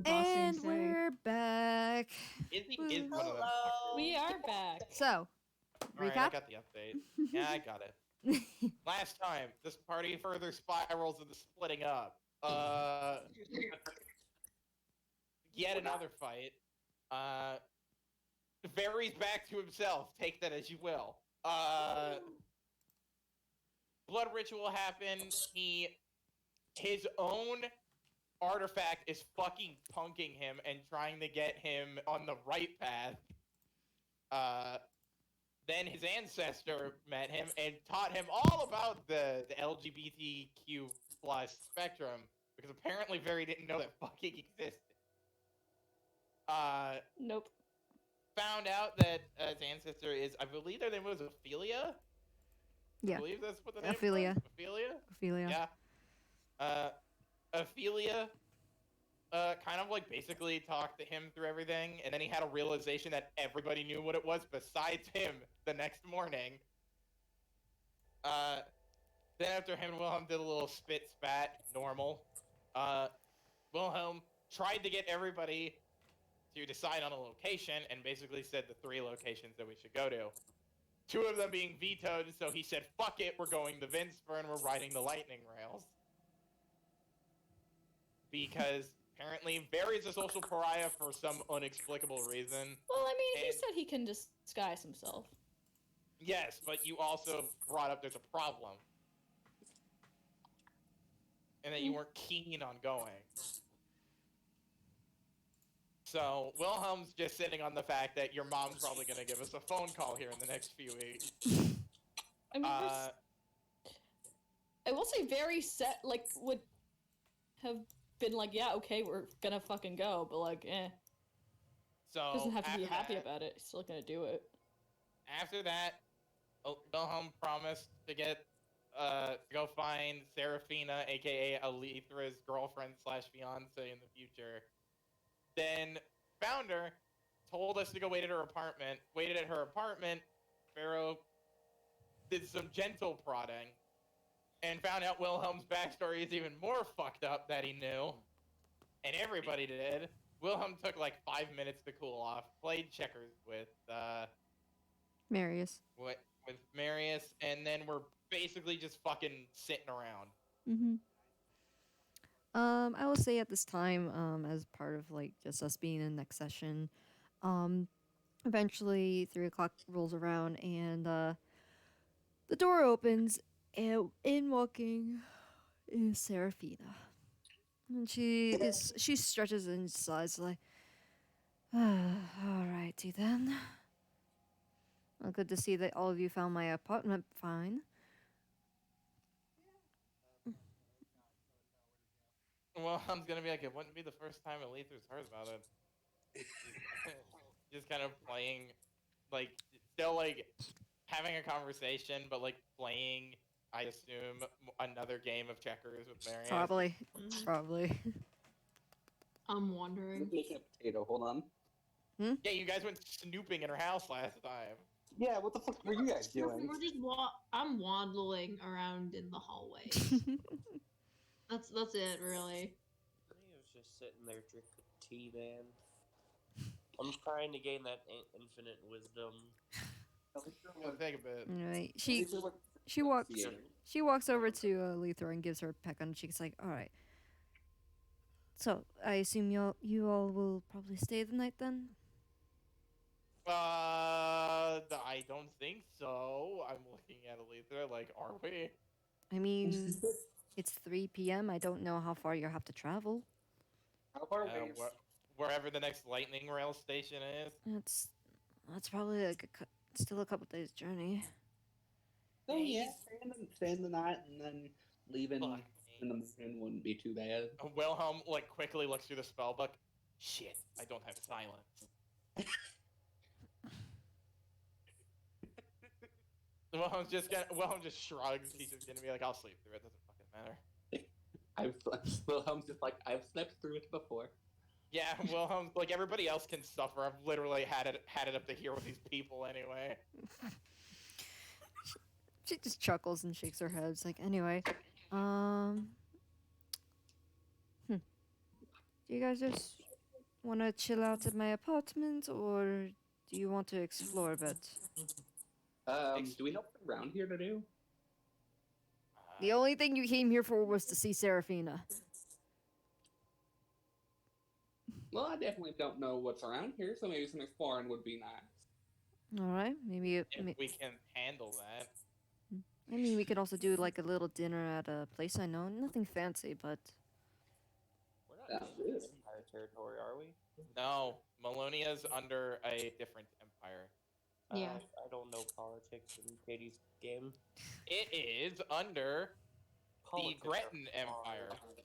And we're back. Izzy Woo. is one of them Hello. fuckers. We are back. So, Alright, I recap. got the update. Yeah, I got it. Last time, this party further spirals into splitting up. Yet another fight. Varies back to himself. Take that as you will. Blood ritual happened. His own artifact is fucking punking him and trying to get him on the right path. Then his ancestor met him and taught him all about the LGBTQ plus spectrum, because apparently Very didn't know that fucking existed. Nope. Found out that his ancestor is, I believe their name was Ophelia? Yeah. I believe that's what the name Ophelia. was? Ophelia? Ophelia. Yeah. Ophelia kind of like basically talked to him through everything, and then he had a realization that everybody knew what it was besides him the next morning. Then after him and Wilhelm did a little spit spat, normal. Wilhelm tried to get everybody to decide on a location and basically said the 3 locations that we should go to. 2 of them being vetoed, so he said, fuck it, we're going to Vinsper and we're riding the lightning rails. Because apparently Barry's a social pariah for some inexplicable reason. Well, I mean, he And- said he can disguise himself. Yes, but you also brought up there's a problem. And that you weren't keen on going. So, Wilhelm's just sitting on the fact that your mom's probably going to give us a phone call here in the next few weeks. I mean, I will say very set, like, would have been like, yeah, okay, we're gonna fucking go, but like, So doesn't have to be after happy that- about it. He's still gonna do it. After that, Wilhelm promised to go find Serafina, aka Alethra's girlfriend / fiance in the future. Then found her, told us to go wait at her apartment. Waited at her apartment. Pharaoh did some gentle prodding, and found out Wilhelm's backstory is even more fucked up that he knew, and everybody did. Wilhelm took like 5 minutes to cool off. Played checkers with Marius. with Marius, and then we're basically just fucking sitting around. I will say at this time, as part of like just us being in next session, eventually 3 o'clock rolls around and the door opens and in walking is Serafina. And she stretches and sighs like, alrighty then. Well, good to see that all of you found my apartment fine. Wilhelm's gonna be like, it wouldn't be the first time Alethra's heard about it. Just kind of playing, like, still like having a conversation, but like playing, I assume, another game of checkers with Marius. Probably. I'm wondering. Making a potato. Hold on. Yeah, you guys went snooping in her house last time. Yeah, what the fuck were you guys doing? We're just I'm waddling around in the hallway. That's it, really. I was just sitting there drinking tea, man. I'm trying to gain that infinite wisdom. It'll take a bit. Anyway, she walks over to Lethra and gives her a peck on the cheek. It's like, all right. So I assume you all will probably stay the night then. I don't think so. I'm looking at Alethra like, are we? I mean, it's 3 p.m. I don't know how far you have to travel. How far away? Wherever the next lightning rail station is. That's probably like still a couple days journey. Oh yeah, staying the night and then leaving Fuck in the me. morning wouldn't be too bad. Wilhelm like quickly looks through the spellbook. Shit, I don't have silence. Wilhelm just shrugs. He's just gonna be like, I'll sleep through it. Doesn't fucking matter. Wilhelm's just like, I've slept through it before. Yeah, Wilhelm, like everybody else can suffer. I've literally had it up to here with these people anyway. She just chuckles and shakes her head. It's like, anyway, do you guys just want to chill out at my apartment, or do you want to explore a bit? Do we know what's around here to do? The only thing you came here for was to see Seraphina. Well, I definitely don't know what's around here, so maybe some exploring would be nice. All right, maybe. if we can handle that. I mean, we could also do like a little dinner at a place I know. Nothing fancy, but We're not Sounds in good. Empire territory, are we? No, Malonia's under a different empire. Yeah. I don't know politics in Katie's game. It is under Politics the Gretton are Empire. hard.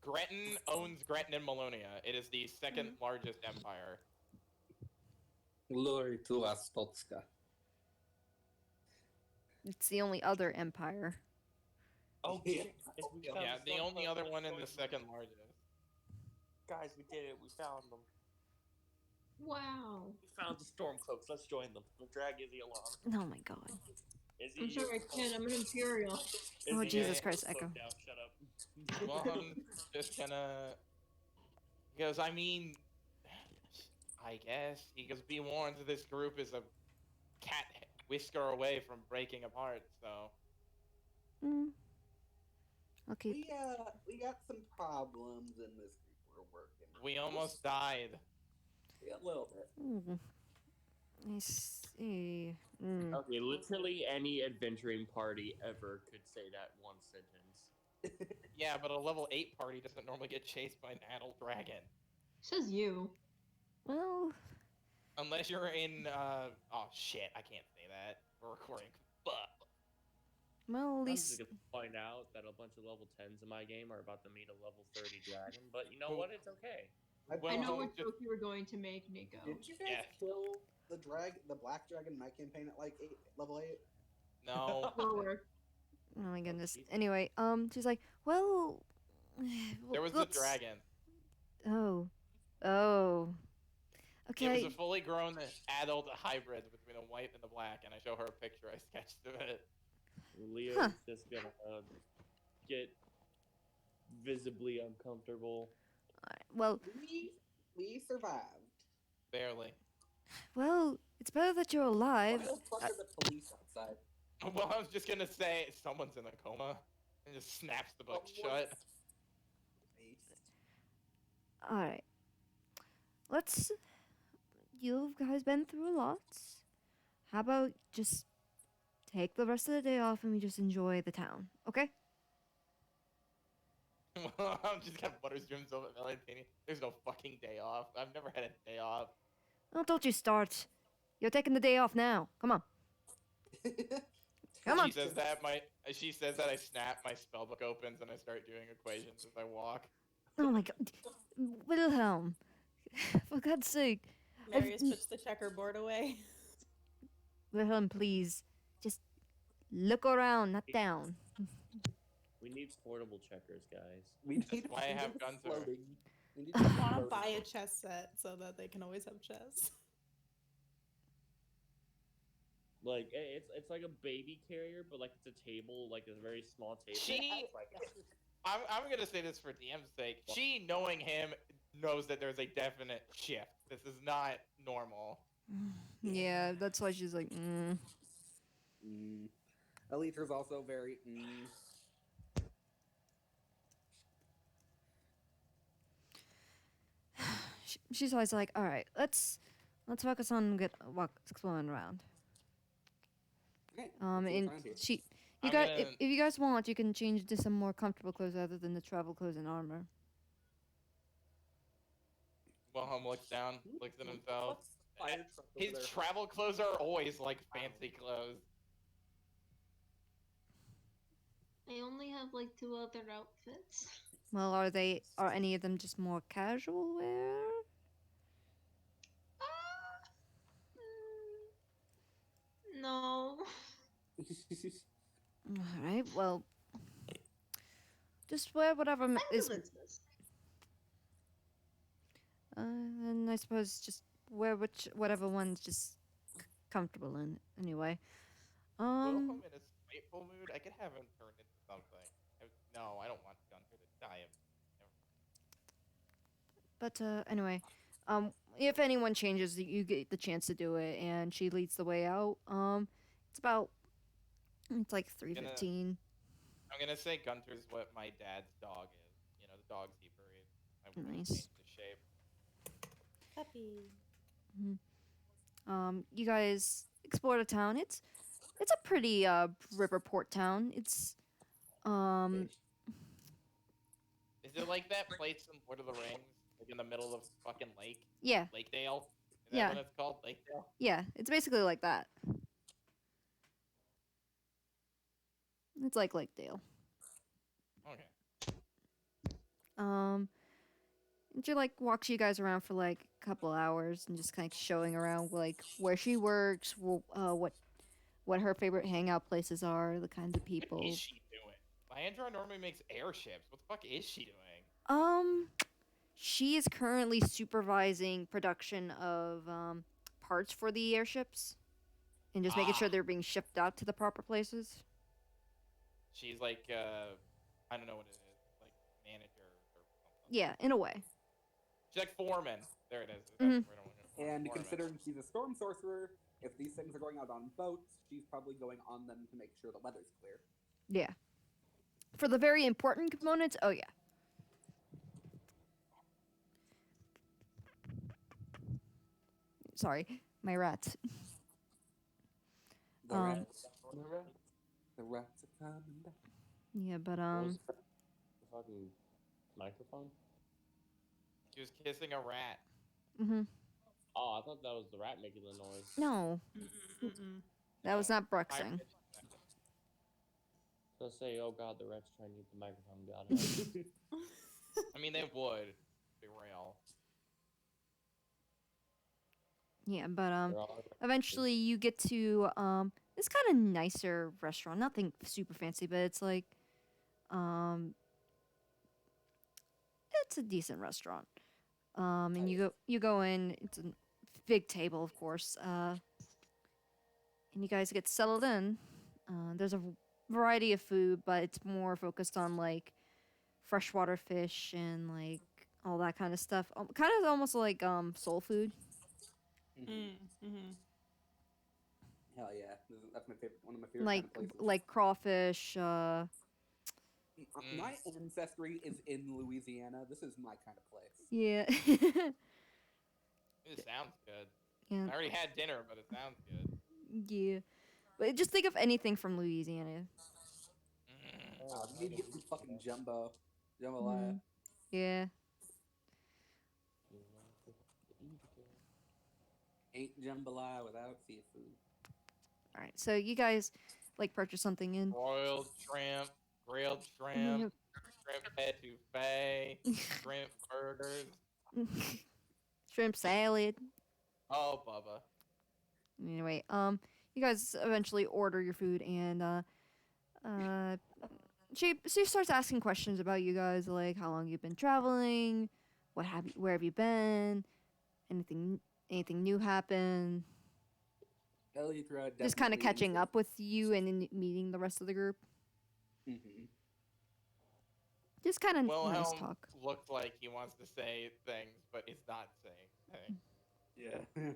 Gretton owns Gretton and Malonia. It is the second largest empire. Glory to Astotska. it's the only other empire. Oh, Yeah. shit, guys, we found Yeah, the Stormcloak. only other Let's one in join the them. second largest. Guys, we did it. We found them. Wow. We found the Stormcloaks. Let's join them. We'll drag Izzy along. Oh my god. Izzy, I'm sorry, I can't. I'm an Imperial. Oh, Izzy, Jesus yeah, Christ, slow Echo. down, shut up. Well, I'm just gonna. Because, I mean. I guess. Because be warned, this group is a cat whisker away from breaking apart, so. Mm. Okay. We got some problems in this group we're working on. We almost died. Yeah, a little bit. Mm. I see. Mm. Okay, literally any adventuring party ever could say that one sentence. Yeah, but a level 8 party doesn't normally get chased by an adult dragon. Says you. Well, Unless you're in, oh shit, I can't say that. We're recording. Fuck. well, at I'm least just gonna find out that a bunch of level 10s in my game are about to meet a level 30 dragon, but you know what? It's okay. Well, I know I'm what just- joke you were going to make, Nico. Did you guys Yeah. kill the black dragon in my campaign at like level 8? No. Forward. oh my goodness. Jesus. Anyway, she's like, well, There was a let's- dragon. Oh, oh. It Okay. was a fully grown adult hybrid between a white and a black, and I show her a picture I sketched of it. Leo's Huh. just gonna get visibly uncomfortable. Well, We survived. Barely. well, it's better that you're Why alive. the fuck are the police outside? Well, I was just gonna say someone's in a coma, and just snaps the book shut. All right. Let's. You guys been through a lot. How about just take the rest of the day off and we just enjoy the town, okay? Well, I'm just gonna butter dreams over Valentini. There's no fucking day off. I've never had a day off. Oh, don't you start. You're taking the day off now. Come on. Come on. She says that I snap, my spellbook opens, and I start doing equations as I walk. Oh my god. Wilhelm. For God's sake. Marius puts the checkerboard away. Wilhelm, please. Just look around, not down. We need portable checkers, guys. We need why I have guns are- floating. We need I want to floating. buy a chess set so that they can always have chess. Like it's like a baby carrier, but like it's a table, like a very small table. She- Like, I'm gonna say this for DM's sake. She, knowing him, knows that there's a definite shift. This is not normal. Yeah, that's why she's like, Elytra's also very. She's always like, all right, let's focus on exploring around. Okay, And you you I'm guys, gonna- if you guys want, you can change to some more comfortable clothes other than the travel clothes and armor. Wilhelm looks down, looks at himself. Fire truck over His there. travel clothes are always like fancy clothes. I only have like 2 other outfits. Well, are any of them just more casual wear? No. All right, well, just wear whatever I'm is. the business. And I suppose just wear whatever one's just comfortable in. Anyway, Wilhelm in a spiteful mood. I could have him turned into something. No, I don't want Gunther to die. but anyway, If anyone changes, you get the chance to do it, and she leads the way out. It's like 3:15. I'm gonna say Gunter's what my dad's dog is. You know, the dogs he breeds. I wouldn't Nice. change the shape. Puppy. You guys explore the town. It's a pretty river port town. It's Fish. Is it like that place in Lord of the Rings, like in the middle of fucking lake, yeah, Lakedale? Is that Yeah. what it's called, Lakedale? yeah. It's basically like that. It's like Lakedale. Okay. And she like walks you guys around for like a couple hours and just kind of showing around like where she works, what her favorite hangout places are, the kinds of What people. is she doing? Lyandra normally makes airships. What the fuck is she doing? She is currently supervising production of parts for the airships and just making sure Ah. they're being shipped out to the proper places. She's like, I don't know what it is, like manager or something. Yeah, in a way. She's like foreman. There it is. That's Mhm. the word I'm looking for. And Foreman. considering she's a storm sorcerer, if these things are going out on boats, she's probably going on them to make sure the weather's clear. Yeah. For the very important components, oh yeah. Sorry, my rats. The Um, rats. The rats are coming back. Yeah, but What was the fucking microphone? She was kissing a rat. mhm. Oh, I thought that was the rat making the noise. No, that was not High Bruxing. pitch. So say, oh god, the rat's trying to get the microphone. God help me. I mean, they would. Be real. Yeah, but They're all- eventually you get to this kind of nicer restaurant. Nothing super fancy, but it's like it's a decent restaurant. And you go in. It's a big table, of course. And you guys get settled in. There's a variety of food, but it's more focused on like freshwater fish and like all that kind of stuff. Kind of almost like soul food. Hell yeah, that's my favorite. One of my favorite Like kind of places. like crawfish. My ancestry is in Louisiana. This is my kind of place. Yeah. It sounds good. Yeah. I already had dinner, but it sounds good. Yeah. But just think of anything from Louisiana. Oh, You need to get some fucking jambalaya. Mhm. Yeah. Ain't jambalaya without seafood. All right. So you guys like purchase something in. Broiled shrimp, grilled shrimp, shrimp etouffee, shrimp burgers. Shrimp salad. Oh, Bubba. Anyway, you guys eventually order your food and she starts asking questions about you guys, like how long you've been traveling, where have you been, anything new happened. Elytra Just kind of definitely catching into- up with you and then meeting the rest of the group. Mhm. Just kind of nice Wilhelm talk. looks like he wants to say things, but is not saying things. Yeah.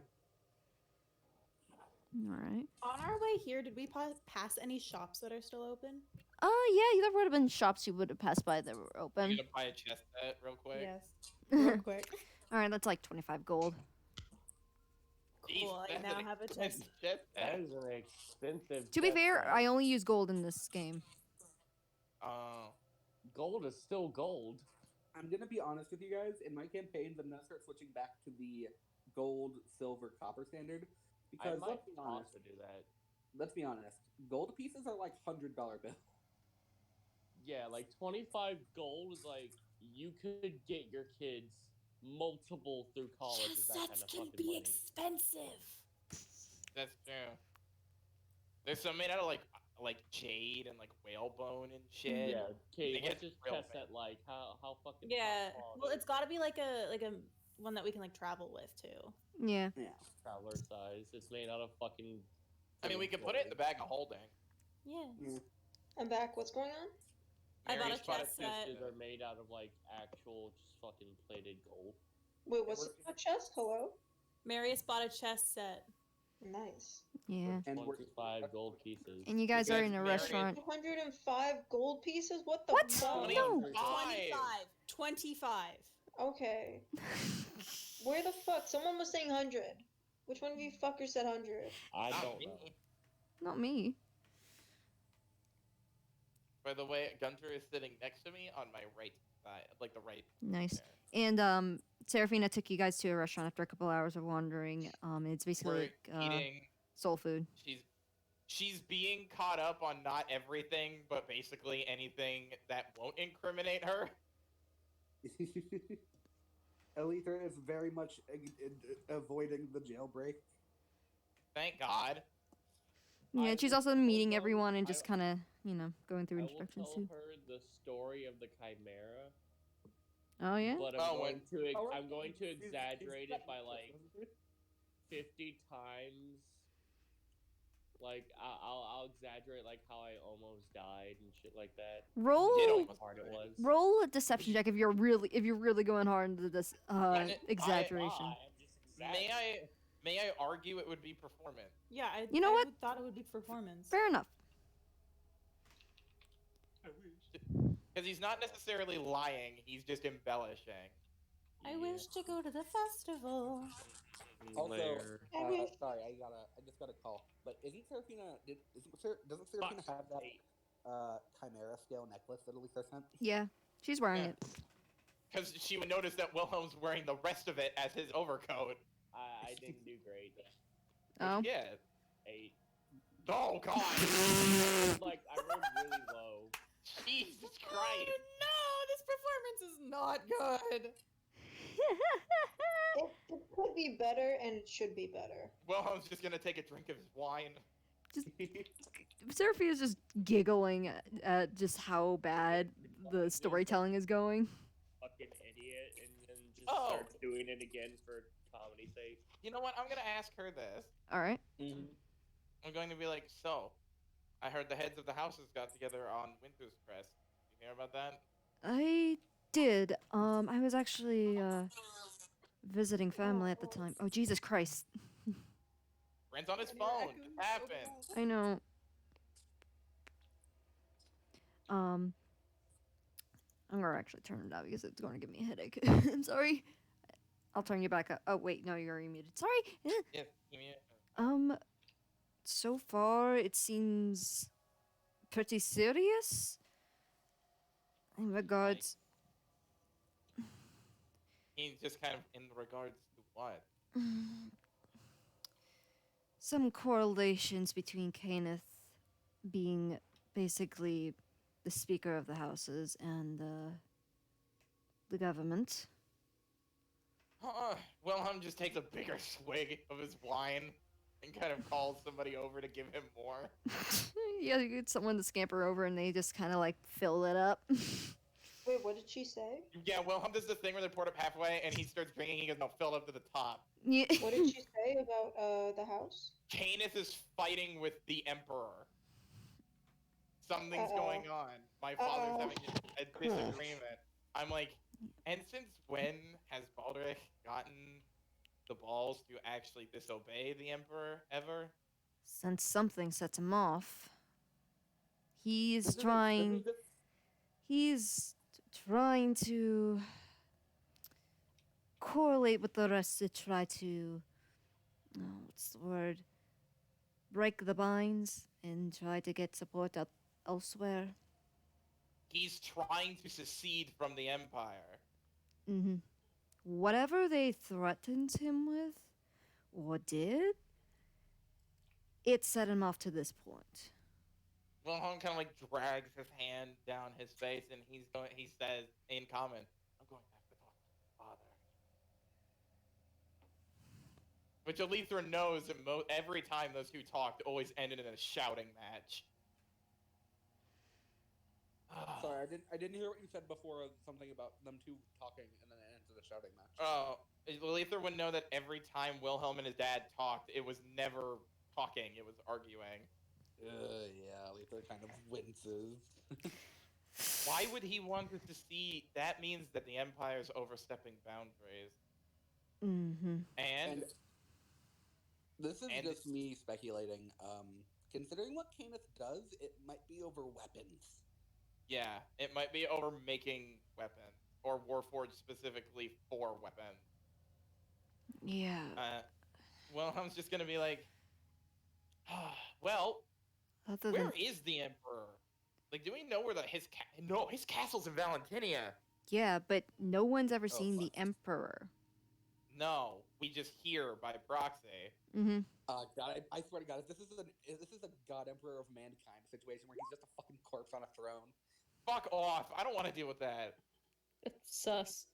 All right. On our way here, did we pass any shops that are still open? Yeah, there would have been shops you would have passed by that were I'm open. gonna buy a chest set real quick. Yes. Real quick. All right, that's like 25 gold. Jeez, Cool. I that's now an have a expensive chest. chest That set. is an expensive. To be chest fair, set. I only use gold in this game. Gold is still gold. I'm gonna be honest with you guys. In my campaigns, I'm gonna start switching back to the gold, silver, copper standard I because might let's be honest. also do that. Let's be honest. Gold pieces are like $100 bills. Yeah, like 25 gold is like you could get your kids multiple through college with that kind of fucking money. expensive. That's true. There's some made out of like jade and like whalebone and shit. Yeah, okay, They let's get just real test bad. that like how fucking Yeah. top Well, quality it's got to be like a one that we can like travel with too. Yeah. Yeah. traveler size. It's made out of fucking. I mean, we could put it in the bag of holding. Yeah. I'm back. What's going on? I bought a Mary's bought chest set. Pieces are made out of like actual just fucking plated gold. Wait, what's in the chest? Hello? Marius bought a chess set. Nice. Yeah. And we're 25 gold pieces. And you guys are in a Marius- restaurant. 205 gold pieces? What the What? fuck? No. 25. 25. Okay. Where the fuck? Someone was saying 100. Which one of you fuckers said 100? I Not don't me. know. Not me. By the way, Gunter is sitting next to me on my right side, like the right. Nice. there. And Serafina took you guys to a restaurant after a couple hours of wandering. It's basically We're like eating. soul food. She's being caught up on not everything, but basically anything that won't incriminate her. Aletha is very much avoiding the jailbreak. Thank God. Yeah, I she's will also tell meeting them- everyone and just I- kind of, going through I will instructions tell too. her the story of the chimera, Oh yeah. but Oh, I'm going to exaggerate it by like 50 times. Like I'll exaggerate like how I almost died and shit like that. Roll Ditto. How hard it was. roll a deception check if you're really going hard into this exaggeration. I'm just exaggerating. May I argue it would be performance? Yeah, I, You know what? thought it would be performance. Fair enough. Because he's not necessarily lying, he's just embellishing. I wish to go to the festival. Also, Lair. sorry, I just got a call. But isn't Serafina? Doesn't Serafina Fuck. have that chimera scale necklace that Aletha sent? Yeah, she's wearing Yeah. it. Because she would notice that Wilhelm's wearing the rest of it as his overcoat. I didn't do great. Oh. Yeah. 8. Oh God. Like I rolled really low. Jesus Christ. no, this performance is not good. It could be better, and it should be better. Wilhelm's just gonna take a drink of his wine. Seraphina's just giggling at just how bad the storytelling is going. Fucking idiot, and then just Oh. starts doing it again for comedy's sake. You know what? I'm gonna ask her this. All right. I'm going to be like, so, I heard the heads of the houses got together on Winter's Crest. You hear about that? I did. I was actually visiting family at the time. Oh Jesus Christ! Brent's on his phone. It happened. I know. I'm gonna actually turn it down because it's going to give me a headache. I'm sorry. I'll turn you back up. Oh wait, no, you're already muted. Sorry. Yeah, give me a- So far it seems pretty serious. In regards, He's just kind of in regards to what? some correlations between Kenneth being basically the speaker of the houses and the government. Wilhelm just takes a bigger swig of his wine and kind of calls somebody over to give him more. Yeah, you get someone to scamper over and they just kind of like fill it up. Wait, what did she say? Yeah, Wilhelm does the thing where they pour it up halfway and he starts drinking. He goes, no, fill it up to the top. Yeah. What did she say about the house? Canis is fighting with the Emperor. Something's going on. My father's having a disagreement. I'm like, and since when has Baldric gotten the balls to actually disobey the Emperor ever? Since something sets him off, he's trying to correlate with the rest to try to, what's the word? Break the binds and try to get support elsewhere. He's trying to secede from the Empire. Mm-hmm. Whatever they threatened him with, or did, it set him off to this point. Wilhelm kind of like drags his hand down his face and he says in common, I'm going to have to talk to my father. Which Aletha knows that every time those two talked, it always ended in a shouting match. Sorry, I didn't hear what you said before. Something about them two talking, and then it ends in a shouting match. Oh, Aletha would know that every time Wilhelm and his dad talked, it was never talking, it was arguing. Yeah, Aletha kind of winces. Why would he want to secede? That means that the Empire's overstepping boundaries. Mm-hmm. And this is and just it's- me speculating. Considering what Kenneth does, it might be over weapons. yeah, it might be over making weapons or Warforged specifically for weapons. Yeah. Wilhelm's just gonna be like, well, Other where than is the Emperor? Like, do we know where his castle's in Valentinia? yeah, but no one's ever Oh, seen fuck. the Emperor. No, we just hear by proxy. Mm-hmm. God, I swear to God, if this is a God Emperor of Mankind situation where he's just a fucking corpse on a throne. Fuck off! I don't want to deal with that. It's sus.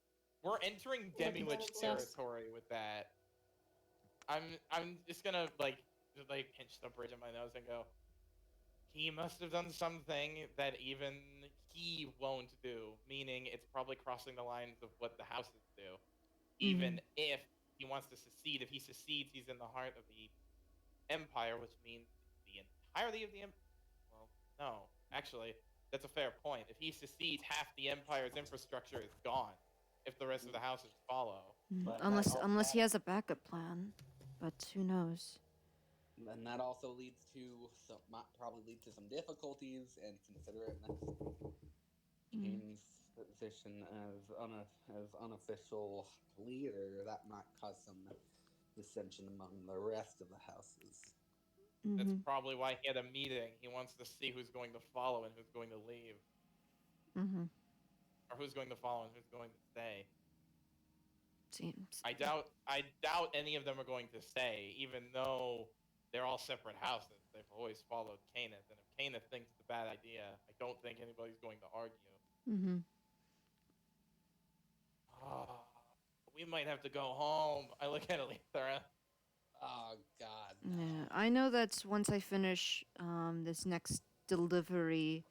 We're entering Fucking Demi-Lich sus. territory with that. I'm just gonna just pinch the bridge of my nose and go. He must have done something that even he won't do, meaning it's probably crossing the lines of what the houses do. Even if he wants to secede, if he secedes, he's in the heart of the Empire, which means the entirety of the well, no, actually, that's a fair point. If he secedes, half the Empire's infrastructure is gone. If the rest of the houses follow, But Unless he has a backup plan, but who knows? and that also leads to might probably lead to some difficulties, and consider it next Kane's position as unofficial leader, that might cause some dissension among the rest of the houses. that's Mm-hmm. probably why he had a meeting. He wants to see who's going to follow and who's going to leave, Mm-hmm. or who's going to follow and who's going to stay. Seems. I doubt any of them are going to stay, even though they're all separate houses. They've always followed Caneth, and if Caneth thinks it's a bad idea, I don't think anybody's going to argue. Mm-hmm. Oh, we might have to go home. I look at Alethra. Oh God. No. Yeah, I know that once I finish this next delivery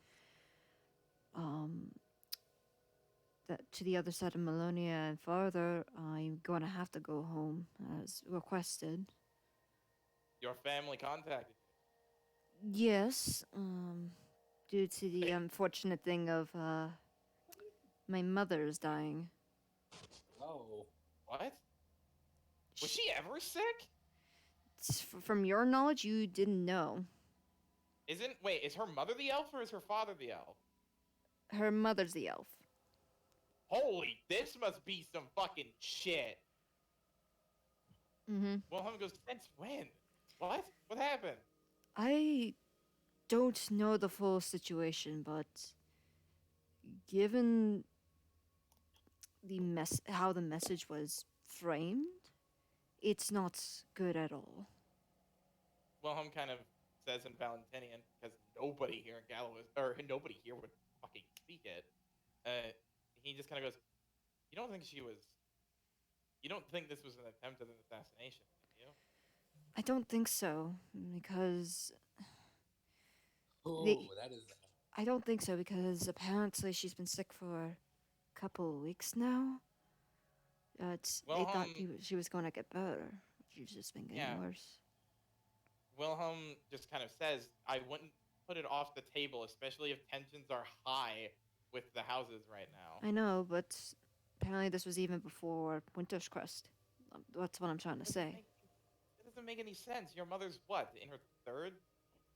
that to the other side of Malonia and farther, I'm gonna have to go home as requested. Your family contacted you. Yes, due to the unfortunate thing of my mother's dying. Oh. What? Was she ever sick? From your knowledge, you didn't know. Is her mother the elf or is her father the elf? Her mother's the elf. Holy, this must be some fucking shit. Mm-hmm. Wilhelm goes, since when? What? What happened? I don't know the full situation, but given how the message was framed, it's not good at all. Wilhelm kind of says in Valentinian, because nobody here in Galloway, or nobody here would fucking speak it. He just kind of goes, you don't think this was an attempt at an assassination, do you? I don't think so, because Oh, They- that is. I don't think so because apparently she's been sick for a couple of weeks now. They thought she was going to get better. She's just been getting worse. Wilhelm just kind of says, I wouldn't put it off the table, especially if tensions are high with the houses right now. I know, but apparently this was even before Winter's Crest. That's what I'm trying to say. It doesn't make any sense. Your mother's what, in her 3rd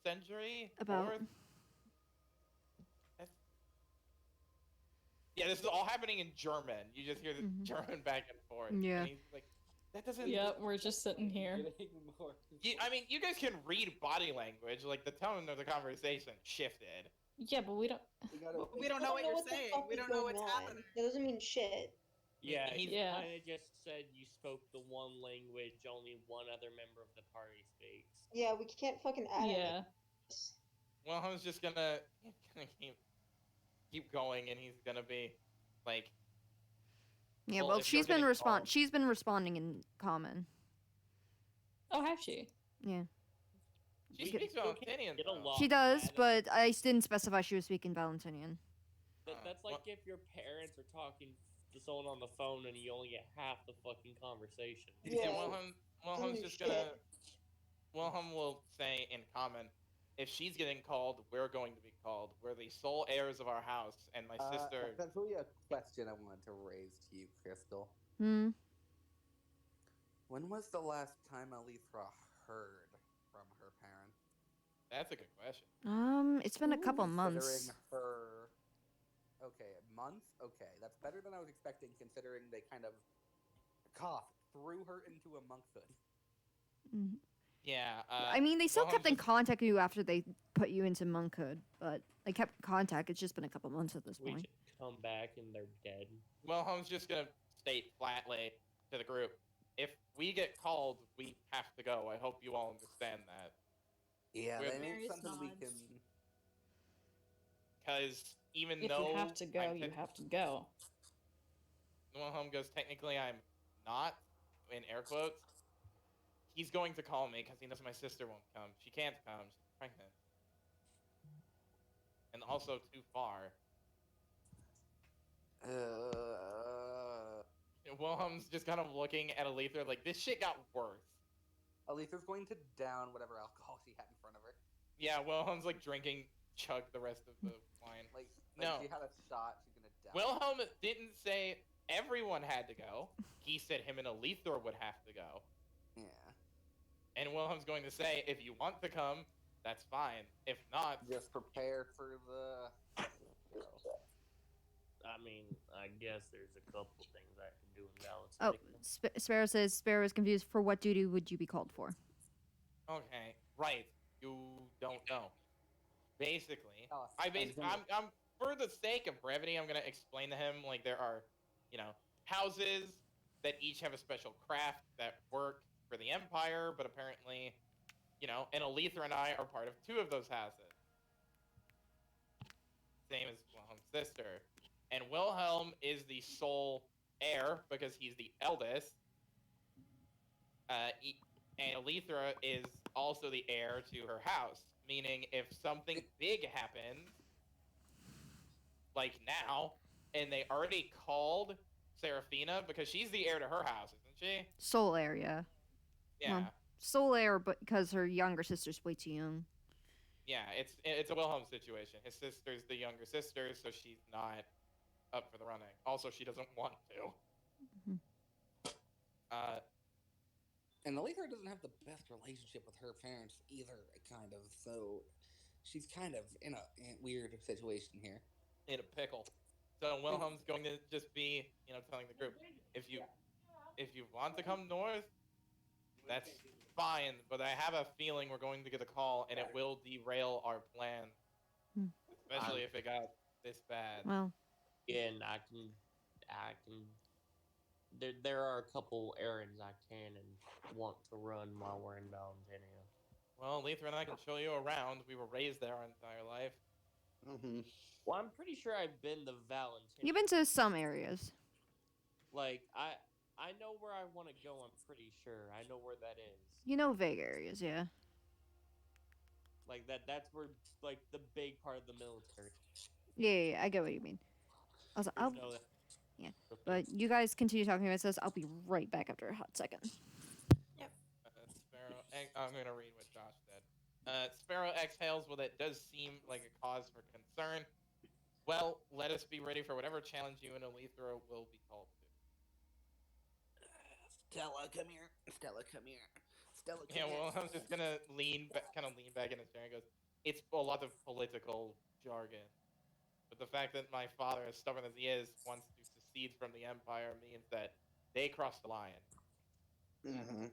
century? About 4th? Yeah, this is all happening in German. You just hear the German back and forth. Yeah. And he's like, that doesn't... Yeah, we're just sitting here. you guys can read body language. Like, the tone of the conversation shifted. Yeah, but we don't. We don't know what you're saying. We don't know what's happening. That doesn't mean shit. Yeah, He's- he Yeah. kind of just said you spoke the one language only one other member of the party speaks. Yeah, we can't fucking add Yeah. Well, I was just gonna keep going, and he's gonna be like, yeah. Well, Well, if you're she's been getting called- She's been responding in common. Oh, has she? Yeah, she We speaks still can't Valentinian. get though. along. she does, man. but I didn't specify she was speaking Valentinian. That's like if your parents are talking to someone on the phone and you only get half the fucking conversation. Yeah, Yeah. Wilhelm's just gonna. Wilhelm will say in common, if she's getting called, we're going to be called. We're the sole heirs of our house, and my sister. That's really a question I wanted to raise to you, Crystal. Hmm. When was the last time Alethra heard from her parents? That's a good question. It's been a couple Considering months. her. Okay, months? Okay, that's better than I was expecting, considering they kind of threw her into a monkhood. Mhm. Yeah. I mean, they still Wilhelm's kept in just- contact with you after they put you into monkhood, but they kept in contact. It's just been a couple months at this We point. just come back and they're dead. Wilhelm's just gonna state flatly to the group, if we get called, we have to go. I hope you all understand that. Yeah, We're- that ain't Marius something we nods. can. Because even If though you have to go, I'm you have to go. Wilhelm goes, technically I'm not, in air quotes, he's going to call me because he knows my sister won't come. She can't come. She's pregnant. And also too far. Wilhelm's just kind of looking at Aletha like, this shit got worse. Aletha's going to down whatever alcohol she had in front of her. Yeah, Wilhelm's like chug the rest of the wine. Like No. she had a shot, she's gonna down. Wilhelm didn't say everyone had to go. He said him and Aletha would have to go. Yeah. And Wilhelm's going to say, if you want to come, that's fine. If not, Just prepare for the. I mean, I guess there's a couple things I can do in balance. Oh, Sparrow says Sparrow is confused. For what duty would you be called for? okay, right. You don't know. Basically, Oh, I'm for the sake of brevity, I'm gonna explain to him like there are, houses that each have a special craft that work for the Empire, but apparently, and Aletha and I are part of two of those houses. Same as Wilhelm's sister. And Wilhelm is the sole heir because he's the eldest. And Aletha is also the heir to her house, meaning if something big happens, like now, and they already called Seraphina because she's the heir to her house, isn't she? Sole heir, yeah. Yeah. Well, sole heir, but because her younger sister's way too young. Yeah, it's a Wilhelm situation. His sister's the younger sister, so she's not up for the running. Also, she doesn't want to. Mhm. And Aletha doesn't have the best relationship with her parents either, kind of. So she's kind of in a weird situation here. In a pickle. So Wilhelm's going to just be, telling the group, if you want to come north, that's fine. But I have a feeling we're going to get a call, and it will derail our plan, especially if it got this bad. Well, Again, I can. There are a couple errands I can and want to run while we're in Valentania. Well, Letha and I can show you around. We were raised there our entire life. Mm-hmm. Well, I'm pretty sure I've been to Valentania. you've been to some areas. Like I know where I want to go. I'm pretty sure I know where that is. You know vague areas, yeah. Like that's where like the big part of the military. Yeah, I get what you mean. Also, There's no that- yeah, okay. but you guys continue talking about this. I'll be right back after a hot second. Sparrow, I'm going to read what Josh said. Sparrow exhales. Well, that does seem like a cause for concern. Well, let us be ready for whatever challenge you and Aletha will be called to. Stella, come here. Stella, come here. Stella, come Yeah, here. well, I'm just gonna lean back in his chair and goes, it's a lot of political jargon. But the fact that my father, as stubborn as he is, wants to secede from the Empire means that they crossed the line. Mm-hmm.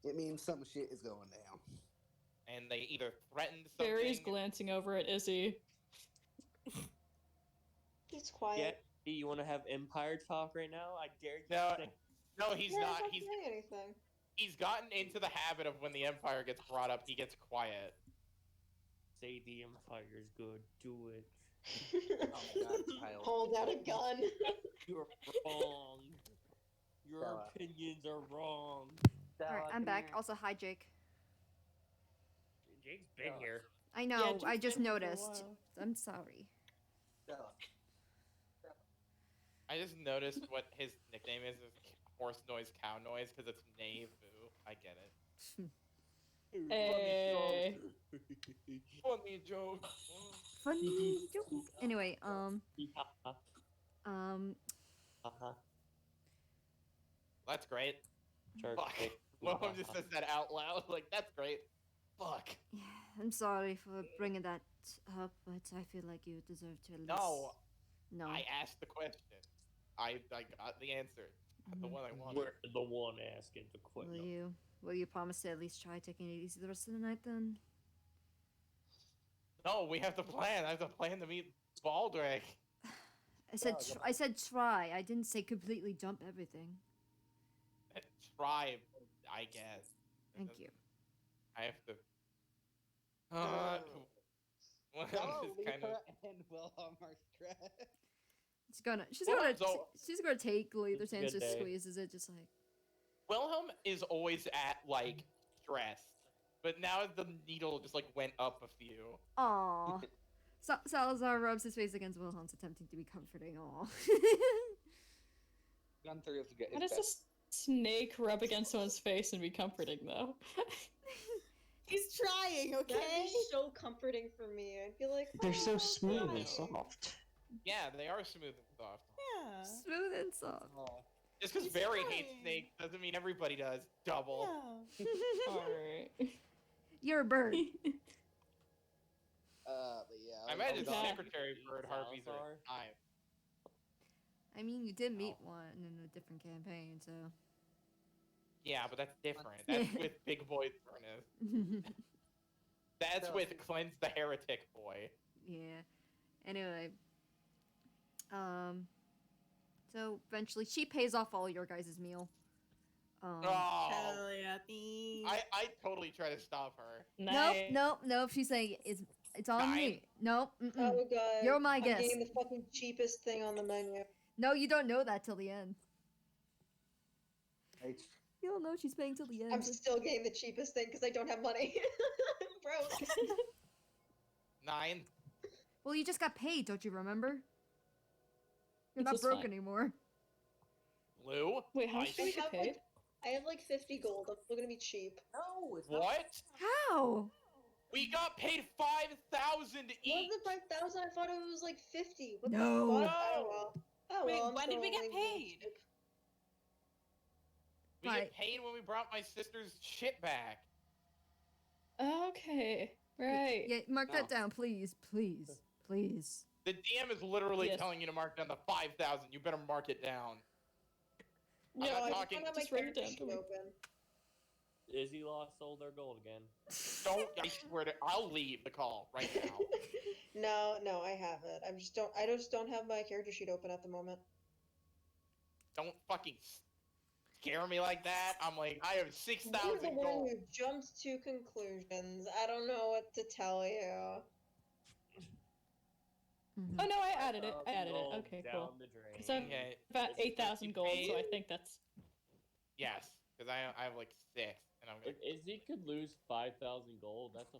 It means some shit is going down. And they either threatened something... Barry's glancing over at Izzy. He's quiet. Yeah, you want to have Empire talk right now? I dare you. No, he's Yeah, not. not saying anything. He's gotten into the habit of when the Empire gets brought up, he gets quiet. Say the Empire's good. Do it. Oh, God, child. Hold out a gun. You're wrong. Your Stella. opinions are wrong. Stella, Alright, I'm come back. here. Also, hi, Jake. Jake's been here. I know, Jake's I just been here for a noticed. while. I'm sorry. Stella. I just noticed what his nickname is horse noise, cow noise, because it's Nay Boo. I get it. Hey. Funny joke. Funny joke. Anyway, That's great. Fuck. Turkic. Wilhelm just says that out loud. Like, that's great. Fuck. Yeah, I'm sorry for bringing that up, but I feel like you deserve to at least. No, No. I asked the question. I got the answer. The Mhm. one I wanted. We're the one asking the question. Will you promise to at least try taking it easy the rest of the night then? No, we have to plan. I have to plan to meet Baldric. I said try. I didn't say completely dump everything. Try, I guess. Thank you. I have to. Well, Hello, just kind of. Lisa and Wilhelm are stressed. She's gonna take Leather's hand, Good just day. squeezes it, just like. Wilhelm is always at like stressed, but now the needle just like went up a few. Aww. Salazar rubs his face against Wilhelm's, attempting to be comforting. Aww. Gunther is good. How does a snake rub against someone's face and be comforting, though? He's trying, That'd okay? be so comforting for me. I'd be like, They're so "Oh, smooth trying." and soft. Yeah, they are smooth and soft. Yeah. Smooth and soft. Oh. Just because He's Barry hates trying. snakes doesn't mean everybody does. Double. Yeah. Alright. You're a bird. But yeah. I imagine Yeah. secretary bird harpies are Salazar? time. I mean, you did meet one in a different campaign, so. Yeah, but that's different. That's with Big Boy's furnace. That's So- with Cleanse the Heretic Boy. Yeah. Anyway. So eventually she pays off all your guys' meal. Oh, Hell yeah, thanks. I totally try to stop her. Nope. She's saying it's on me. Nope. Oh god. You're my I'm guest. getting the fucking cheapest thing on the menu. No, you don't know that till the end. H. You don't know she's paying till the end. I'm still getting the cheapest thing because I don't have money. I'm broke. 9. Well, you just got paid, don't you remember? You're It's not just broke fine. anymore. Blue? Wait, how I much do we get paid? I have like 50 gold. I'm still gonna be cheap. No, it's not. What? How? We got paid 5,000 each. Was it 5,000? I thought it was like 50. What No. the fuck? Oh well. Oh Wait, well. I'm when did we still get only being paid? cheap. We Right. get paid when we brought my sister's shit back. Okay, right. Yeah, mark that No. down, please. The DM is literally Yes. telling you to mark down the 5,000. You better mark it down. I'm Yeah, not I just talking. don't have my Just write it character down sheet to me. open. Izzy lost all their gold again. Don't. I swear to. I'll leave the call right now. No, I haven't. I just don't have my character sheet open at the moment. Don't fucking scare me like that. I'm like, I have You're 6,000 the one gold. who jumped to conclusions. I don't know what to tell you. Oh no, I added it. I 5,000 added it. gold Okay, down cool. the drain. Because I'm Okay. about It's 8,000 gold, so I paid. think that's. Yes, because I have like 6, and I'm If gonna. Izzy could lose 5,000 gold, that's a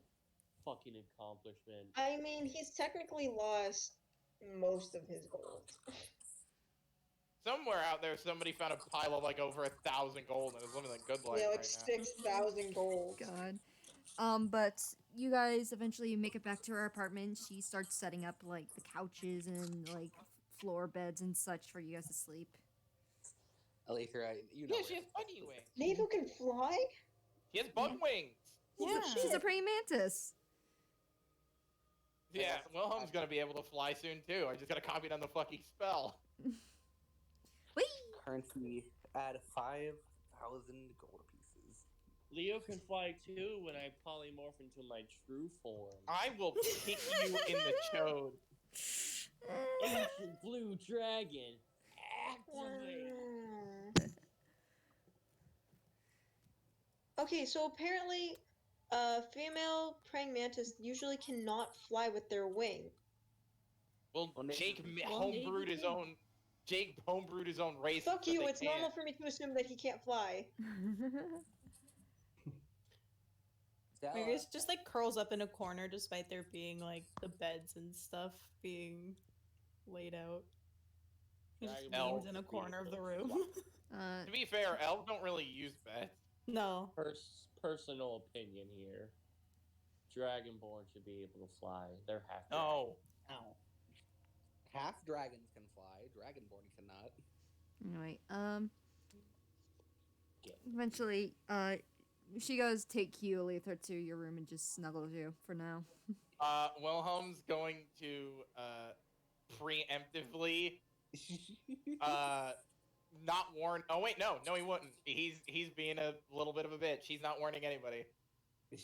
fucking accomplishment. I mean, he's technically lost most of his gold. Somewhere out there, somebody found a pile of like over 1,000 gold and is living a good life Yeah, like right now. 6,000 gold. God. But you guys eventually make it back to her apartment. She starts setting up like the couches and like floor beds and such for you guys to sleep. Aletha, you know. Yeah, where she has to bunny sleep. wings. Nevo can fly? She has bug wings. Yeah. She's a praying mantis. Yeah, Wilhelm's gonna be able to fly soon too. I just gotta copy down the fucking spell. Whee! Currency add 5,000 gold pieces. Leo can fly too when I polymorph into my true form. I will kick you in the chode. Ancient blue dragon, activate. Okay, so apparently, female praying mantis usually cannot fly with their wing. Well, Well, Jake well, homebrewed his own. Jake homebrewed his own race. Fuck so you, they it's normal can't. for me to assume that he can't fly. Maybe it's just like curls up in a corner despite there being like the beds and stuff being laid out. He just Dragon Ball leans in a should be corner of able the to room. fly. To be fair, elves don't really use bets. No. Personal opinion here. Dragonborn should be able to fly. They're half. No. Ow. Half dragons can fly. Dragonborn cannot. Anyway, Eventually, she goes take you, Aletha, to your room and just snuggles you for now. Wilhelm's going to preemptively not warn. Oh wait, no, he wouldn't. He's being a little bit of a bitch. He's not warning anybody. The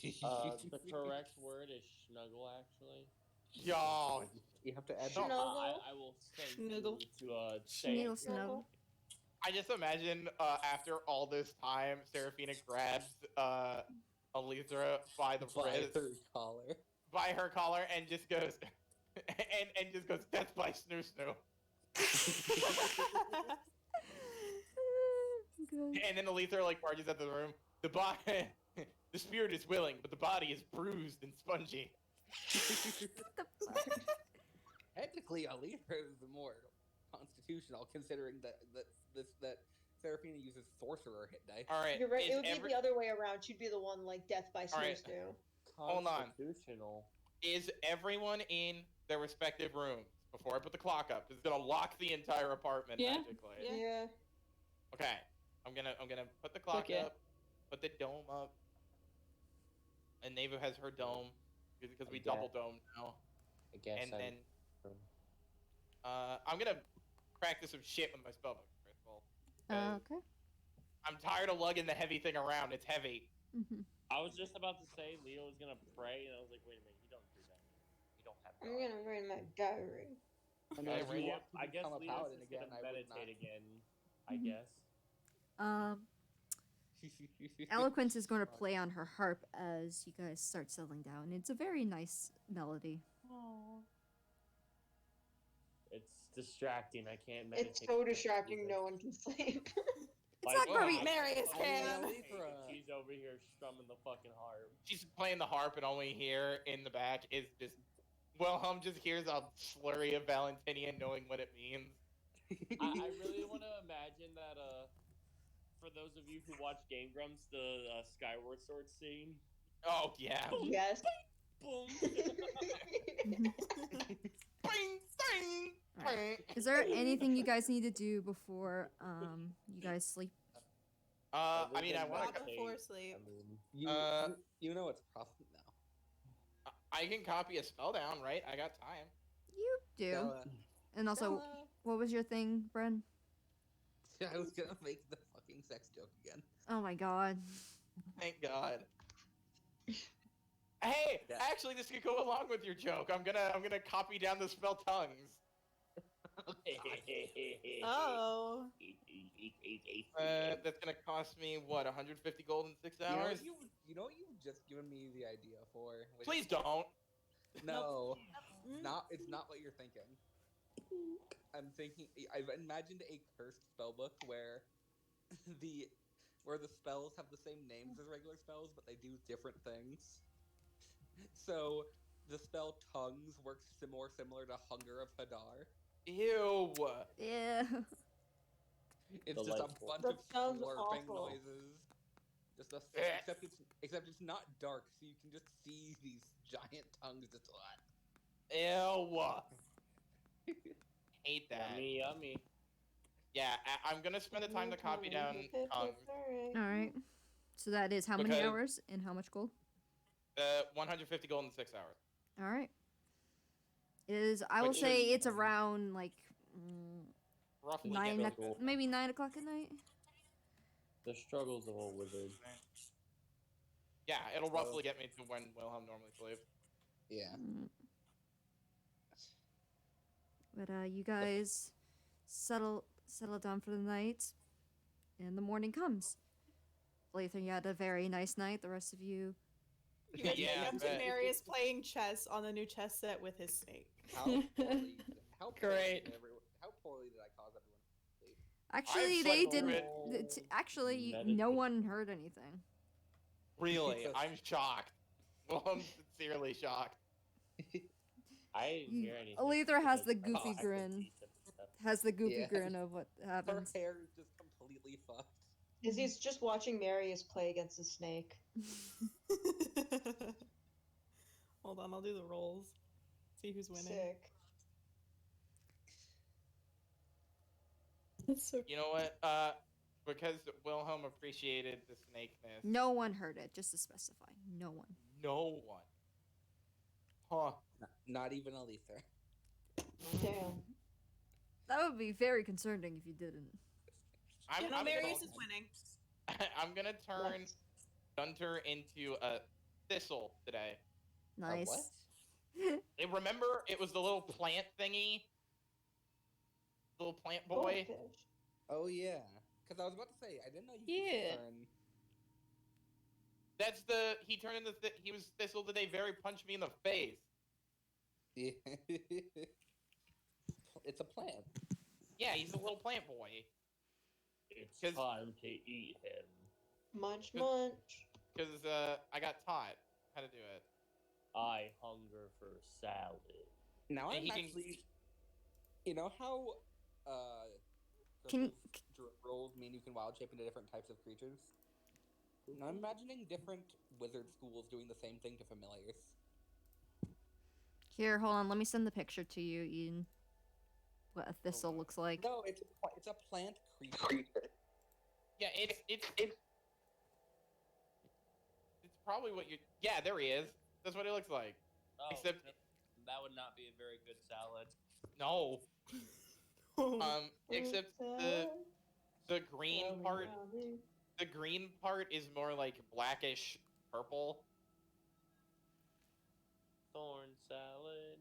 correct word is snuggle, actually. Yo, You have to add No, Snuggle. I will send Snuggle. you to say Snuggle, it. snuggle. I just imagine after all this time, Seraphina grabs Aletha by the by wrist, her collar. by her collar, and just goes, and just goes, "Death by snoo snoo." Good. And then Aletha like barges out the room. The body, the spirit is willing, but the body is bruised and spongy. Technically, Aletha is the more constitutional, considering that Seraphina uses sorcerer hit dice. All right, You're right. is It would be the other way around. She'd be the one like death by snoo Alright. snoo. Hold on. Constitutional. Is everyone in their respective rooms before I put the clock up? It's gonna lock the entire apartment Yeah. magically. Yeah. Okay, I'm gonna put the clock yeah. up, put the dome up, and Neva has her dome because we I double guess. dome now. I guess And then I'm gonna practice some shit with my spellbook first of all. 'Cause Okay. I'm tired of lugging the heavy thing around. It's heavy. Mm-hmm. I was just about to say Leo was gonna pray, and I was like, wait a minute, you don't do that. You don't have. I'm gonna write my diary. I mean, Okay, if you Ray, want to I guess become a Leo's paladin just again, gonna I would not. meditate again. I Mhm. guess. Eloquence is going to play on her harp as you guys start settling down. It's a very nice melody. It's distracting. I can't meditate. It's so distracting. No one can sleep. It's not well, probably. Marius I mean, can. Aletha. She's over here strumming the fucking harp. She's playing the harp, and all we hear in the back is just Wilhelm just hears a slurry of Valentinian, knowing what it means. I really want to imagine that. For those of you who watch Game Grumps, the Skyward Sword scene. Oh yeah. Yes. Boom. Bing, bing, Alright. bing. Is there anything you guys need to do before you guys sleep? I mean, I want Not to. before sleep. You know it's profit now. I can copy a spell down, right? I got time. You do. Stella. And also, what was your thing, Bren? I was gonna make the fucking sex joke again. Oh my god. Thank God. Hey, Yeah. actually, this could go along with your joke. I'm gonna copy down the spell tongues. Oh. That's gonna cost me what 150 gold in 6 hours. You know what you've just given me the idea for? which- Please don't. No, Mm. it's not what you're thinking. I'm thinking. I've imagined a cursed spellbook where the spells have the same names as regular spells, but they do different things. So the spell tongues works more similar to Hunger of Hadar. Ew. Yeah. It's just a Delightful. bunch That of sounds slurping awful. noises. Just a, Eh. except it's not dark, so you can just see these giant tongues. Just what? Ew. Hate that. Yummy, yummy. Yeah, I'm gonna spend the time to copy down tongues. Alright. So that is how many Because- hours and how much gold? 150 gold in 6 hours. Alright. I will Which say is- it's around like Roughly. nine, get o- me- maybe 9 o'clock at night. The struggles of a wizard. Yeah, it'll roughly get me to when Wilhelm normally sleeps. Yeah. Mm. But you guys settle down for the night, and the morning comes. Lathan, you had a very nice night. The rest of you, You guys Yeah, wake up to but- Marius playing chess on the new chess set with his snake. How Great. How poorly did I cause everyone to sleep? actually, slept they through didn't. it. Actually, no Meditate. one heard anything. Really, I'm shocked. Well, I'm sincerely shocked. I didn't You- hear anything. Aletha has because the goofy I could grin. see some stuff. Has the goofy Yeah. grin of what Her happens. hair is just completely fucked. Izzy's just watching Marius play against a snake. Hold on, I'll do the rolls. See who's winning. Sick. That's so You know what? because Wilhelm appreciated the snakeness. No one heard it, just to specify. No one. No one. Huh. Not even Aletha. Damn. That would be very concerning if you didn't. You know, I'm Marius gonna, is winning. I'm gonna turn Yes. Gunter into a thistle today. Nice. What? Remember, it was the little plant thingy? Little plant boy? Goldfish. Oh yeah. Because I was about to say, I didn't know you Yeah. could turn. That's he turned into, he was thistle today, very punched me in the face. Yeah. It's a plant. Yeah, he's a little plant boy. It's 'Cause- time to eat him. Munch, Good. munch. Because I got taught how to do it. I hunger for salad. Now And I'm he can- actually. You know how Can- rolls mean you can wild shape into different types of creatures? Now I'm imagining different wizard schools doing the same thing to familiars. Here, hold on. Let me send the picture to you, Ian. What a thistle looks like. No, it's a plant creature. Yeah, it's probably what you. Yeah, there he is. That's what he looks like. Oh, Except- that would not be a very good salad. No. Except the green part. The green part is more like blackish purple. Thorn salad.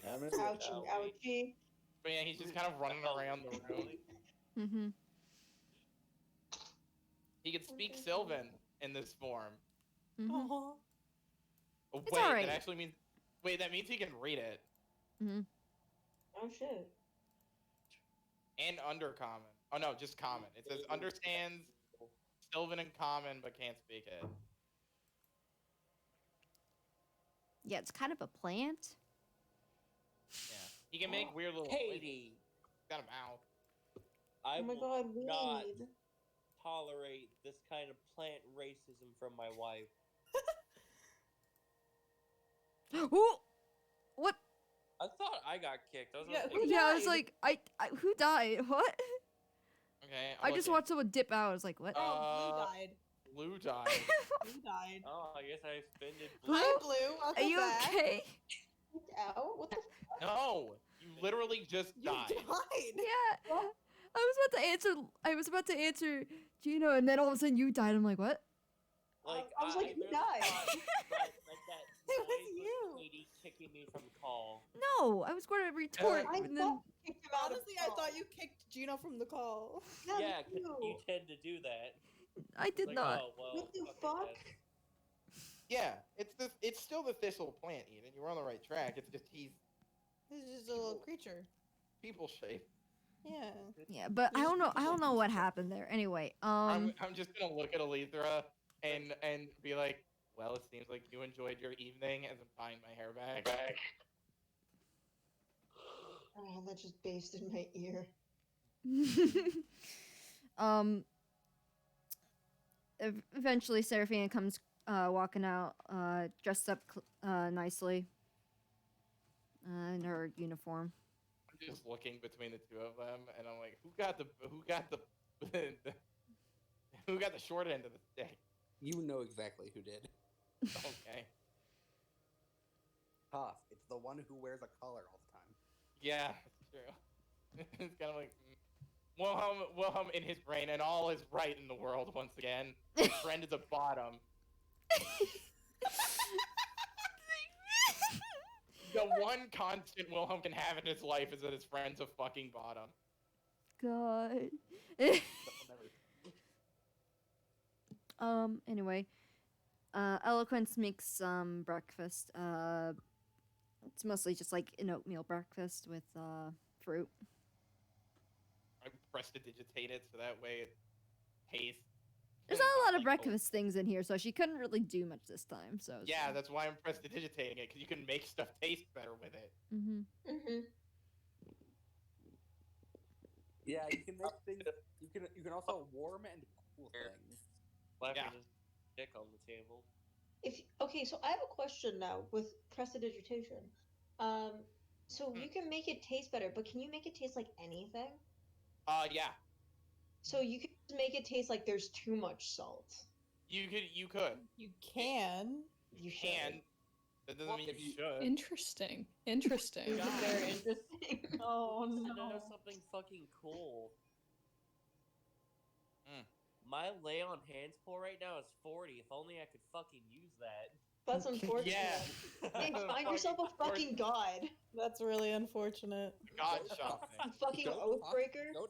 Ouchie, ouchie. But yeah, he's just kind of running around the room. Mm-hmm. He can speak Sylvan in this form. Mm-hmm. Aw. Oh, It's wait, alright. that actually means. Wait, that means he can read it. Mm-hmm. Oh shit. And undercommon. Oh no, just common. It says understands Sylvan and common, but can't speak it. Yeah, it's kind of a plant. Yeah. He can make weird little. Katie, Got a mouth. I Oh my will god, not weed. tolerate this kind of plant racism from my wife. Ooh! What? I thought I got kicked. I was Yeah, about to who say, Yeah, I was died? like, I who died? What? Okay. I just watched someone dip out. I was like, what? Oh, Blue died. Blue died. oh, I guess I offended Who? Blue. Hi, Blue. Are Welcome you back. okay? Freaked out? What the fuck? No, you literally just You died. died. Yeah. I was about to answer Gino, and then all of a sudden you died. I'm like, what? Like, I was like, who literally died? thought, like that It was noise you. Katie kicking me from the call. No, I was going to retort, I and thought then you kicked him out of Honestly, I call. thought you kicked Gino from the call. Yeah, Yeah, me 'cause too. you tend to do that. I did Like, not. oh, well, What the okay, fuck? then. Yeah, it's still the thistle plant, Eden. You were on the right track. It's just he's This is just a little creature. people shaped. Yeah. Yeah, but I don't know what happened there. Anyway, I'm just gonna look at Alethra and be like, well, it seems like you enjoyed your evening, as I'm tying my hair back. Oh, that just based in my ear. Eventually Seraphina comes walking out, dressed up nicely, in her uniform. I'm just looking between the two of them, and I'm like, who got the who got the short end of the stick? You know exactly who did. Okay. Tough. It's the one who wears a collar all the time. Yeah, that's true. It's kind of like Wilhelm in his brain, and all is right in the world once again. His friend is a bottom. The one constant Wilhelm can have in his life is that his friend's a fucking bottom. God. Anyway, Eloquence makes some breakfast. It's mostly just like an oatmeal breakfast with fruit. I prestidigitate it so that way it tastes. There's not a lot of like oat- breakfast things in here, so she couldn't really do much this time. So Yeah, that's why I'm prestidigitating it, because you can make stuff taste better with it. Mm-hmm. Mm-hmm. Yeah, you can make things. You can also warm and cool things. Left Yeah. with his dick on the table. Okay, so I have a question now with prestidigitation. So you can make it taste better, but can you make it taste like anything? Yeah. So you could just make it taste like there's too much salt. You could. You can. You should. Can. That doesn't mean you should. Interesting. Interesting. This is very interesting. Oh To know no. something fucking cool. Mm. My lay on hands pull right now is 40. If only I could fucking use that. That's unfortunate. Yeah. Hey, find yourself a fucking god. That's really unfortunate. God something. Fucking Oathbreaker. Go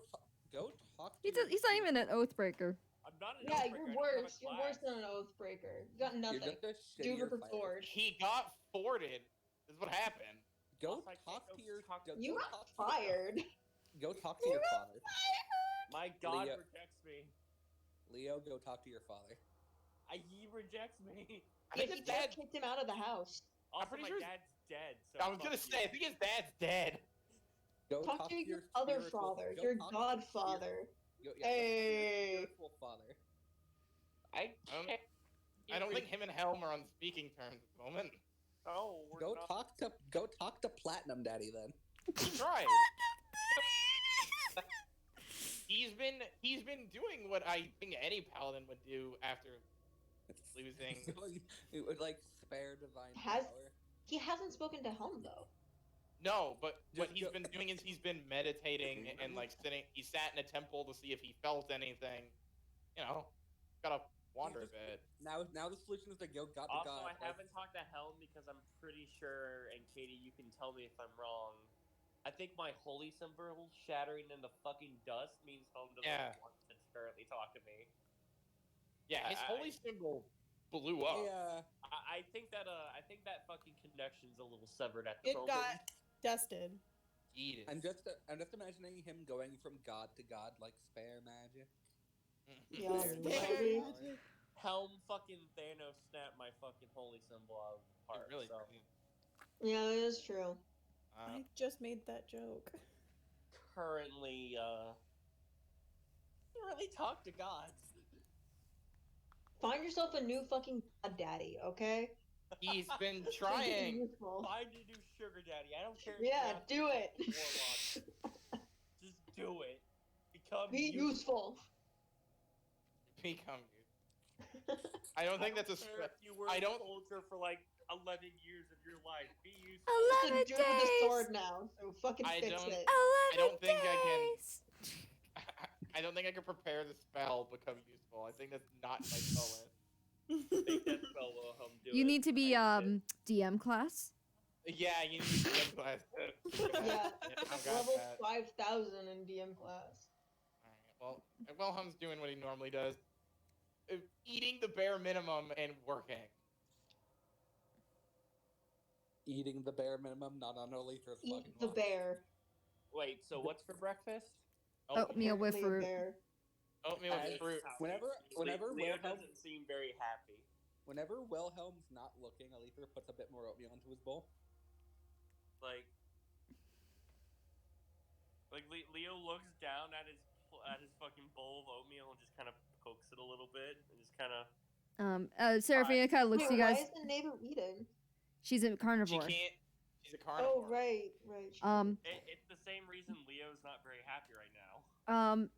talk to He's your- not even an Oathbreaker. I'm not an Yeah, Oathbreaker, you're I don't have a worse. You're class. worse than an Oathbreaker. You got You're nothing. just a Dude shittier with a fighter. sword. He got forded. Is what happened. Go Also, I can't talk go to your. talk- Go, You go got talk to your- fired. Go talk to your father. My god Leo. rejects me. Leo, go talk to your father. He rejects me. I Yeah, think he his just dad. kicked him out of the house. Also, pretty my sure his- dad's dead. So I was gonna fuck say. I you. think his dad's dead. Go Talk to your your other spiritual- father, go your talk to your godfather. Go, yeah, go talk to your Hey. spiritual father. I don't- can't. I don't think him and Helm are on speaking terms at the moment. Oh, we're Go not. talk to Platinum Daddy then. He tried. He's been doing what I think any paladin would do after losing. It would like spare divine Has- power. He hasn't spoken to Helm though. No, but what Just he's go- been doing is he's been meditating and like sitting. He sat in a temple to see if he felt anything. You know, gotta wander a bit. Now the solution is to go God to Also, God. I haven't talked to Helm because I'm pretty sure, and Katie, you can tell me if I'm wrong. I think my holy symbol shattering into fucking dust means Helm doesn't Yeah. want to currently talk to me. Yeah, his I- holy symbol blew up. Yeah. I think that fucking connection's a little severed at the It moment. got dusted. Eat it. I'm just imagining him going from God to God like spare magic. Yeah, Spare maybe. power. Helm fucking Thanos snapped my fucking holy symbol out of the It heart. really. so. Yeah, it is true. I just made that joke. Currently, you really talk to gods. Find yourself a new fucking god daddy, okay? He's been Something trying. useful. Find a new sugar daddy. I don't care. if Yeah, you have to do be it. a warlock. Just do it. Become Be useful. Become you. I don't think that's a. care if you were I a don't- soldier for like 11 years of your life. Be useful. It's a 11 dude with a days. sword now, so fucking I fix don't- it. 11 don't think I can- days. I don't think I can prepare the spell become useful. I think that's not my spell list. I think that spell will help do You it. need to be I use it. DM class. Yeah, you need to DM class. Yeah, I've got level that. 5,000 in DM class. Alright, well, Wilhelm's doing what he normally does. Eating the bare minimum and working. Eating the bare minimum, not on Olither's Eat fucking the lunch. bear. Wait, so what's for breakfast? Oatmeal with Apparently a fruit. bear. Oatmeal with As- fruit. Whenever Leo Wilhelm- doesn't seem very happy. Whenever Wilhelm's not looking, Olither puts a bit more oatmeal into his bowl. Like Leo looks down at his fucking bowl of oatmeal and just kind of pokes it a little bit and just kind of. Seraphina kind of looks Wait, at you why guys. is the neighbor eating? She's a She carnivore. can't. She's a carnivore. Oh, right. It's the same reason Leo's not very happy right now.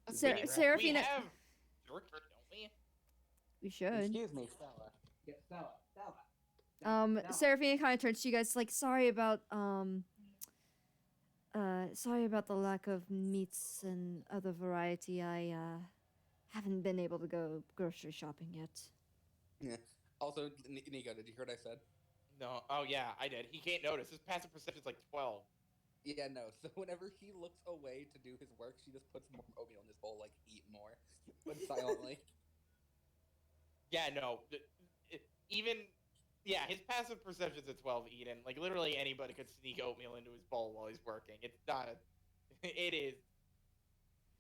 We Seraphina. have jerky, don't we? We should. Excuse me, Stella. Get Stella. Seraphina kind of turns to you guys like, sorry about the lack of meats and other variety. I haven't been able to go grocery shopping yet. Yeah. Also, Nico, did you hear what I said? No. Oh yeah, I did. He can't notice. His passive perception's like 12. Yeah, no. So whenever he looks away to do his work, she just puts more oatmeal in his bowl, like eat more, but silently. Yeah, no. Even yeah, his passive perception's a 12. Eden. Like literally anybody could sneak oatmeal into his bowl while he's working. It's not a. It is.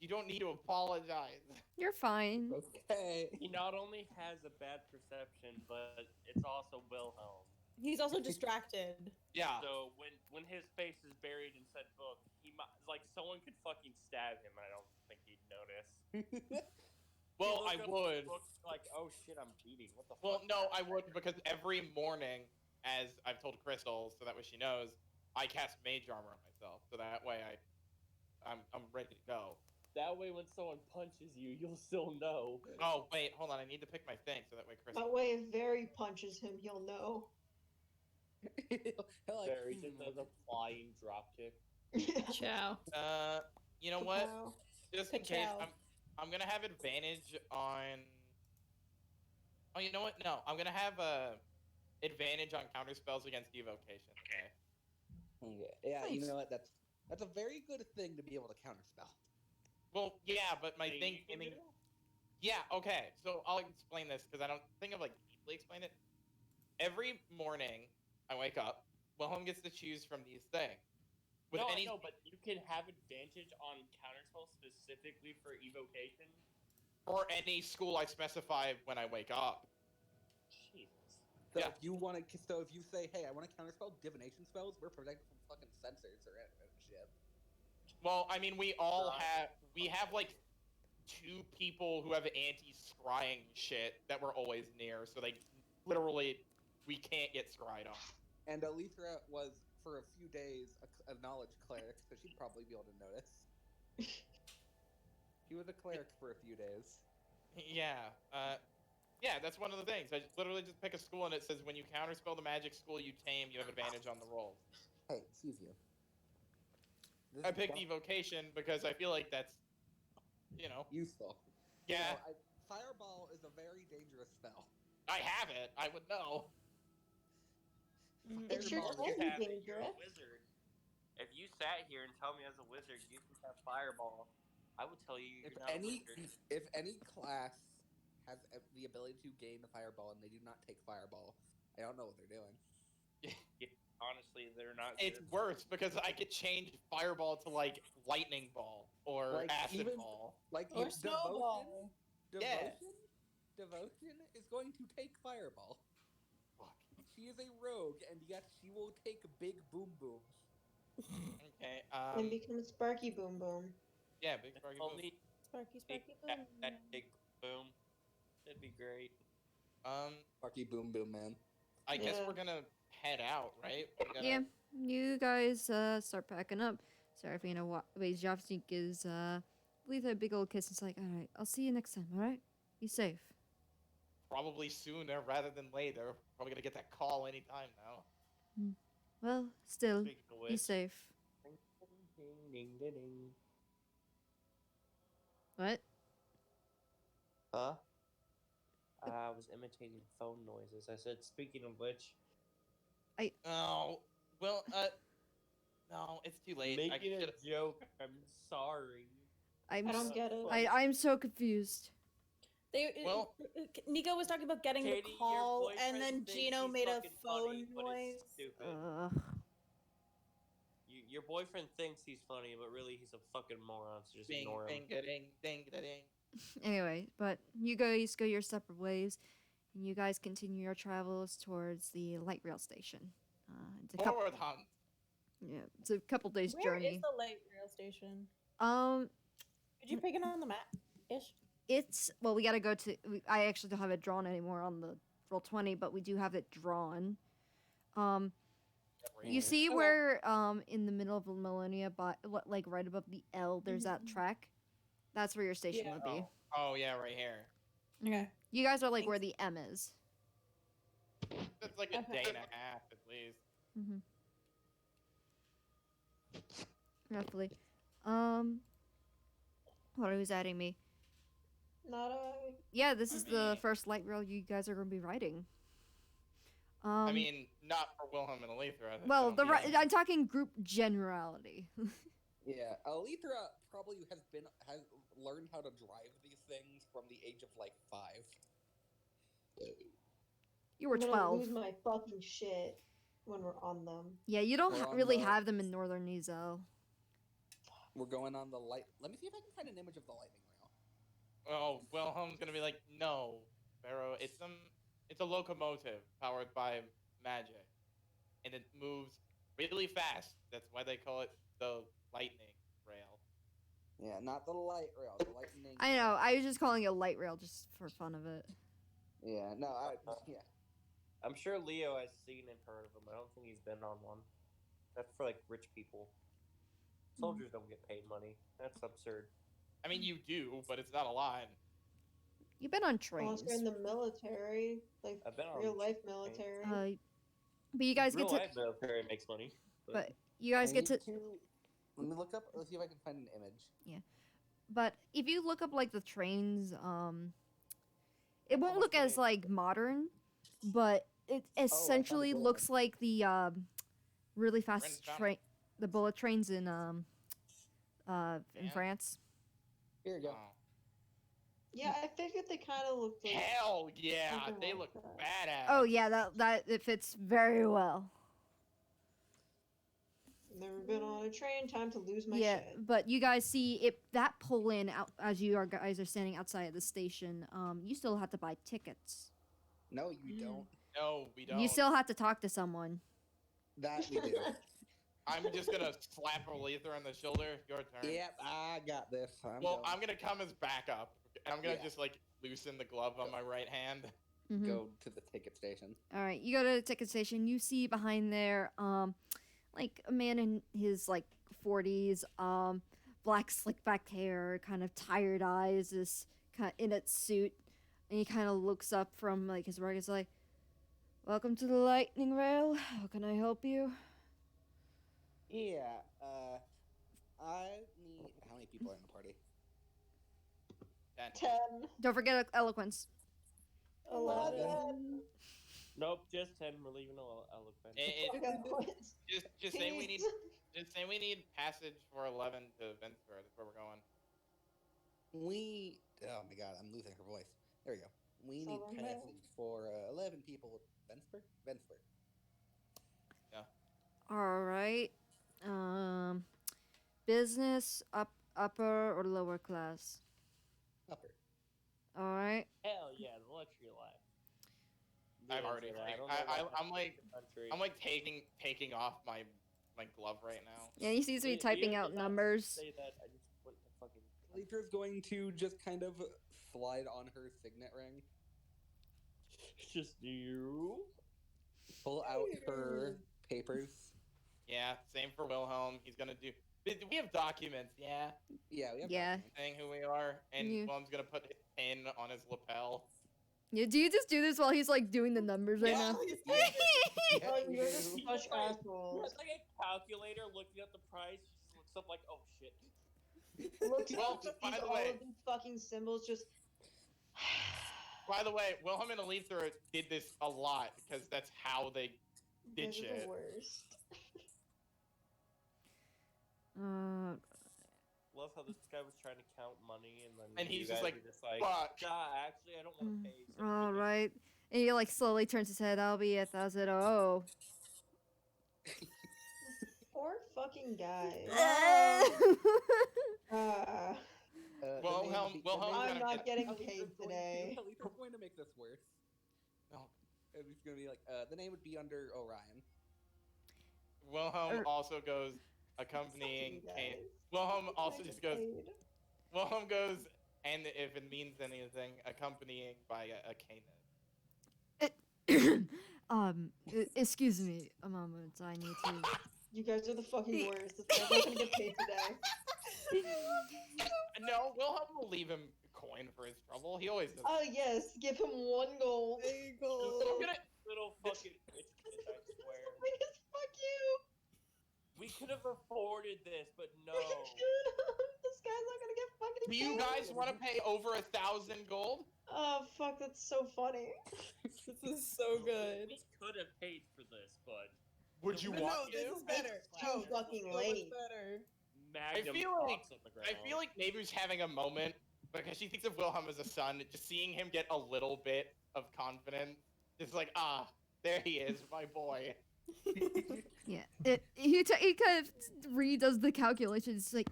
You don't need to apologize. You're fine. Okay. He not only has a bad perception, but it's also Wilhelm. He's also distracted. Yeah. So when his face is buried in said book, he might like someone could fucking stab him, and I don't think he'd notice. Well, I He'd look up the would. book, like, oh shit, I'm eating. What the Well, fuck? no, I wouldn't because every morning, as I've told Crystal, so that way she knows, I cast Mage Armor on myself, so that way I'm ready to go. That way, when someone punches you, you'll still know. Oh wait, hold on. I need to pick my thing so that way Chris. That way, if Very punches him, he'll know. He'll like, Barry just does a flying drop kick. Ciao. You know what? Wow. Just in case, Ka-chow. I'm gonna have advantage on. Oh, you know what? No, I'm gonna have advantage on counter spells against evocation. Okay. Okay. Yeah, you Nice. know what? That's a very good thing to be able to counterspell. Well, yeah, but my Hey, thing. you I can mean, do that. yeah. Okay. So I'll explain this because I don't think I've like deeply explained it. Every morning I wake up. Wilhelm gets to choose from these things. With No, any I know, but you can have advantage on counterspell specifically for evocation. or any school I specify when I wake up. Jesus. So Yeah. if you want to, so if you say, "Hey, I want to counterspell divination spells," we're protected from fucking censors or shit. Well, I mean, we have like two people who have anti-scrying shit that were always near, so they literally we can't get scryed on. And Alethra was for a few days a knowledge cleric, so she'd probably be able to notice. She was a cleric for a few days. Yeah, yeah, that's one of the things. I literally just pick a school and it says when you counterspell the magic school you tame, you have advantage on the rolls. Hey, excuse you. This I is picked dumb- evocation because I feel like that's, useful. yeah, You know, Fireball is a very dangerous spell. I have it. I would know. It sure Fireball can is- be You're a dangerous. wizard. If you sat here and tell me as a wizard you can have fireball, I would tell you you're If not a any wizard. if any class has the ability to gain the Fireball and they do not take Fireball, I don't know what they're doing. Yeah, honestly, they're not. It's good. worse because I could change fireball to like lightning ball or Like, acid even- ball. Like Or if snowball. Devotion is going to take Fireball. Fuck. She is a rogue, and yet she will take Big Boom Boom. Okay. And become Sparky Boom Boom. Yeah, big If sparky boom. only Sparky, sparky, that, boom. that big boom. That'd be great. Sparky Boom Boom Man. I guess Yeah. we're gonna head out, right? We gotta- Yeah, you guys start packing up. Serafina waves you off. She gives Letha a big old kiss. It's like, all right, I'll see you next time. All right, be safe. Probably sooner rather than later. Probably gonna get that call anytime now. Well, still, Speaking of be which, safe. ding, ding, ding, ding, ding. What? Huh? I was imitating phone noises. I said, speaking of which, Oh, well, no, it's too late. I making a should've- joke. I'm sorry. I'm I don't s- get it. I'm so confused. Well- Nico was talking about getting Katie, the your call, and boyfriend then thinks Gino he's made a fucking funny, phone but noise. it's stupid. Your boyfriend thinks he's funny, but really he's a fucking moron. So just Ding, ignore him. ding, ding, ding, ding. Anyway, but you guys go your separate ways, and you guys continue your travels towards the light rail station. It's a couple. Forward hunt. Yeah, it's a couple days Where journey. is the light rail station? Did you pick it on the map? Ish. It's well, we gotta go to. I actually don't have it drawn anymore on the Roll20, but we do have it drawn. You see Okay. where in the middle of the Millennia, like right above the L, there's that track. That's where your station Yeah. would be. Oh yeah, right here. Okay. You guys are like where Thanks. the M is. That's like a Okay. day and a half at least. Mm-hmm. Roughly. What who's adding me? Not I. Yeah, this is the Me. first light rail you guys are gonna be riding. I mean, not for Wilhelm and Alethra. well, that'll be I'm talking group generality. Yeah, Alethra probably has learned how to drive these things from the age of like 5. You were I'm gonna 12. lose my fucking shit when we're on them. Yeah, you don't We're on really the- have them in Northern Nizel. We're going on the light. Let me see if I can find an image of the lightning rail. Oh, Wilhelm's gonna be like, no, Pharaoh. It's a locomotive powered by magic, and it moves really fast. That's why they call it the lightning rail. Yeah, not the light rail, the lightning. I know. I was just calling it light rail just for fun of it. Yeah, no, yeah. I'm sure Leo has seen and heard of him. I don't think he's been on one. That's for like rich people. Soldiers don't get paid money. That's absurd. I mean, you do, but it's not a lot. You've been on Unless trains. you're in the military, like I've been on real life trains. military. But you guys Real get to. life military makes money. But you guys I get need to. Let me look up. Let's see if I can find an image. But if you look up like the trains, it won't much look as money- like modern, but it essentially bullet looks like the really fast Ren's found train, the bullet trains in Yeah. France. Here you go. Oh. Yeah, I figured they kind of looked like. Hell yeah, something they like look that. badass. Oh yeah, that it fits very well. Never been on a train. Time to lose my Yeah, shit. but you guys see it that pull in out as guys are standing outside of the station. You still have to buy tickets. No, you don't. No, we don't. You still have to talk to someone. That we do. I'm just gonna slap Aletha on the shoulder. Your turn. Yep, I got this. I'm gonna come as backup, and I'm gonna Yeah. just like loosen the glove on my right hand. Mhm. go to the ticket station. All right, you go to the ticket station. You see behind there, like a man in his like 40s, black slick back hair, kind of tired eyes, this kind of in a suit, and he kind of looks up from like his work. He's like, "Welcome to the Lightning Rail. How can I help you?" Yeah. I need. How many people are in the party? 10, Don't forget eloquence. 11. Nope, just 10. We're leaving eloquent. I got points. Just say we need. Just say we need passage for 11 to Venture. That's where we're going. Oh my god, I'm losing her voice. There we go. We need Southern Mail. passage for 11 people. Vensper? Vensper. All right. Business, upper or lower class. Upper. All right. Hell yeah, the luxury life. I've Yeah, already. so I don't I, know I, what I'm like. the country- I'm like taking off my glove right now. Yeah, he seems to be You typing don't out have to numbers. Say that. I just went to fucking. Leader's going to just kind of slide on her signet ring, Just you. pull out her papers. Yeah, same for Wilhelm. He's gonna do. We have documents. Yeah, Yeah, we have Yeah. documents. saying who we are, and Yeah. Wilhelm's gonna put his pin on his lapel. Yeah, do you just do this while he's like doing the numbers right Yeah, now? yeah, Oh, we you're do. just such assholes. It's like a calculator looking at the price. She just looks up like, oh shit. Looks Well, up at by these, the all way- of these fucking symbols just. By the way, Wilhelm and Aletha did this a lot because that's how they did Those are shit. the worst. Love how this guy was trying to count money and then And you he's just guys like, were just like, fuck. Nah, actually, I don't want to pay. so All give me-" right. And he like slowly turns his head. I'll be 1,000. Oh. Poor fucking guys. Wilhelm- Wilhelm I'm kinda not did- getting Alita's paid going to- today. Alita's going to make this worse. No. And he's going to be like, the name would be under Orion. Wilhelm also goes accompanying Fucking Kane. guys. Wilhelm Can I also get just goes. paid? Wilhelm goes, and if it means anything, accompanying by a Kane. Excuse me a moment. I need to. You guys are the fucking worst. This guy's not gonna get paid today. No, Wilhelm will leave him coin for his trouble. He always does. Oh yes, give him 1 gold. I'm gonna. Little fucking bitch, I swear. Because fuck you. We could have afforded this, but no. This guy's not gonna get fucking Do you paid. guys want to pay over 1,000 gold? Oh fuck, that's so funny. This is so good. We could have paid for this, but Would you No, want this to? is better. Too No, this is fucking so much late. better. Magnum feel like- drops on the ground. I feel like Neighbor's having a moment because she thinks of Wilhelm as a son. Just seeing him get a little bit of confidence, just like there he is, my boy. Yeah. He kind of redoes the calculations. It's like,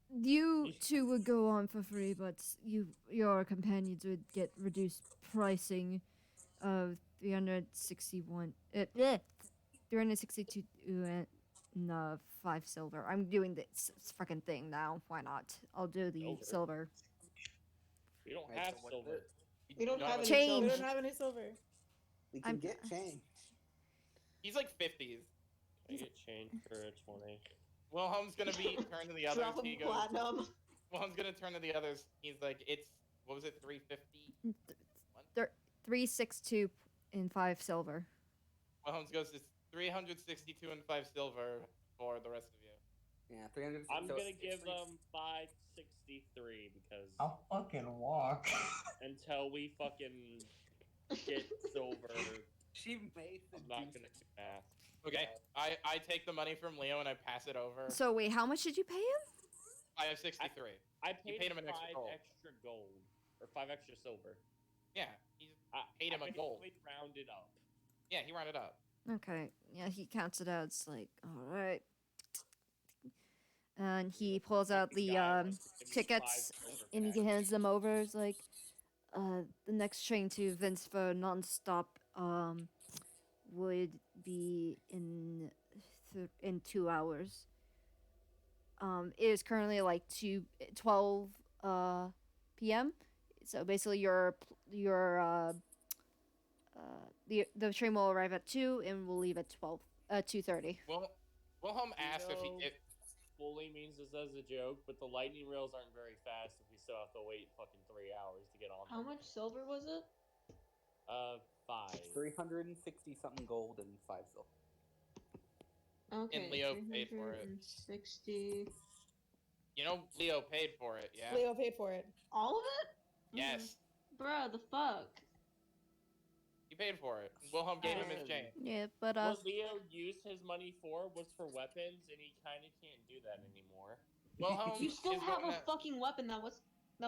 you two would go on for free, but your companions would get reduced pricing of 361. 362 and 5 silver. I'm doing this fucking thing now. Why not? I'll do the silver. we don't Right, have so what silver. We don't have any Change. We silver. don't have any silver. We I'm- can get change. He's like 50s. I get change for a 20. Wilhelm's gonna be turned to the others. Drop He him goes. platinum. Wilhelm's gonna turn to the others. He's like, it's what was it, 350? They're 362 and 5 silver. Wilhelm's goes, it's 362 and 5 silver for the rest of you. Yeah, 300. I'm so gonna it's give three- them 563 because I'll fucking walk. until we fucking get silver, She may I'm not seduce gonna do math. Okay, I take the money from Leo and I pass it over. So wait, how much did you pay him? I have 63. I You paid paid him an extra 5 gold. extra gold or 5 extra silver. Yeah, he I paid him I a gold. basically rounded up. Yeah, he rounded up. Okay, yeah, he counts it out. It's like, all right. And he pulls out the Guy wants to give me tickets 5 silver and he back. hands them over. It's like, the next train to Vinsford nonstop would be in 2 hours. It is currently like 12 p.m. So basically, the train will arrive at 2 and will leave at 2:30. Well, Wilhelm asked if he know, fully means this as a joke, but the lightning rails aren't very fast if we still have to wait fucking 3 hours to get on How them. much silver was it? 5. 360 something gold and 5 silver. Okay, Leo paid for it. 360. You know, Leo paid for it. Yeah. Leo paid for it. All of it? Yes, Bruh, the fuck? he paid for it. Wilhelm gave him his chain. Yeah, but What Leo used his money for was for weapons, and he kind of can't do that anymore. Wilhelm You still is have going a fucking weapon that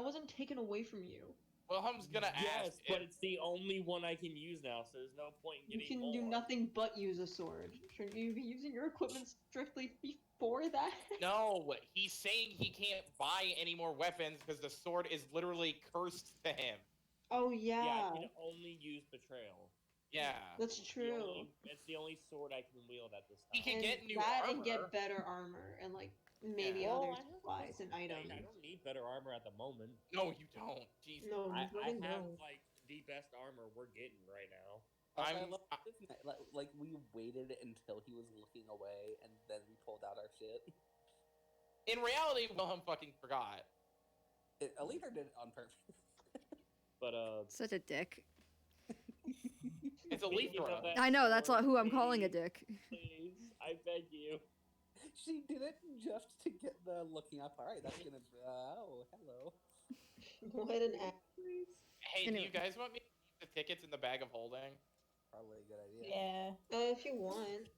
wasn't taken away from you. Wilhelm's gonna Yes, ask. but it's the only one I can use now, so there's no point in You getting can do more. nothing but use a sword. Shouldn't you be using your equipment strictly before that? No, he's saying he can't buy any more weapons because the sword is literally cursed to him. Oh Yeah, yeah, I can only use betrayal. Yeah. that's It's true. it's the only sword I can wield at this time. He can And get new that armor. and get better armor and like maybe Yeah. other Well, I have supplies and items. I don't need better armor at the moment. No, you don't. Jesus. No, I you fucking have don't. like the best armor we're getting right now. Also, I'm- I love this like we waited until he was looking away and then we pulled out our shit. In reality, Wilhelm fucking forgot. A leader did it on purpose. But such a dick. It's a speaking of Lethra. that I know, that's sword, who I'm calling a please, dick. Please, I beg you. She did it just to get the looking up. All right, that's gonna. Oh, hello. What an ass. Hey, do Anyway. you guys want me to keep the tickets in the bag of holding? Probably a good idea. Yeah. If you want.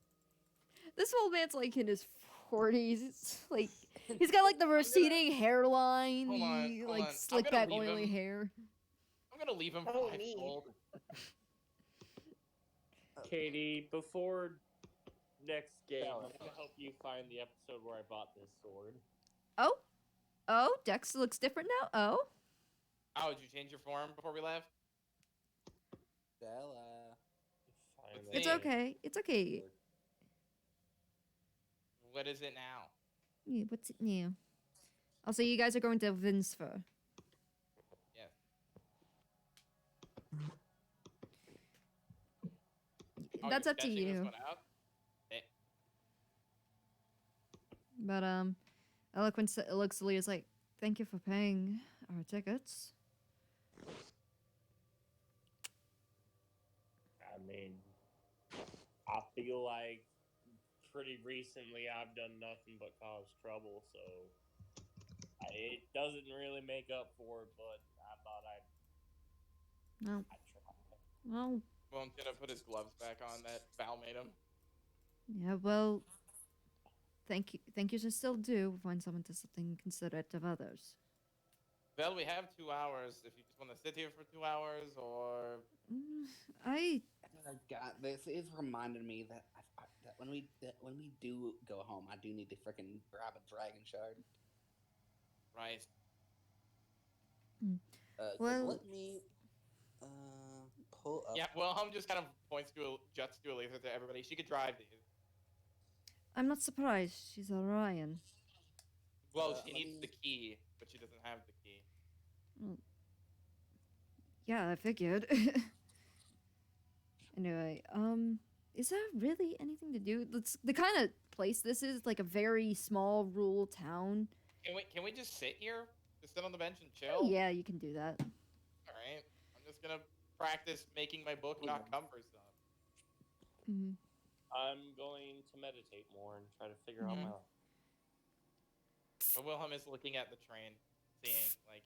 This old man's like in his 40s. Like, he's got like the receding hairline, Hold on, the hold like on. I'm slick gonna back leave oily him. hair. I'm gonna leave him Oh, 5 me. gold. Katie, before next game, Yeah, I'm gonna help you find the episode where I bought this sword. Oh, Dex looks different now. Oh, Oh, did you change your form before we left? Bella. Find It's it's that. okay. It's okay. What is it now? Yeah, what's it now? Also, you guys are going to Vinsfer. Yes. Oh, That's you're up to sketching this you. one out? But Eloquence looks at Lee is like, thank you for paying our tickets. I mean, I feel like pretty recently I've done nothing but cause trouble, so it doesn't really make up for it, but I thought No. I'd try. Well, Well, I'm gonna put his gloves back on that Val made him. yeah. Well, thank you. Thank you to still do find someone to something considerate of others. Val, we have 2 hours. If you just want to sit here for 2 hours, or I God, this is reminding me that that when we do go home, I do need to freaking grab a dragon shard. right? 'Cause Well- let me pull up. Yeah. Wilhelm just kind of points to juts to Elisa to everybody. She could drive these. I'm not surprised. She's Orion. Well, Let she needs me- the key, but she doesn't have the key. Yeah, I figured. Anyway, is there really anything to do? The kind of place this is like a very small rural town. Can we just sit here? Just sit on the bench and Oh, chill? yeah, you can do that. All right. I'm just gonna practice making my book not cumbersome. Mm-hmm. I'm going to meditate more and try to figure out my life. But Wilhelm is looking at the train, seeing like,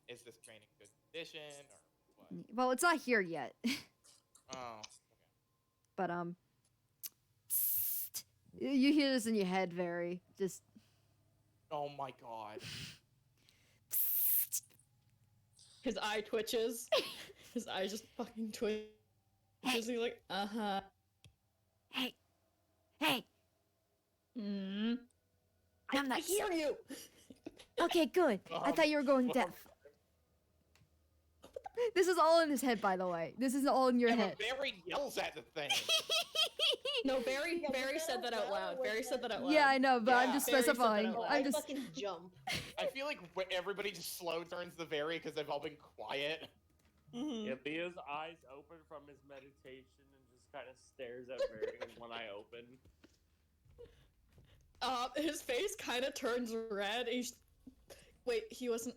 is this train in good condition or what? Well, it's not here yet. Oh, okay. But psst. You hear this in your head, very just. Oh my god. Psst. His eye twitches. His eye just fucking twitches. He's like, uh-huh. Hey, hey. I'm I next. hear you. Okay, good. I thought you were going deaf. This is all in his head, by the way. This is all in your Yeah, head. but Barry yells at the thing. No, Barry said that out loud. Barry said that out loud. Yeah, I know, but I'm Yeah. just Barry said that specifying. out loud. I'm I just. fucking jump. I feel like everybody just slow turns the Barry because they've all been quiet. Mm-hmm. Yeah, Theo's eyes open from his meditation and just kind of stares at Barry when I open. His face kind of turns red. Wait, he wasn't.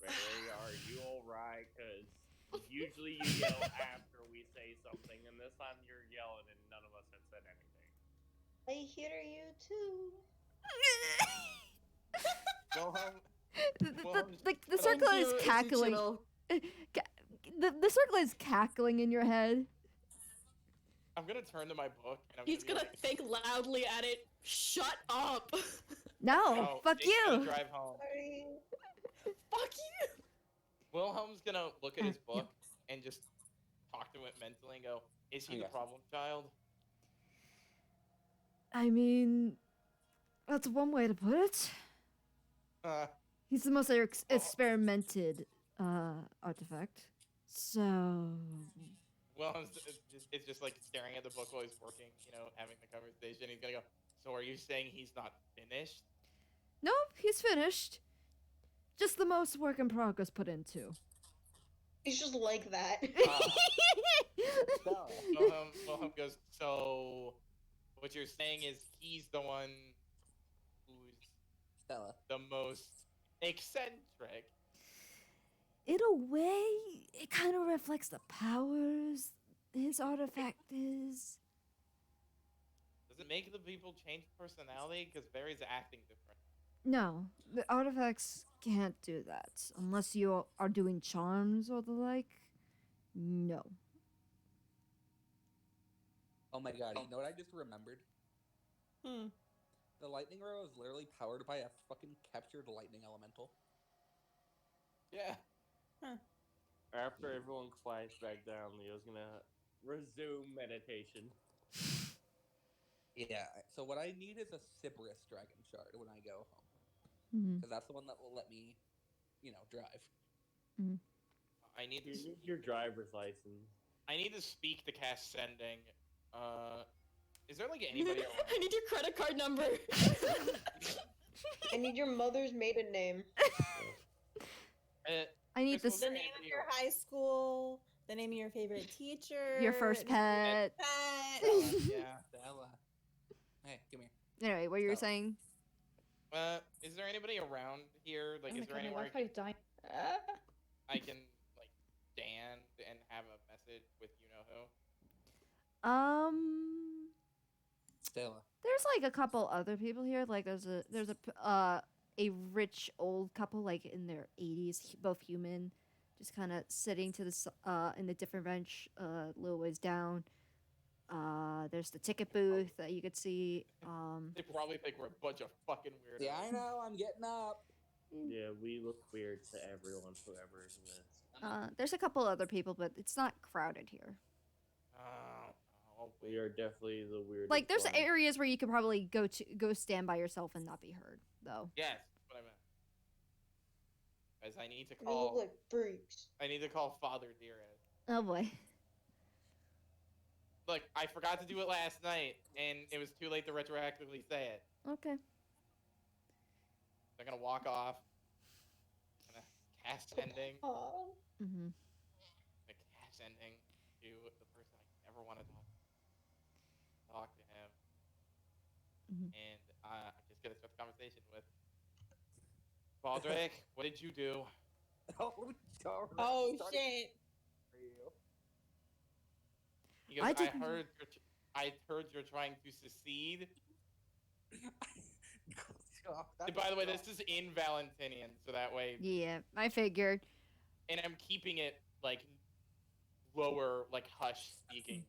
Barry, are you alright? Because usually you yell after we say something, and this time you're yelling and none of us have said anything. I hear you too. Wilhelm, The circle is cackling. The circle is cackling in your head. I'm gonna turn to my book and He's gonna think loudly at it. Shut up. No, fuck Jake's gonna you. drive home. Sorry. Fuck you. Wilhelm's gonna look at his book and just talk to it mentally and go, "Is he the problem child?" I mean, that's one way to put it. He's the most experimented artifact. So. Wilhelm's is just like staring at the book while he's working, having the conversation. He's gonna go, "So are you saying he's not finished?" Nope, he's finished. Just the most work in progress put into. He's just like that. Wilhelm goes, "So what you're saying is he's the one who's Stella. the most eccentric." In a way, it kind of reflects the powers his artifact is. Does it make the people change personality? Because Barry's acting different. No, the artifacts can't do that unless you are doing charms or the like. No. Oh my god, you know what I just remembered? The lightning arrow is literally powered by a fucking captured lightning elemental. Yeah. After everyone quiets back down, Leo's gonna resume meditation. Yeah, so what I need is a Sybaris dragon shard when I go home. Mm-hmm. Because that's the one that will let me, drive. Mm-hmm. I need You need your driver's license. I need to speak to cast sending. Is there like anybody around? I need your credit card number. I need your mother's maiden name. I need Crystal, this. The name of your high school, the name of your favorite teacher, Your first pet. Yeah. Stella. Hey, come here. Anyway, what you were Stella. saying? Is there anybody around here? Like, is there anywhere dying. I can like stand and have a message with you know who? Stella. There's like a couple other people here. Like there's a rich old couple like in their 80s, both human, just kind of sitting to the in a different bench a little ways down. There's the ticket booth that you could see. They probably think we're a bunch of fucking weirdos. Yeah, I know. I'm getting up. Yeah, we look weird to everyone, whoever is with. There's a couple other people, but it's not crowded here. We We are definitely the weirdest. Like there's ones. areas where you could probably go stand by yourself and not be heard, though. Yes, that's what I meant. Guys, I need to We look call. like freaks. I need to call Father Dearest. Oh boy. Look, I forgot to do it last night, and it was too late to retroactively say it. Okay. They're gonna walk off. Gonna cast sending. Aw. Mm-hmm. The cast sending to the person I never want to talk to him, Mhm. and I'm just gonna start the conversation with, Baldric, what did you do? Oh, darn. Oh Starting shit. for you. He goes, I I didn't. I heard you're trying to secede. That's By the way, strong. this is in Valentinian, so that way, Yeah, I figured. and I'm keeping it like lower, like hush speaking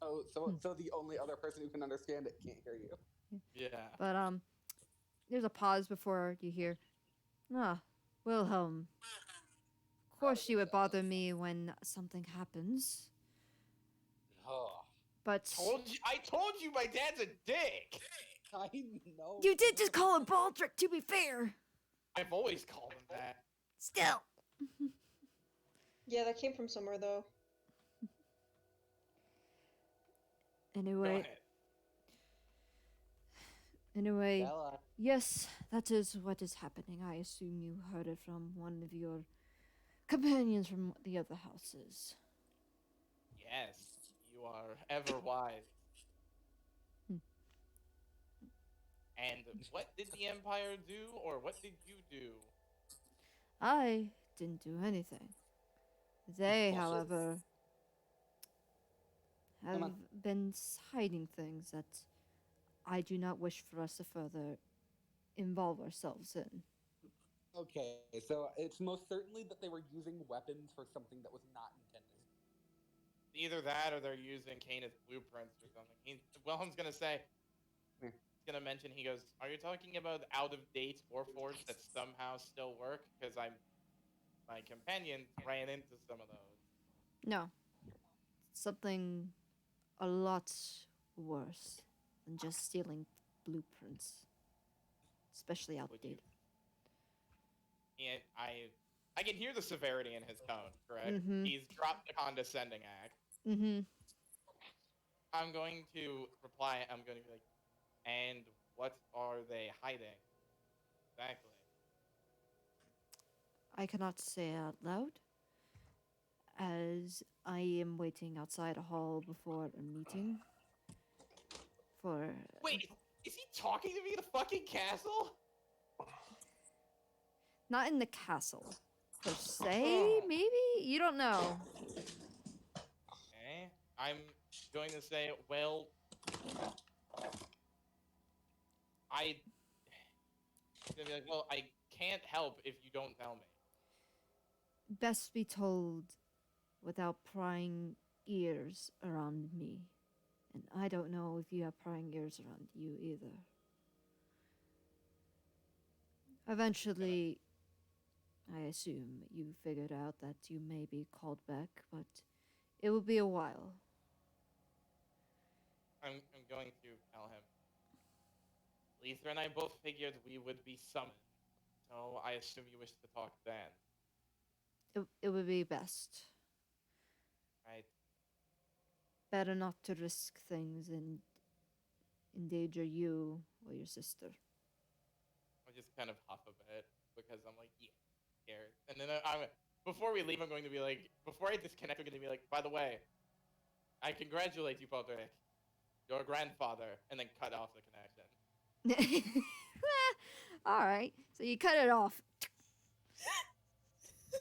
tone. So the only other person who can understand it can't hear you. Yeah. But there's a pause before you hear, ah, Wilhelm. Of course you would bother me when something happens, Oh, but I told you my dad's a dick. I know. you did just call him Baldric. To be fair, I've always called him that. still. Yeah, that came from somewhere though. Go Anyway, ahead. Bella. yes, that is what is happening. I assume you heard it from one of your companions from the other houses. Yes, you are ever wise. Hmm. And what did the Empire do, or what did you do? I didn't do anything. They, Bullshit. however, have Come on. been hiding things that I do not wish for us to further involve ourselves in. Okay, so it's most certainly that they were using weapons for something that was not intended. Either that, or they're using Kana's blueprints or something. Wilhelm's gonna say, Yeah. he's gonna mention. He goes, "Are you talking about out of date Warforged that somehow still work? Because my companions ran into some of those." No. Something a lot worse than just stealing blueprints. Especially Would you? outdated. And I can hear the severity in his tone. Correct. Mm-hmm. He's dropped the condescending act. Mm-hmm. I'm going to reply. I'm going to be like, and what are they hiding? Exactly. I cannot say out loud, as I am waiting outside a hall before a meeting. For Wait, is he talking to me in the fucking castle? not in the castle per se, maybe? You don't know. Okay. I'm going to say, well, I. Gonna be like, well, I can't help if you don't tell me. Best be told without prying ears around me. And I don't know if you have prying ears around you either. Eventually, I assume you figured out that you may be called back, but it will be a while. I'm going to tell him. Letha and I both figured we would be summoned, so I assume you wish to talk then. It would be best. Right? Better not to risk things and endanger you or your sister. I just kind of huff a bit because I'm like, yeah, scared. And then before we leave, I'm going to be like, before I disconnect, I'm going to be like, by the way, I congratulate you, Baldric, your grandfather, and then cut off the connection. All right, so you cut it off.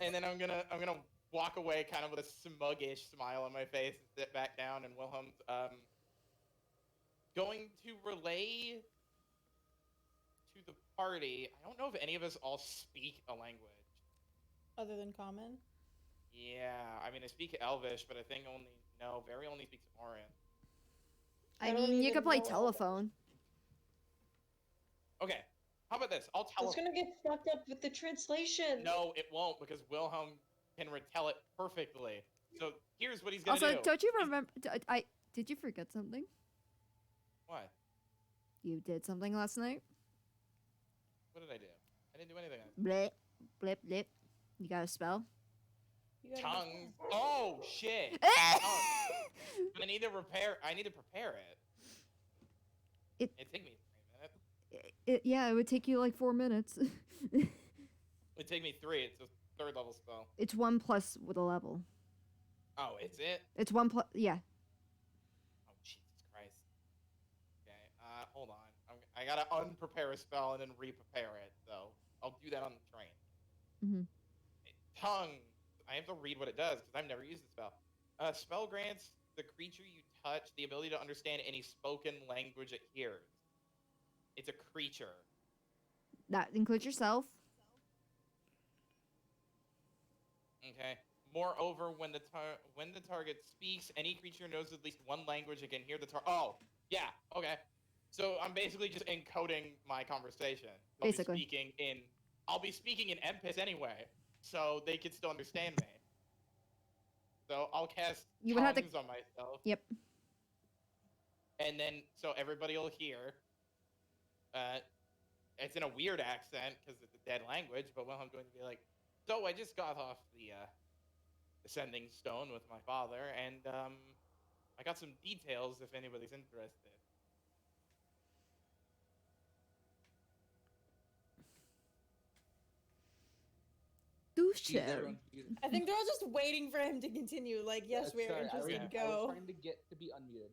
And then I'm gonna walk away, kind of with a smuggish smile on my face, and sit back down. And Wilhelm's going to relay to the party. I don't know if any of us all speak a language. Other than common? Yeah, I mean I speak Elvish, but I think Very only speaks Orion. I don't mean, you even could play know telephone. Okay, how about this? I'll tell. It's gonna get fucked up with the translation. No, it won't, because Wilhelm can retell it perfectly. So here's what he's gonna Also, do. don't you remember? Did you forget something? What? You did something last night. What did I do? I didn't do anything. Blip, blip, blip. You got a spell? You gotta Tongues. Oh shit. I need to prepare it. It- It'd take me 3 minutes. Yeah, it would take you like 4 minutes. It'd take me 3. It's a 3rd level spell. It's 1+ with a level. Oh, is it? It's 1+. Yeah. Oh, Jesus Christ. Okay, hold on. I gotta unprepare a spell and then re-prepare it, though. I'll do that on the train. Mhm. Tongue. I have to read what it does because I've never used the spell. Spell grants the creature you touch the ability to understand any spoken language it hears. It's a creature. That includes yourself. Okay. Moreover, when the target speaks, any creature knows at least one language and can hear the target. Oh, yeah. Okay. So I'm basically just encoding my conversation. Basically. I'll be speaking in Empis anyway, so they can still understand me. So I'll cast You would have to. tongues on myself, Yep. and then so everybody will hear. It's in a weird accent because it's a dead language, but I'm going to be like, so I just got off the Ascending Stone with my father, and I got some details if anybody's interested. Do Geez, share. everyone- I think they're all just waiting for him to continue. Like, yes, we are sorry, interested. was- I was Go. trying to get to be unmuted.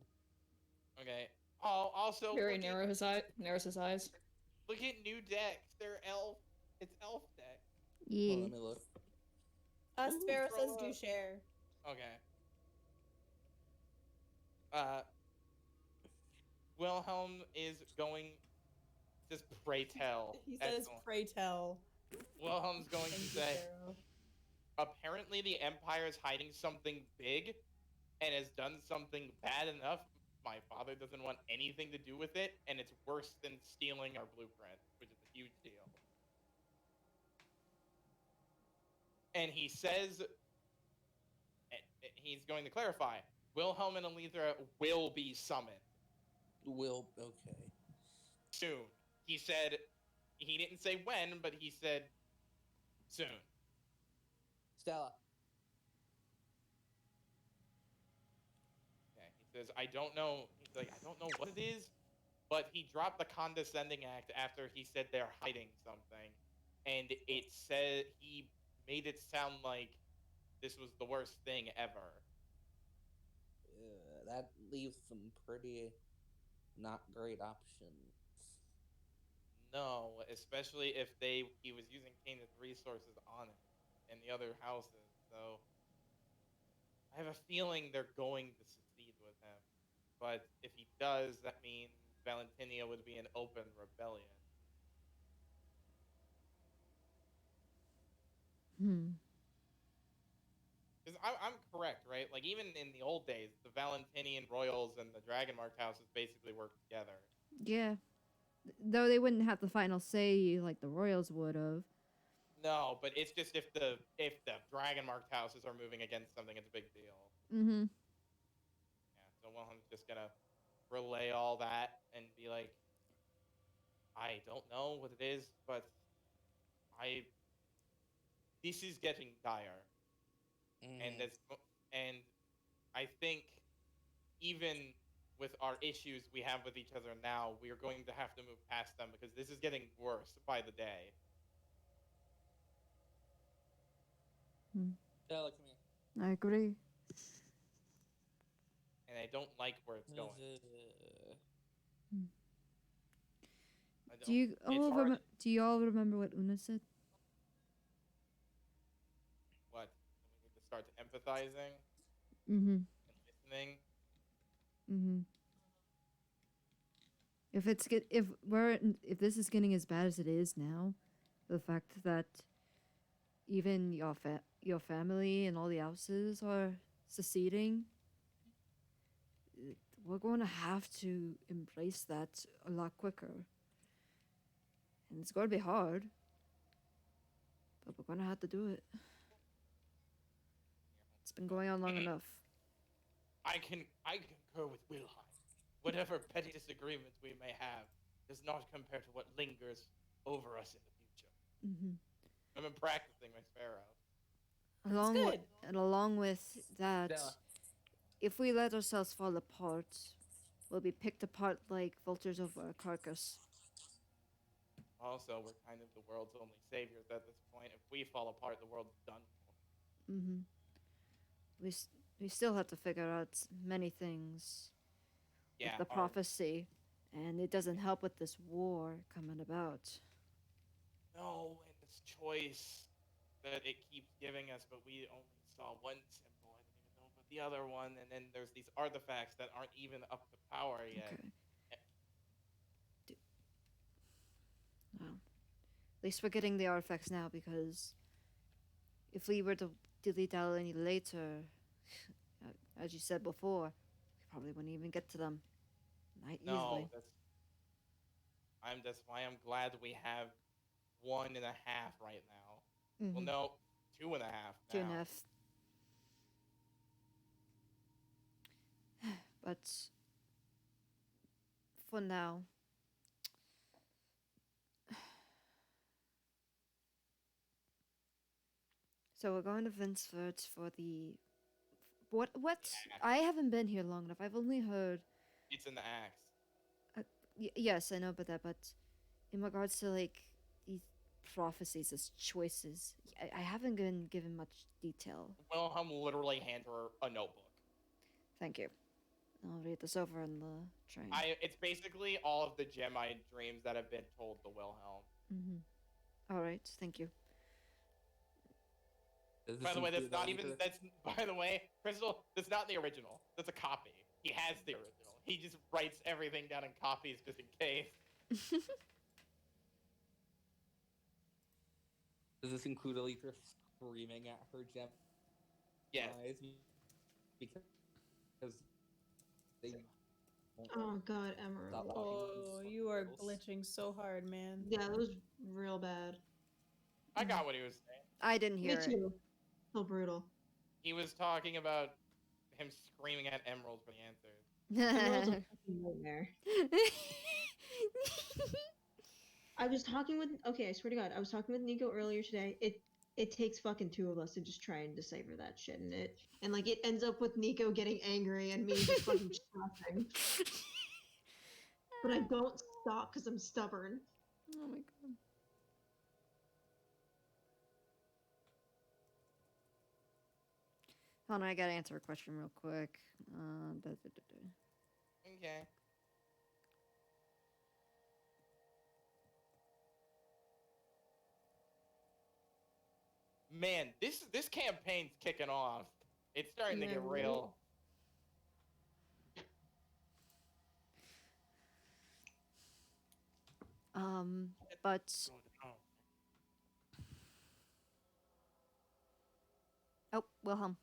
Okay. Oh, also Very look narrows his eyes. look at new decks. They're elf. It's elf deck. Yeah. Well, let me look. Sparrow says throw do up. share. Okay. Wilhelm is going. Just pray tell. He says, Excellent. pray tell. Wilhelm's going Thank to you, say, Sparrow. apparently the Empire is hiding something big and has done something bad enough. My father doesn't want anything to do with it, and it's worse than stealing our blueprint, which is a huge deal. And he says, he's going to clarify, Wilhelm and Alethra will be summoned Okay. soon. He said, he didn't say when, but he said soon. Stella. Okay. He says, I don't know. He's like, I don't know what it is, but he dropped the condescending act after he said they're hiding something, and it said he made it sound like this was the worst thing ever. That leaves some pretty not great options. No, especially if he was using Canaan's resources on it and the other houses. So I have a feeling they're going to succeed with him. But if he does, that means Valentinia would be an open rebellion. Because I'm correct, right? Like, even in the old days, the Valentinian royals and the Dragonmarked houses basically worked together. Yeah. Though they wouldn't have the final say like the royals would have. No, but it's just if the Dragonmarked houses are moving against something, it's a big deal. Mm-hmm. Yeah, so Wilhelm's just gonna relay all that and be like, I don't know what it is, but this is getting dire. And I think even with our issues we have with each other now, we are going to have to move past them because this is getting worse by the day. Stella, come here. I agree. And I don't like where it's going. Do you all remember what Una said? What? We need to start empathizing Mm-hmm. and listening. Mm-hmm. If this is getting as bad as it is now, the fact that even your family and all the houses are seceding, we're going to have to embrace that a lot quicker. And it's going to be hard, but we're going to have to do it. It's been going on long enough. I concur with Wilhelm. Whatever petty disagreements we may have does not compare to what lingers over us in the future. Mm-hmm. I've been practicing my sparrow. Along with that, Stella. if we let ourselves fall apart, we'll be picked apart like vultures over a carcass. Also, we're kind of the world's only saviors at this point. If we fall apart, the world's done for. Mm-hmm. We still have to figure out many things Yeah, with the prophecy, and it doesn't help with this war coming about. know, and this choice that it keeps giving us, but we only saw one symbol. I didn't even know about the other one, and then there's these artifacts that aren't even up to power yet. Okay. Well, at least we're getting the artifacts now, because if we were to delete out any later, as you said before, we probably wouldn't even get to them. Not easily. No, that's why I'm glad we have 1.5 right now. Well, Mm-hmm. no, 2.5 now. 2.5. But for now, so we're going to Vinsford for the what? I haven't been here long enough. I've only heard. It's in the axe. Yes, I know about that, but in regards to like these prophecies as choices, I haven't been given much detail. Wilhelm literally hands her a notebook. Thank you. I'll read this over on the train. It's basically all of the Gemi dreams that have been told to Wilhelm. Mm-hmm. All right, thank you. By the way, by the way, Crystal, that's not the original. That's a copy. He has the original. He just writes everything down in copies just in case. Does this include Alethra screaming at her gem? Yes. Because they. Oh god, Emerald. Oh, you are glitching so hard, man. Yeah, that was real bad. I got what he was saying. I didn't hear Me it. too. So brutal. He was talking about him screaming at Emerald for the answers. Emerald's a fucking nightmare. I was talking with I swear to God, I was talking with Nico earlier today. It takes fucking two of us to just try and decipher that shit, and like it ends up with Nico getting angry and me just fucking stressing. But I don't stop because I'm stubborn. Oh my god. Hold on, I gotta answer a question real quick. Okay. Man, this campaign's kicking off. It's starting to get real. But oh, Wilhelm.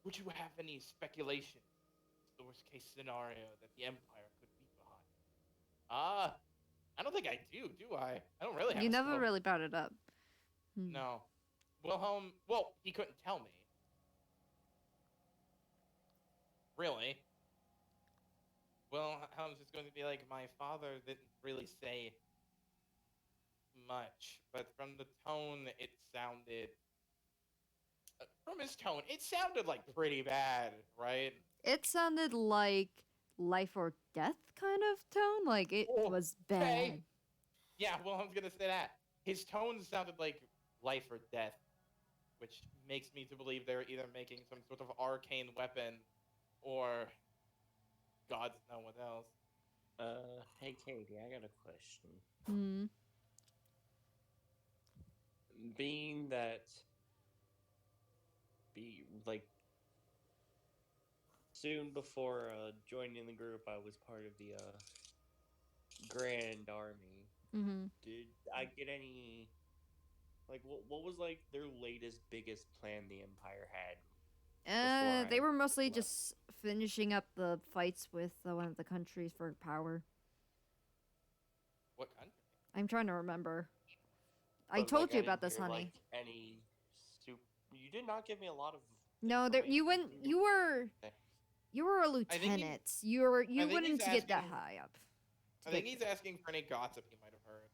Would you have any speculation as the worst case scenario that the Empire could be behind? I don't think I do I? I don't really have You never scope. really brought it up. No. Wilhelm, well, he couldn't tell me. Really? Wilhelm's just going to be like, my father didn't really say much, but from the tone, it sounded... From his tone, it sounded like pretty bad, right? It sounded like life or death kind of tone. Like it was bad. Okay. Yeah, Wilhelm's gonna say that. His tone sounded like life or death, which makes me to believe they're either making some sort of arcane weapon or gods know what else. Hey Katie, I got a question. Hmm. Being that soon before joining the group, I was part of the Grand Army. Mm-hmm. Did I get any what was like their latest biggest plan the Empire had? They were mostly just finishing up the fights with one of the countries for power. What country? I'm trying to remember. I told you about this, honey. You did not give me a lot of. No, you went. You were a lieutenant. You wouldn't get that high up. I think he's asking for any gossip he might have heard.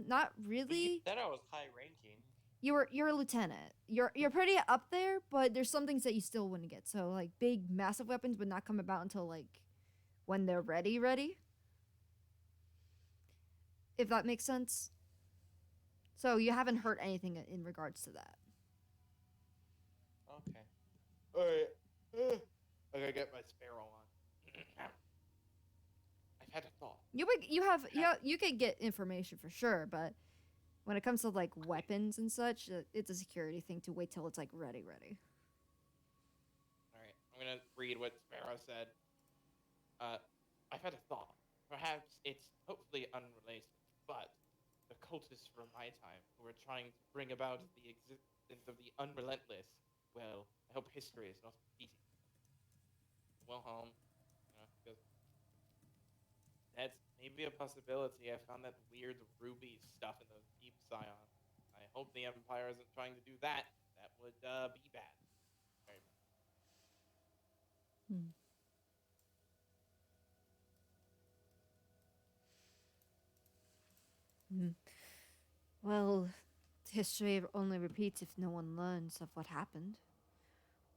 Not really. Then I was high ranking. You're a lieutenant. You're pretty up there, but there's some things that you still wouldn't get. So like big massive weapons would not come about until like when they're ready. If that makes sense. So you haven't heard anything in regards to that. Okay. Alright. I gotta get my sparrow on. I I've had a thought. You could get information for sure, but when it comes to like weapons and such, it's a security thing to wait till it's like ready. All right, I'm gonna read what Sparrow said. I've had a thought. Perhaps it's totally unrelated, but the cultists from my time who were trying to bring about the existence of the unrelentless. Well, I hope history is not repeating. Wilhelm, because that's maybe a possibility. I found that weird ruby stuff in those deep scions. I hope the Empire isn't trying to do that. That would be bad. Very bad. Well, history only repeats if no one learns of what happened.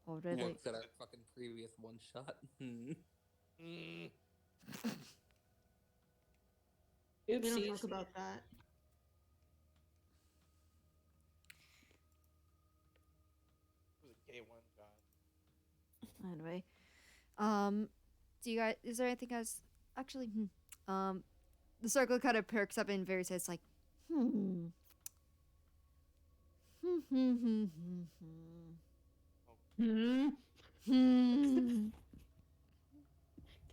Already. Looks at our fucking previous one shot. Mm. We don't Oopsies. talk about that. It was a K1 shot. Anyway, do you guys? Is there anything else? Actually, the circle kind of perks up and very says like, Hmm.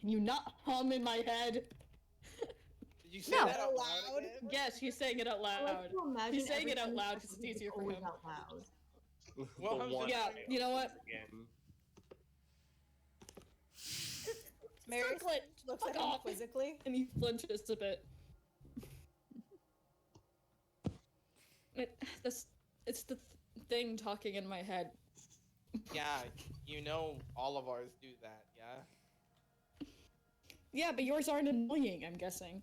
Can you not hum in my head? Did you say No. that out Loud? loud? Again? Yes, he's saying it out I like loud. to imagine He's saying it every out time loud he 'cause it's talks, easier for always him. out loud. Well, The I'm one just- Yeah, you know what? Again. Mary Circlet, looks fuck at him off. quizzically. And he flinches a bit. It's the thing talking in my head. Yeah, you know all of ours do that, yeah? Yeah, but yours aren't annoying, I'm guessing.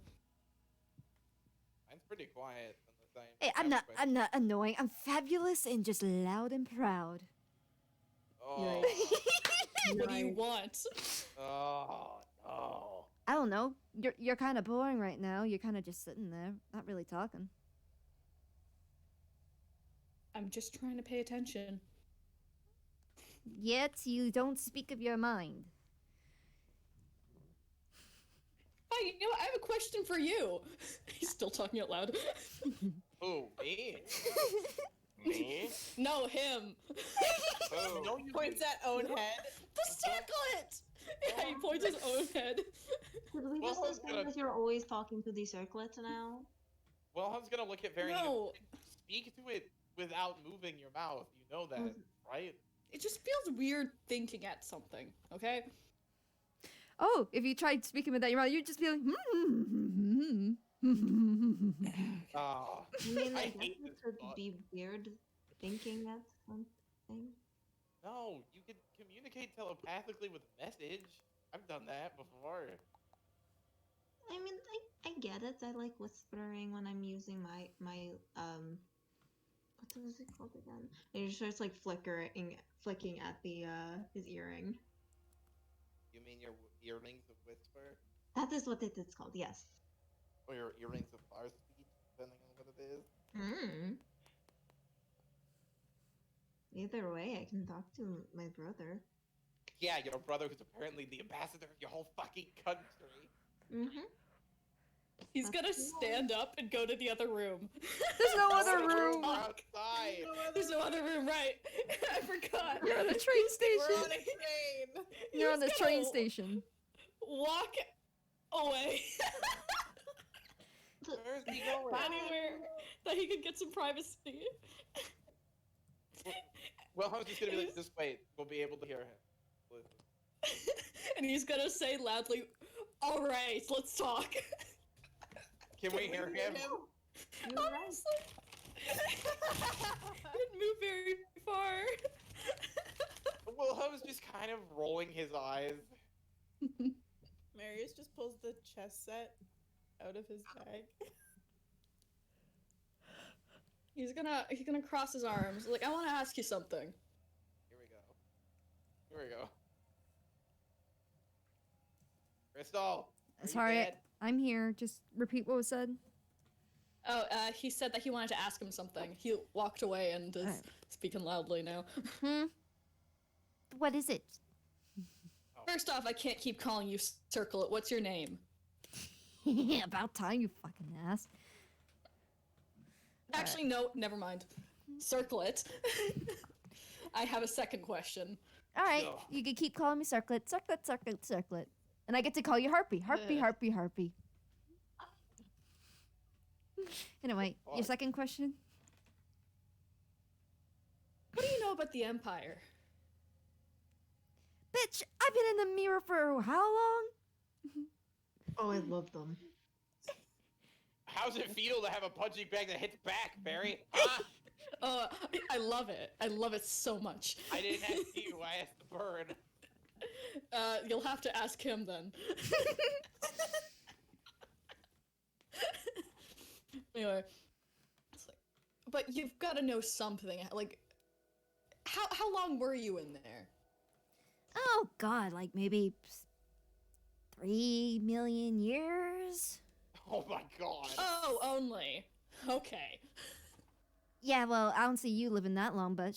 Mine's pretty quiet unless I. Hey, I'm not annoying. I'm fabulous and just loud and proud. Oh, What do you Nice. want? oh no. I don't know. You're kind of boring right now. You're kind of just sitting there, not really talking. I'm just trying to pay attention. Yet you don't speak of your mind. Oh, you know what? I have a question for you. He's still talking out loud. Who, me? Me? No, him. Who? No, you Points at own head. The circlet! Yeah, he points his own head. Should we Well, just I was assume gonna- that you're always talking to these circlets now? Well, I was gonna look at very. No. Speak to it without moving your mouth. You know that, right? It just feels weird thinking at something, okay? Oh, if you tried speaking without your mouth, you'd just be like, Oh, I mean, I I guess hate it this could thought. be weird thinking that's something. no, you could communicate telepathically with a message. I've done that before. I mean, I get it. I like whispering when I'm using my what was it called again? And it just starts like flicking at the his earring. You mean your earrings of whisper, That is what it's called. Yes. or your earrings of bar speech, depending on what it is? Hmm. Either way, I can talk to my brother. Yeah, your brother who's apparently the ambassador of your whole fucking country. Mm-hmm. He's gonna That's stand up and go to the other room. There's no other We're room. outside. There's no other room, right? I forgot. You're on the train We're station. on a train. You're on the He's train gonna station. Walk away Where's he going? anywhere that he could get some privacy. Well, I was just gonna be like, just wait. We'll be able to hear him. Listen. And he's gonna say loudly, "All right, let's talk." Can we hear him? You're right. Honestly, he didn't move very far. Well, I was just kind of rolling his eyes. Marius just pulls the chess set out of his bag. He's gonna cross his arms. Like, I want to ask you something. Here we go. Here we go. Crystal. are you Sorry, dead? I'm here. Just repeat what was said. Oh, he said that he wanted to ask him something. He walked away and is Alright. speaking loudly now. What is it? First off, I can't keep calling you Circlet. What's your name? About time, you fucking ass. Actually, no, never mind. Circle it. I have a second question. All right, Ugh. you can keep calling me Circlet, Circlet, Circlet, Circlet. And I get to call you Harpy, Harpy, Ugh. Harpy, Harpy. Anyway, your Fuck. second question? What do you know about the Empire? Bitch, I've been in the mirror for how long? Oh, I love them. How's it feel to have a punching bag that hits back, Barry? Huh? I love it. I love it so much. I didn't ask you. I asked the bird. You'll have to ask him then. Anyway, it's like, but you've got to know something. Like, how long were you in there? Oh god, like maybe 3 million years? Oh my god. Oh, only. Okay. Yeah, well, I don't see you living that long, but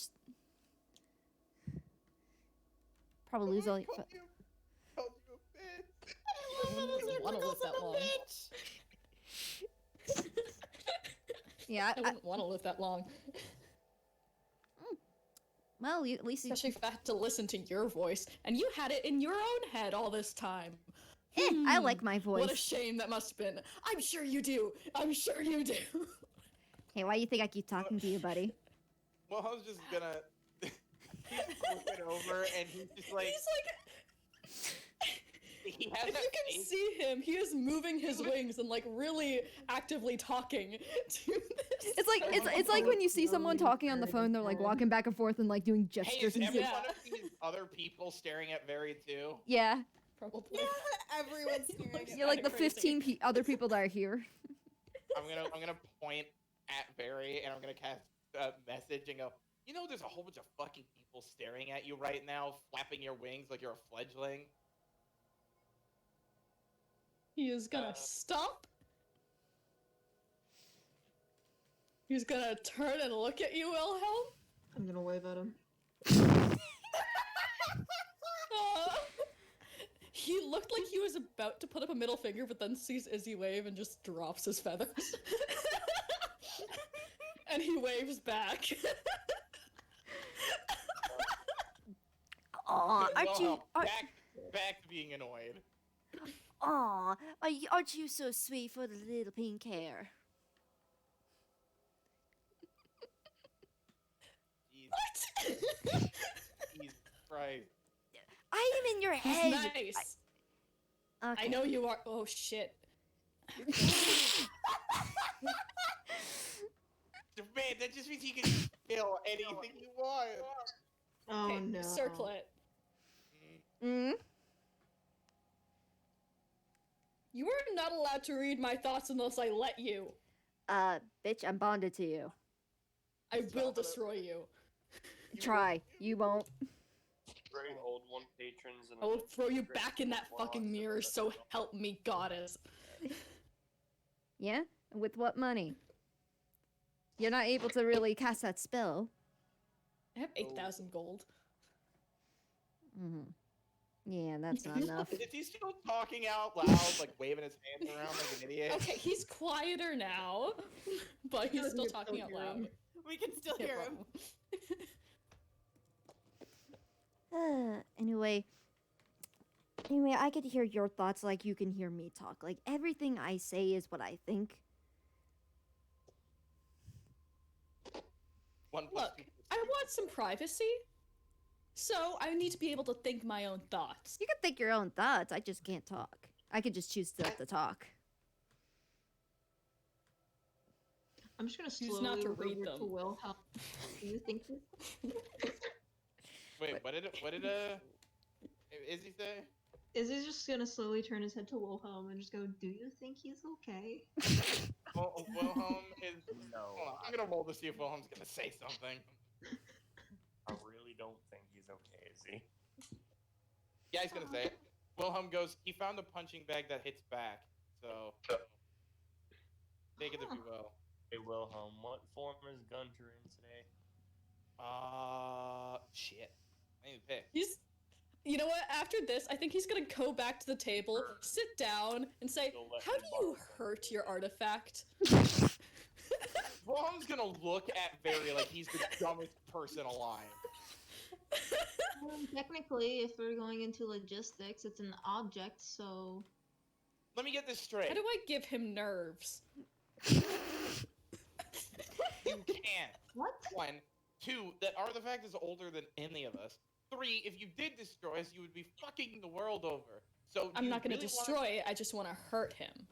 probably lose all your. Called you a bitch. I wouldn't want to live that long. Yeah, I wouldn't want to live that long. well, at least you. Especially if I had to listen to your voice, and you had it in your own head all this time. I like my voice. What a shame that must have been. I'm sure you do. I'm sure you do. Hey, why do you think I keep talking to you, buddy? Well, I was just gonna. He's looking over and he's just like. He's like, He has if that you can face. see him, he is moving his wings and like really actively talking to this. It's like when you see someone talking on the phone, they're like walking back and forth and like doing Hey, gestures is and every stuff. one of these other people staring at Barry too? Yeah, Probably. Everyone's staring at you're like the Kinda crazy. 15 other people that are here. I'm gonna point at Barry and I'm gonna cast a message and go. You know, there's a whole bunch of fucking people staring at you right now, flapping your wings like you're a fledgling. He is gonna stop. He's gonna turn and look at you, Wilhelm. I'm gonna wave at him. He looked like he was about to put up a middle finger, but then sees Izzy wave and just drops his feathers. And he waves back. Aw, aren't you? Well, back to being annoyed. Aw, aren't you so sweet for the little pink hair? Jesus, Jesus Christ. I am in your He's head. nice. Okay. I know you are. Oh shit. Man, that just means he can kill anything you want. Oh Okay, no. circle it. Mm? You are not allowed to read my thoughts unless I let you. Bitch, I'm bonded to you. I will destroy you. Try. You won't. Very old one patrons and I will throw you back in that fucking mirror, so help me, goddess. Yeah? With what money? You're not able to really cast that spell. I have 8,000 gold. Mm-hmm. Yeah, that's not enough. Is he still talking out loud, like waving his hands around like an idiot? Okay, he's quieter now, but he's still talking out loud. We can still Yeah, hear him. Anyway, I could hear your thoughts like you can hear me talk. Like, everything I say is what I think. Look, I want some privacy, so I need to be able to think my own thoughts. You can think your own thoughts, I just can't talk. I could just choose not to talk. I'm just gonna Choose slowly not to look read over them. to Wilhelm. Do you think this? Wait, what did Izzy say? Izzy's just gonna slowly turn his head to Wilhelm and just go, "Do you think he's okay?" Well, Wilhelm is. No, Hold on, I'm gonna roll to see if Wilhelm's gonna say something. I really don't think he's okay, is he? Yeah, he's gonna say it. Wilhelm goes, he found a punching bag that hits back, so take it if you will. Hey Wilhelm, what form is Gunter in today? Shit. I need to pick. You know what? After this, I think he's gonna go back to the table, sit down, and say, You'll let "How me do borrow you hurt your artifact?" Wilhelm's gonna look at Barry like he's the dumbest person alive. Technically, if we're going into logistics, it's an object, so Let me get this straight. How do I give him nerves? You can't. what? 1. 2, that artifact is older than any of us. 3, if you did destroy us, you would be fucking the world over. So I'm you not gonna really destroy it, I just wanna hurt him.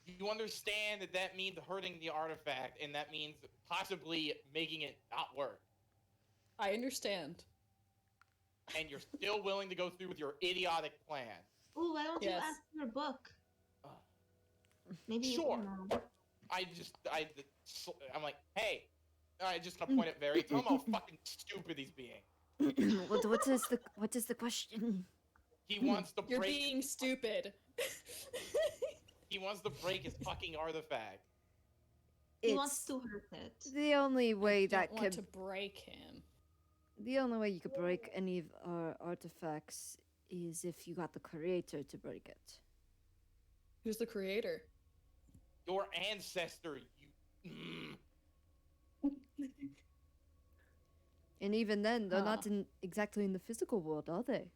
You understand that that means hurting the artifact, and that means possibly making it not work. I understand. And you're still willing to go through with your idiotic plan. Ooh, why don't you Yes. ask for a book? Ugh. Maybe Sure. you can. I'm like, hey. I just gonna point at Barry. Tell him how fucking stupid he's being. what is the question? He wants to You're break. being stupid. He wants to break his fucking artifact. He wants It's to hurt it. the only way I that don't want could to break him. the only way you could break any of our artifacts is if you got the creator to break it. Who's the creator? Your ancestor, you. And even then, they're Huh. not exactly in the physical world, are they?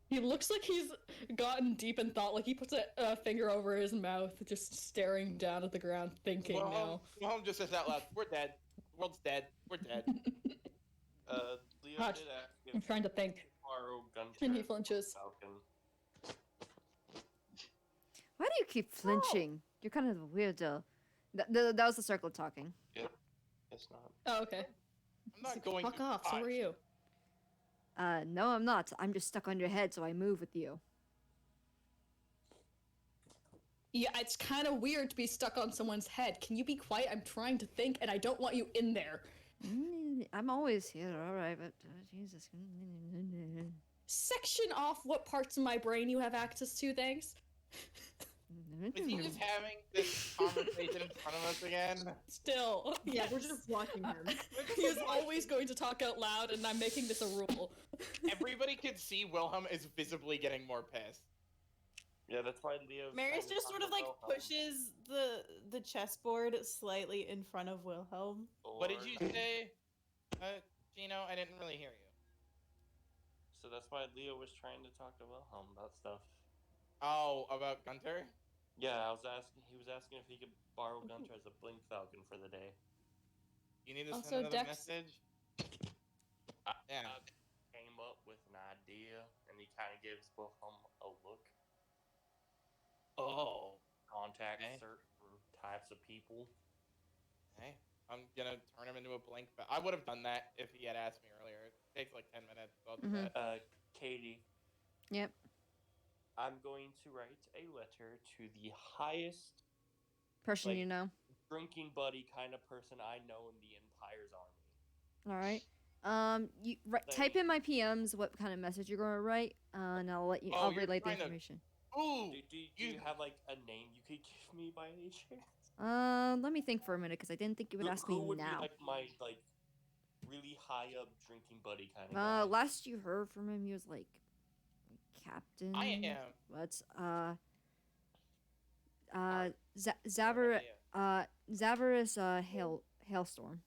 He looks like he's gotten deep in thought, like he puts a finger over his mouth, just staring down at the ground, thinking now. Wilhelm just says out loud, "We're dead. The world's dead. We're dead." Leo Hush. did ask if I'm trying to think. borrow gun And he turret flinches. Falcon. Why do you keep flinching? You're kind of a weirdo. That was the circle talking. It's not. Oh, okay. I'm not going Fuck to off, so touch. are you. No, I'm not. I'm just stuck on your head, so I move with you. Yeah, it's kind of weird to be stuck on someone's head. Can you be quiet? I'm trying to think, and I don't want you in there. I'm always here, alright, but Jesus. Section off what parts of my brain you have access to, thanks. Is he just having this conversation in front of us again? Still. Yeah, yes. we're just watching him. He is always going to talk out loud, and I'm making this a rule. Everybody could see Wilhelm is visibly getting more pissed. Yeah, that's why Leo. Marius just sort of like pushes the chessboard slightly in front of Wilhelm. What did you say, Gino? I didn't really hear you. So that's why Leo was trying to talk to Wilhelm about stuff. Oh, about Gunter? Yeah, I was asking. He was asking if he could borrow Gunter as a Blink Falcon for the day. You need to Also, send another Dex- message? Yeah. I came up with an idea, and he kind of gives Wilhelm a look. Oh. Contact Okay. certain types of people. Okay. I'm gonna turn him into a blank. I would have done that if he had asked me earlier. It takes like 10 minutes. So I'll do Mhm. that. Katie. Yep. I'm going to write a letter to the highest Person Like- you know. drinking buddy kind of person I know in the Empire's army. Alright. You type Like- in my PMs what kind of message you're gonna write, and I'll let you. Oh, I'll you're relay the trying to- information. Ooh! Do you have like a name you could give me by any chance? Let me think for a minute because I didn't think you would ask me Who would now. be like my really high up drinking buddy kind of guy? Last you heard from him, he was like captain. I am. What's No Zavar idea. Zavarus Hailstorm.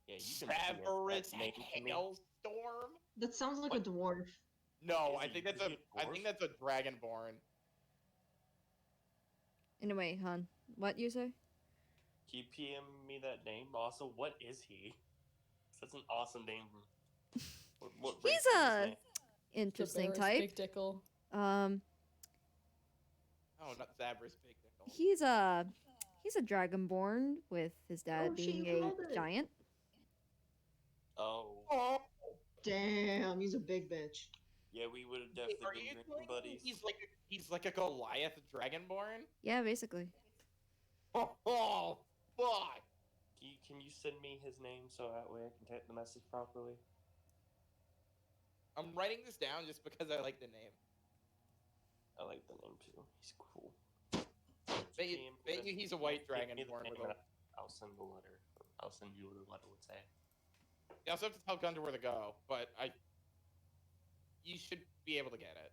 Yeah, you can see Traverse that name to me. Hailstorm? That sounds like a dwarf. No, Is I he- think that's is he a I think dwarf? that's a dragonborn. Anyway, hon, what you say? Can you PM me that name? Also, what is he? That's an awesome name. What race He's is his a name? interesting Jabarus type. Big Dickle. Oh, not Zabrus Big Dickle. He's a dragonborn with his dad Oh, shit, being you a called it. giant. Oh, Oh, Damn, he's a big bitch. yeah, we would have are definitely you been drinking telling me buddies. he's like a Goliath dragonborn? Yeah, basically. Oh, fuck! Can you send me his name so that way I can type the message properly? I'm writing this down just because I like the name. I like the name too. He's cool. Bet you he's a white Give me the dragonborn name with a. and I'll send the letter. I'll send you what the letter would say. You also have to tell Gunder where to go, but you should be able to get it.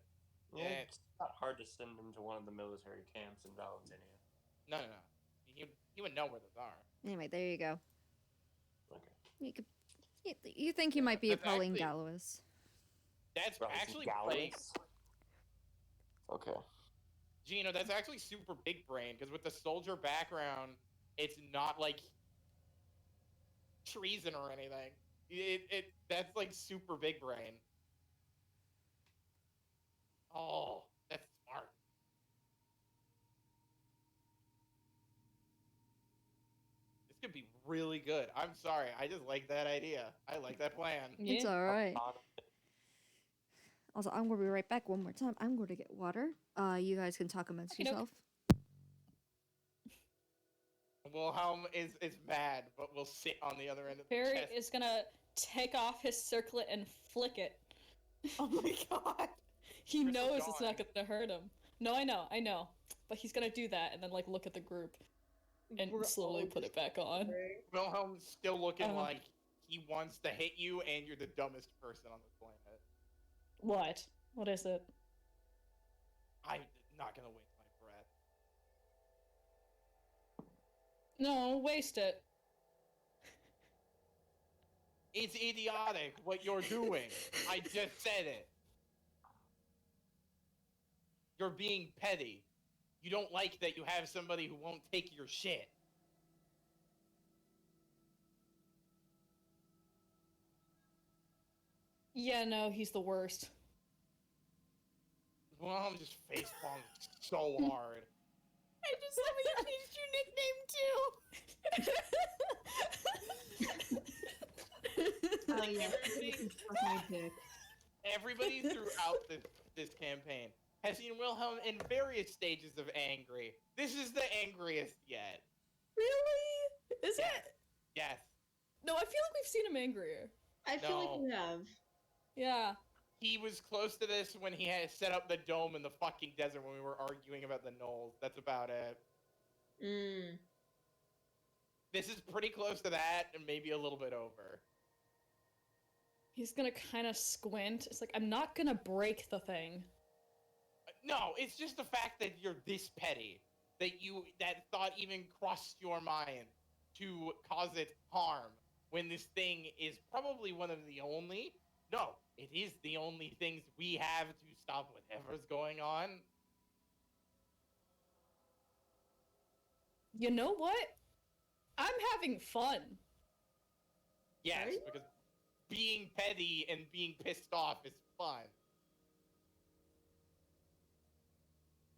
Well, it's not hard to send him to one of the military camps in Valentinian. No. He would know where those are. Anyway, there you go. Okay. You think he might be That's Pauline actually- Gallowis. That's actually Gallus? Okay. Gino, that's actually super big brain, because with the soldier background, it's not like treason or anything. That's like super big brain. Oh, that's smart. This could be really good. I'm sorry, I just like that idea. I like that plan. It's Yeah. alright. Also, I'm gonna be right back one more time. I'm going to get water. You guys can talk amongst Okey-doke. yourself. Wilhelm is mad, but will sit on the other end of the Barry chest. is gonna take off his circlet and flick it. Oh my god. He Crystal knows it's not Dawn. gonna hurt him. No, I know. But he's gonna do that and then like look at the group and We're slowly all put it back on. Wilhelm's still looking Uh-huh. like he wants to hit you, and you're the dumbest person on the planet. What? What is it? I'm not gonna waste my breath. No, waste it. It's idiotic what you're doing. I just said it. You're being petty. You don't like that you have somebody who won't take your shit. Yeah, no, he's the worst. Well, I'm just facepalm so hard. I just want to change your nickname too. Oh yeah, Everybody- suck my dick. Everybody throughout this campaign has seen Wilhelm in various stages of angry. This is the angriest yet. Really? Is it? Yes. No, I feel like we've seen him angrier. I feel like No. we have. Yeah. He was close to this when he had set up the dome in the fucking desert when we were arguing about the gnolls. That's about it. Mm. This is pretty close to that, and maybe a little bit over. He's gonna kind of squint. It's like, I'm not gonna break the thing. No, it's just the fact that you're this petty. That thought even crossed your mind to cause it harm when this thing is probably one of the only, no, it is the only things we have to stop whatever's going on. You know what? I'm having fun. Yes, Right? because being petty and being pissed off is fun.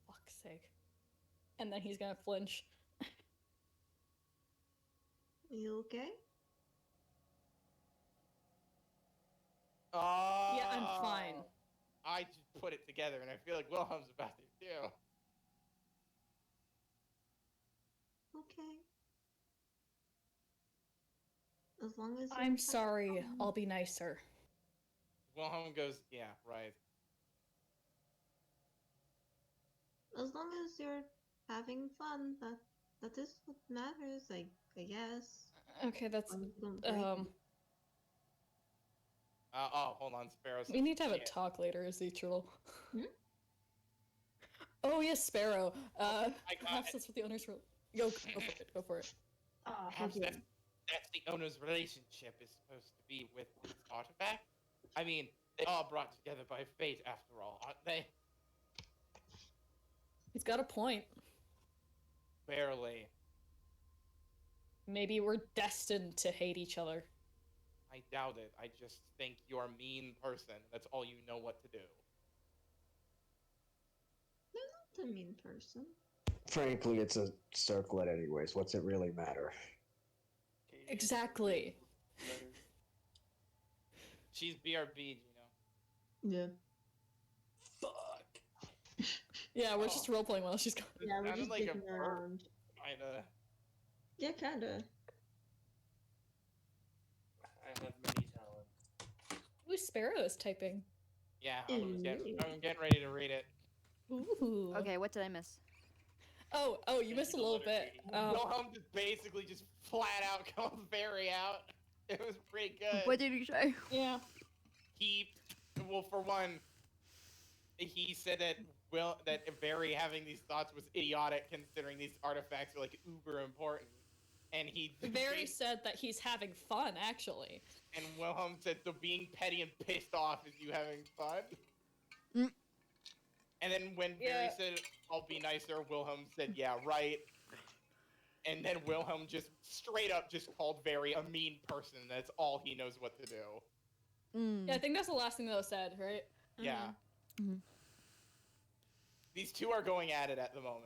Fuck's sake. And then he's gonna flinch. You okay? Yeah, I'm fine. I just put it together, and I feel like Wilhelm's about to too. Okay. As long as you're I'm having sorry. fun. I'll be nicer. Wilhelm goes, yeah, right. As long as you're having fun, that is what matters. I guess. Okay, that's As long as you don't break it. Hold on, Sparrow. we need to have a Shit. talk later, Ezekiel. Hmm? Oh yes, Sparrow. I got Perhaps it. that's what the owners were. Go for it. Go for it. Ah, Perhaps okay. that's the owner's relationship is supposed to be with this artifact. I mean, they are brought together by fate, after all, aren't they? He's got a point. Barely. Maybe we're destined to hate each other. I doubt it. I just think you're a mean person. That's all you know what to do. You're not a mean person. Frankly, it's a circlet anyways. What's it really matter? Exactly. She's BRB, you know. Yeah. Fuck. Yeah, we're Oh. just role playing while she's gone. Yeah, we're Sounded just like a dicking burp. around. Kinda. Yeah, kinda. I have many talents. Ooh, Sparrow is typing. Yeah, Ooh. I'm getting ready to read it. Ooh. Okay, what did I miss? Oh, you missed a little bit. Wilhelm just basically just flat out calls Barry out. It was pretty good. What did he say? Yeah. Well, for one, he said that Barry having these thoughts was idiotic, considering these artifacts are like uber important. And Barry said that he's having fun, actually. And Wilhelm said, so being petty and pissed off is you having fun? Mm. And then when Barry said, I'll be nicer, Wilhelm said, yeah, right. And then Wilhelm just straight up just called Barry a mean person. That's all he knows what to do. Mm. Yeah, I think that's the last thing that was said, right? Yeah. Mm-hmm. These two are going at it at the moment.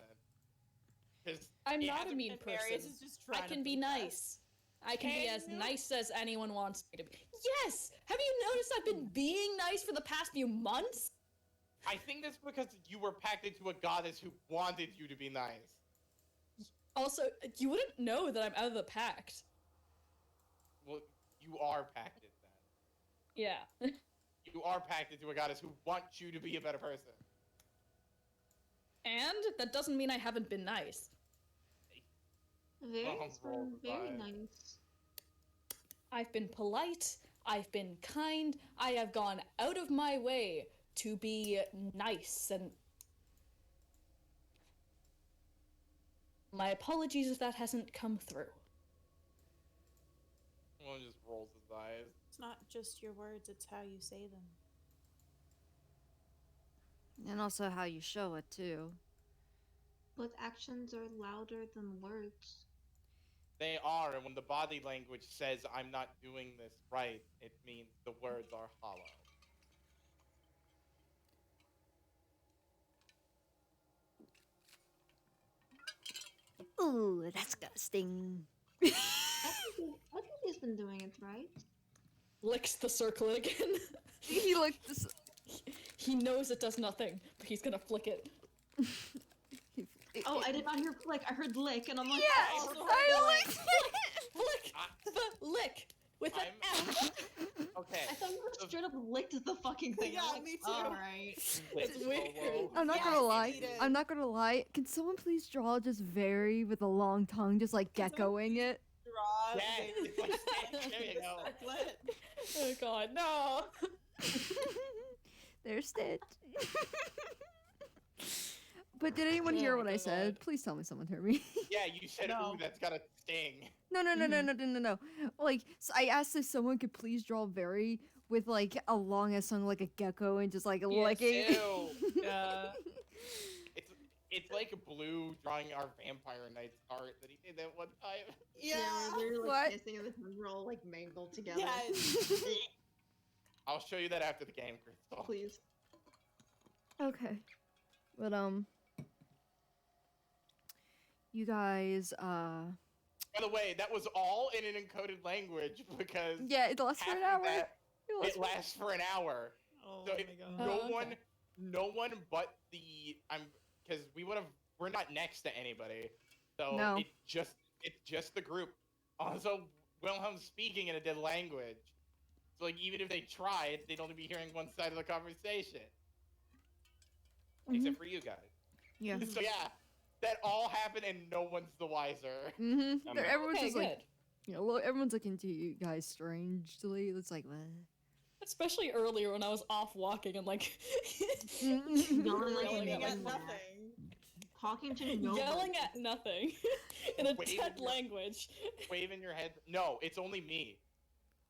I'm not a mean person. I can be nice. I can be as nice as anyone wants me to be. Yes! Have you noticed I've been being nice for the past few months? I think that's because you were pacted to a goddess who wanted you to be nice. Also, you wouldn't know that I'm out of the pact. Well, you are pacted then. Yeah. You are pacted to a goddess who wants you to be a better person. And that doesn't mean I haven't been nice. Very nice. I've been polite, I've been kind, I have gone out of my way to be nice, and my apologies if that hasn't come through. One just rolls his eyes. It's not just your words, it's how you say them. And also how you show it, too. But actions are louder than words. They are, and when the body language says, I'm not doing this right, it means the words are hollow. Ooh, that's gonna sting. I think he's been doing it right. Licks the circle again. He licked this. He knows it does nothing, but he's gonna flick it. Oh, I did not hear flick. I heard lick, and I'm like, Yes, I licked it. Flick the lick with an F. Okay. I thought you straight up licked the fucking thing. Yeah, I'm like, me too. All right. It's weird. I'm not Yes, gonna lie. eat it. I'm not gonna lie. Can someone please draw just very with a long tongue, just like Can someone geckoing it? Draw. Yes, it's like there you go. Circlet. Oh god, no! There's Stitch. But did anyone hear what I said? Please tell me someone heard me. Yeah, you said, No. ooh, that's gotta sting. No. Like, so I asked if someone could please draw very with like a long ass tongue, like a gecko, and just like licking. Ew. Yeah. It's like Blue drawing our Vampire Knights art that he did that one time. Yeah. We're like What? kissing and the tongues are all like mangled together. Yes. I'll show you that after the game, Crystal. Please. Okay, but you guys, By the way, that was all in an encoded language because yeah, it lasts for half an of hour. that, It lasts it lasts for an hour. Oh So my god. no Oh, one, okay. no one but because we're not next to anybody, so No. it's just the group. Also, Wilhelm's speaking in a dead language, so like even if they tried, they'd only be hearing one side of the conversation, except for you guys. Yeah. So yeah, that all happened and no one's the wiser. Mm-hmm. I'm Everyone's Okay, just good. like, you know, everyone's looking to you guys strangely. It's like, what? Especially earlier when I was off walking and like Mm-hmm. Yelling like Yelling a at maniac. nothing. Talking to nobody. yelling at nothing in a Waving dead your- language. Waving your head. No, it's only me.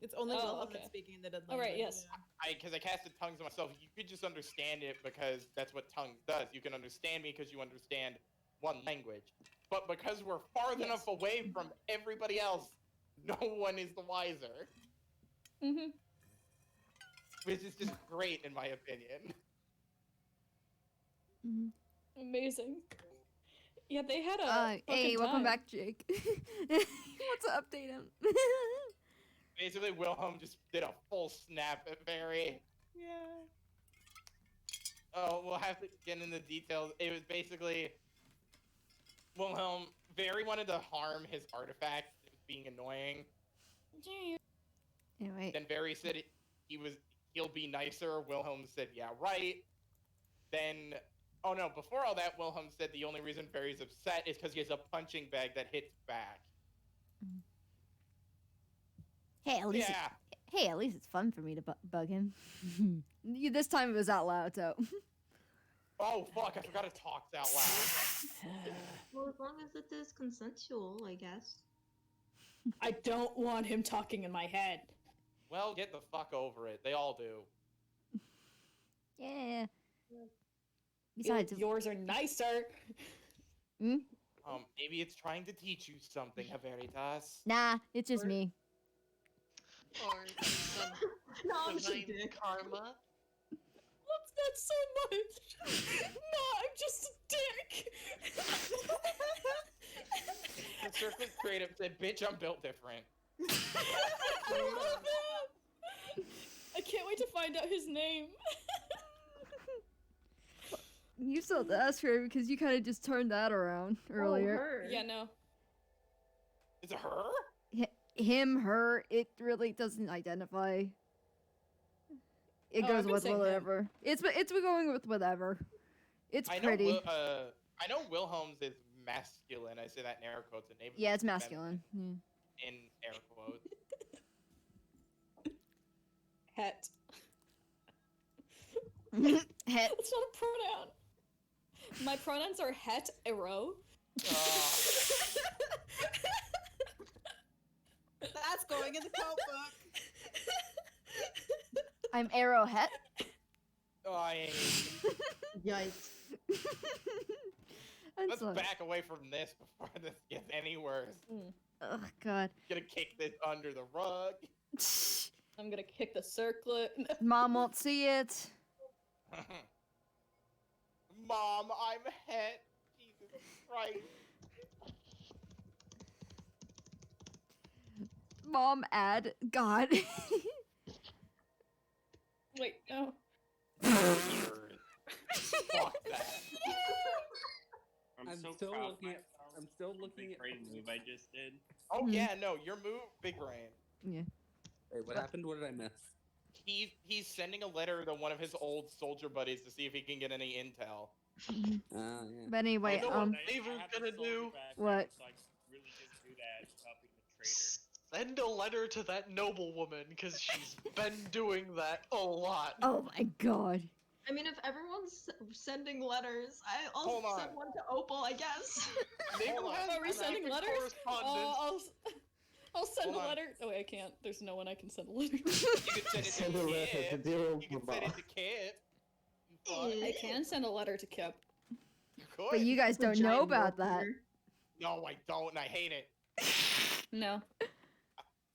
It's only Oh, Wilhelm okay. that's speaking in the dead All right, language. yes. Because I casted tongues on myself. You could just understand it because that's what tongues does. You can understand me because you understand one language. But because we're far Yes. enough away from everybody else, no one is the wiser. Mm-hmm. Which is just great in my opinion. Amazing. Yeah, they had a. Hey, fucking welcome time. back, Jake. Want to update him? Basically, Wilhelm just did a full snap at Barry. Yeah. Oh, we'll have to get into the details. It was basically Wilhelm. Barry wanted to harm his artifact. It was being annoying. Anyway, Then Barry said he'll be nicer. Wilhelm said, yeah, right. Then, oh no, before all that, Wilhelm said the only reason Barry's upset is because he has a punching bag that hits back. Hey, at least Yeah. Hey, at least it's fun for me to bug him. This time it was out loud, so. Oh fuck! I forgot it talks out loud. Well, as long as it is consensual, I guess. I don't want him talking in my head. Well, get the fuck over it. They all do. Yeah. Besides, yours are nicer. Maybe it's trying to teach you something, Veritas. Nah, it's just me. Or some divine karma. Loves that so much. No, I'm just a dick. The Circle Creative said, "Bitch, I'm built different." I love it. I can't wait to find out his name. You still have to ask her because you kind of just turned that around earlier. Her. Yeah, no. Is it her? Him, her, it really doesn't identify. It goes with whatever. Him. It's going with whatever. It's pretty. I know Wilhelm's is masculine. I say that in air quotes. Yeah, it's masculine. In air quotes. Het. Het. It's not a pronoun. My pronouns are het, ero. That's going in the code book. I'm Arrowhead. Oh, I ain't. Yikes. Let's back away from this before this gets any worse. Oh, God. Gonna kick this under the rug. I'm gonna kick the circlet. Mom won't see it. Mom, I'm het. Jesus Christ. Mom, add God. Wait, no. Fuck that. I'm so still proud looking of at- myself I'm still for the looking big at- brain move I just did. Oh yeah, no, your move, big brain. Yeah. Wait, what happened? What did I miss? He's sending a letter to one of his old soldier buddies to see if he can get any intel. Yeah. But anyway, You know what I David's have a gonna soldier do? background, What? So I really just do that, copying the traitor. Send a letter to that noblewoman, because she's been doing that a lot. Oh my God. I mean, if everyone's sending letters, I'll Hold on. send one to Opal, I guess. Nico on. has Are we sending active letters? correspondence. I'll send Hold a on. letter. Oh wait, I can't. There's no one I can send a letter. You can send it Send to a letter to Kip. dear You can send it to Kip. You fuck. I can send a letter to Kip. You could. But you guys don't know about that. No, I don't, and I hate it. No.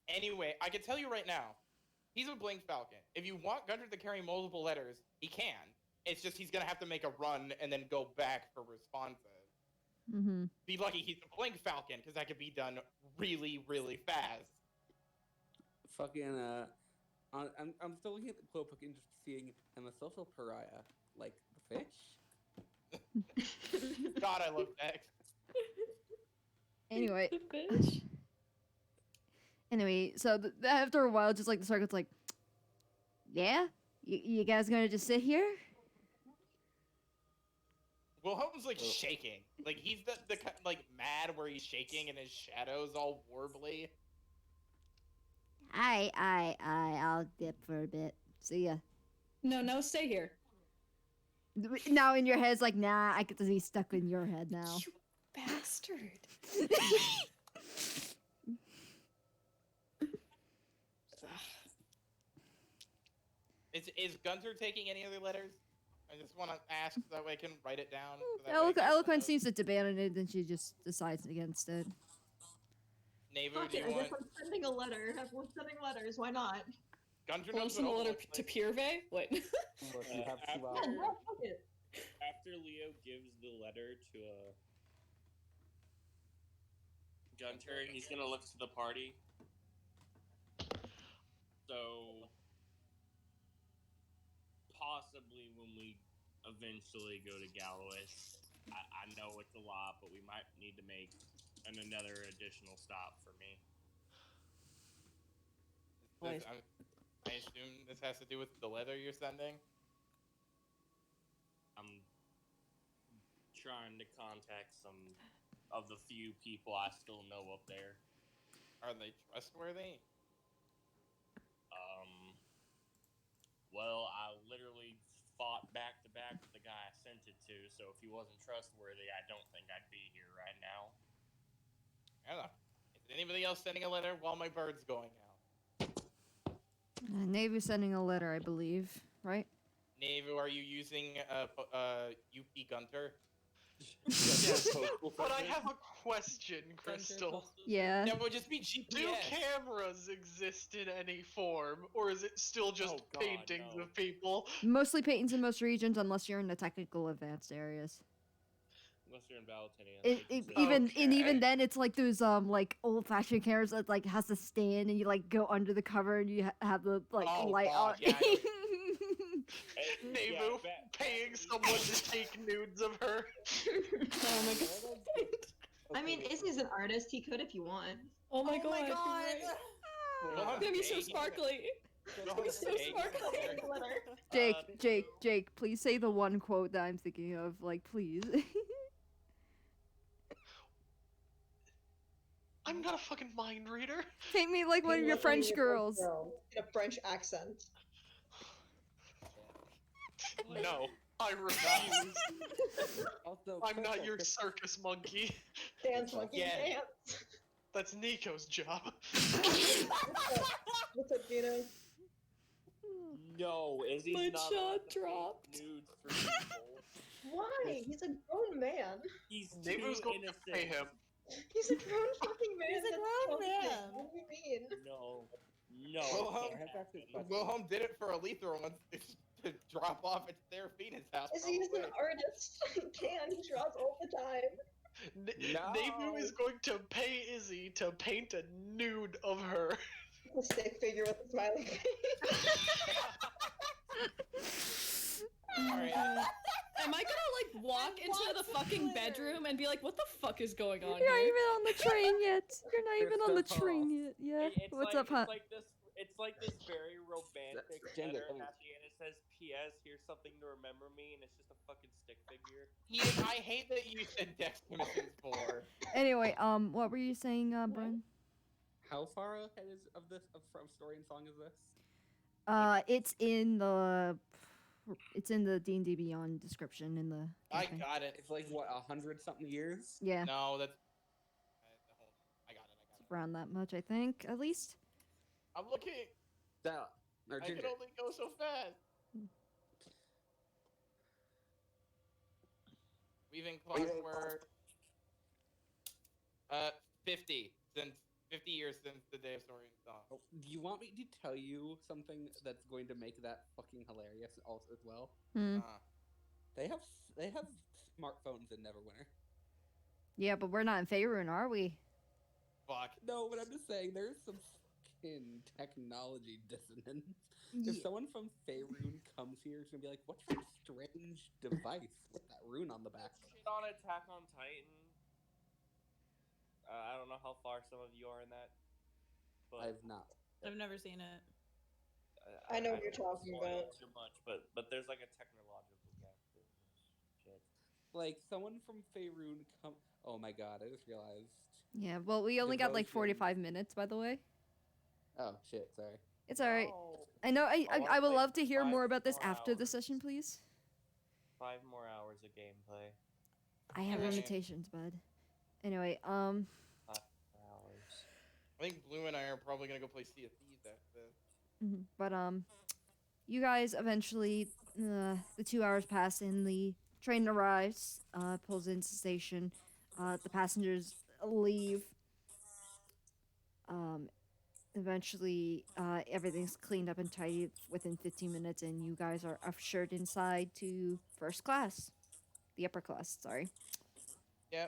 Anyway, I can tell you right now, he's a Blink Falcon. If you want Gunter to carry multiple letters, he can. It's just he's gonna have to make a run and then go back for responses. Mm-hmm. Be lucky he's a Blink Falcon, because that could be done really, really fast. Fucking I'm still looking at the quote book and just seeing I'm a social pariah, like the fish. God, I love Dex. Anyway. The fish. Anyway, so after a while, just like the circuit's like, yeah? You guys gonna just sit here? Wilhelm's like shaking. Like he's the like mad where he's shaking and his shadow's all warbly. I'll dip for a bit. See ya. No, stay here. Now in your head's like, nah, I get to be stuck in your head now. You bastard. Is Gunter taking any other letters? I just want to ask so that way I can write it down. So that way I can- Eloquent seems to debate it, then she just decides against it. Navu, Fuck do it, you I want guess I'm sending a letter. Everyone's sending letters, why not? Gunter Want to knows send a what letter Opal to looks Purve? Wait. Unless you have 2 after- hours. Yeah, no, fuck it. After Leo gives the letter to Gunter, he's gonna look to the party. So possibly when we eventually go to Galloway, I know it's a lot, but we might need to make another additional stop for me. I assume this has to do with the letter you're sending. I'm trying to contact some of the few people I still know up there. Are they trustworthy? well, I literally fought back to back with the guy I sent it to, so if he wasn't trustworthy, I don't think I'd be here right now. I don't know. Is anybody else sending a letter while my bird's going out? Navy's sending a letter, I believe, right? Navy, are you using UP Gunter? Yes, but I have a question, Crystal. Yeah. That would just be GPS. Do cameras exist in any form, or is it still just paintings of people? Mostly paintings in most regions, unless you're in the technical advanced areas. Unless you're in Balatinian. Even then, it's like those like old-fashioned cameras that like has a stand, and you like go under the cover, and you have the like light on. Yeah, Nebu paying someone to take nudes of her. Oh my god. I mean, Izzy's an artist. He could if you want. Oh my god. Right. It's gonna be so sparkly. It's gonna be so sparkly. Jake, please say the one quote that I'm thinking of, like, please. I'm not a fucking mind reader. Paint me like one of your French girls. In a French accent. No, I refuse. Also, I'm not your circus monkey. Dance monkey, dance. That's Nico's job. What's up, Gino? No, Izzy's My not jaw allowed to dropped. make nudes for people. Why? He's a grown man. He's Nebu's too going innocent. to pay him. He's a grown fucking man. He's a That's grown disgusting. man. What do you mean? No. Wilhelm did it for Alether once to drop off at Seraphina's house. Izzy is an artist. He can. He draws all the time. Nebu is going to pay Izzy to paint a nude of her. A stick figure with a smiley face. Alright. Am I gonna like walk into the fucking bedroom and be like, what the fuck is going on You're not here? even on the train yet. You're not even on the train yet. Yeah. What's up, huh? It's like this very romantic Gender, letter come at the end. It says, "P.S. Here's something to remember me," and it's just a fucking stick figure. I hate that you said Dextermissions 4. Anyway, what were you saying, Bryn? How far ahead from story and song is this? It's in the D&D Beyond description in the. I campaign. got it. It's like what 100-something years. Yeah. No, that's. I got it. It's around that much, I think, at least. I'm looking. Stella or I Ginger. can only go so fast. Weaving Clockwork. 50 years since the day of Story and Song. Oh, do you want me to tell you something that's going to make that fucking hilarious also as well? They have smartphones in Neverwinter. Yeah, but we're not in Faerun, are we? Fuck. No, but I'm just saying there's some fucking technology dissonance. If someone from Faerun comes here, it's gonna be like, "What's your strange device with that rune on the back?" Shit on Attack on Titan. I don't know how far some of you are in that. But I've not. I've never seen it. I know what you're don't talking spoil about. it too much, but there's like a technological gap. Shit. Like someone from Faerun come. Oh my god! I just realized. Yeah. Well, we only got like Devotion. 45 minutes, by the way. Oh shit! Sorry. It's all right. No. I know. I wanna I would play love to hear 5 more about this more after the hours. session, please. 5 more hours of gameplay. I have Okay. limitations, bud. Anyway, 5 hours. I think Blue and I are probably gonna go play Sea of Thieves after this. but you guys eventually, the 2 hours pass and the train arrives, pulls into the station. The passengers leave. Eventually, everything's cleaned up and tidy within 15 minutes, and you guys are ushered inside to first class. The upper class, sorry. Yeah,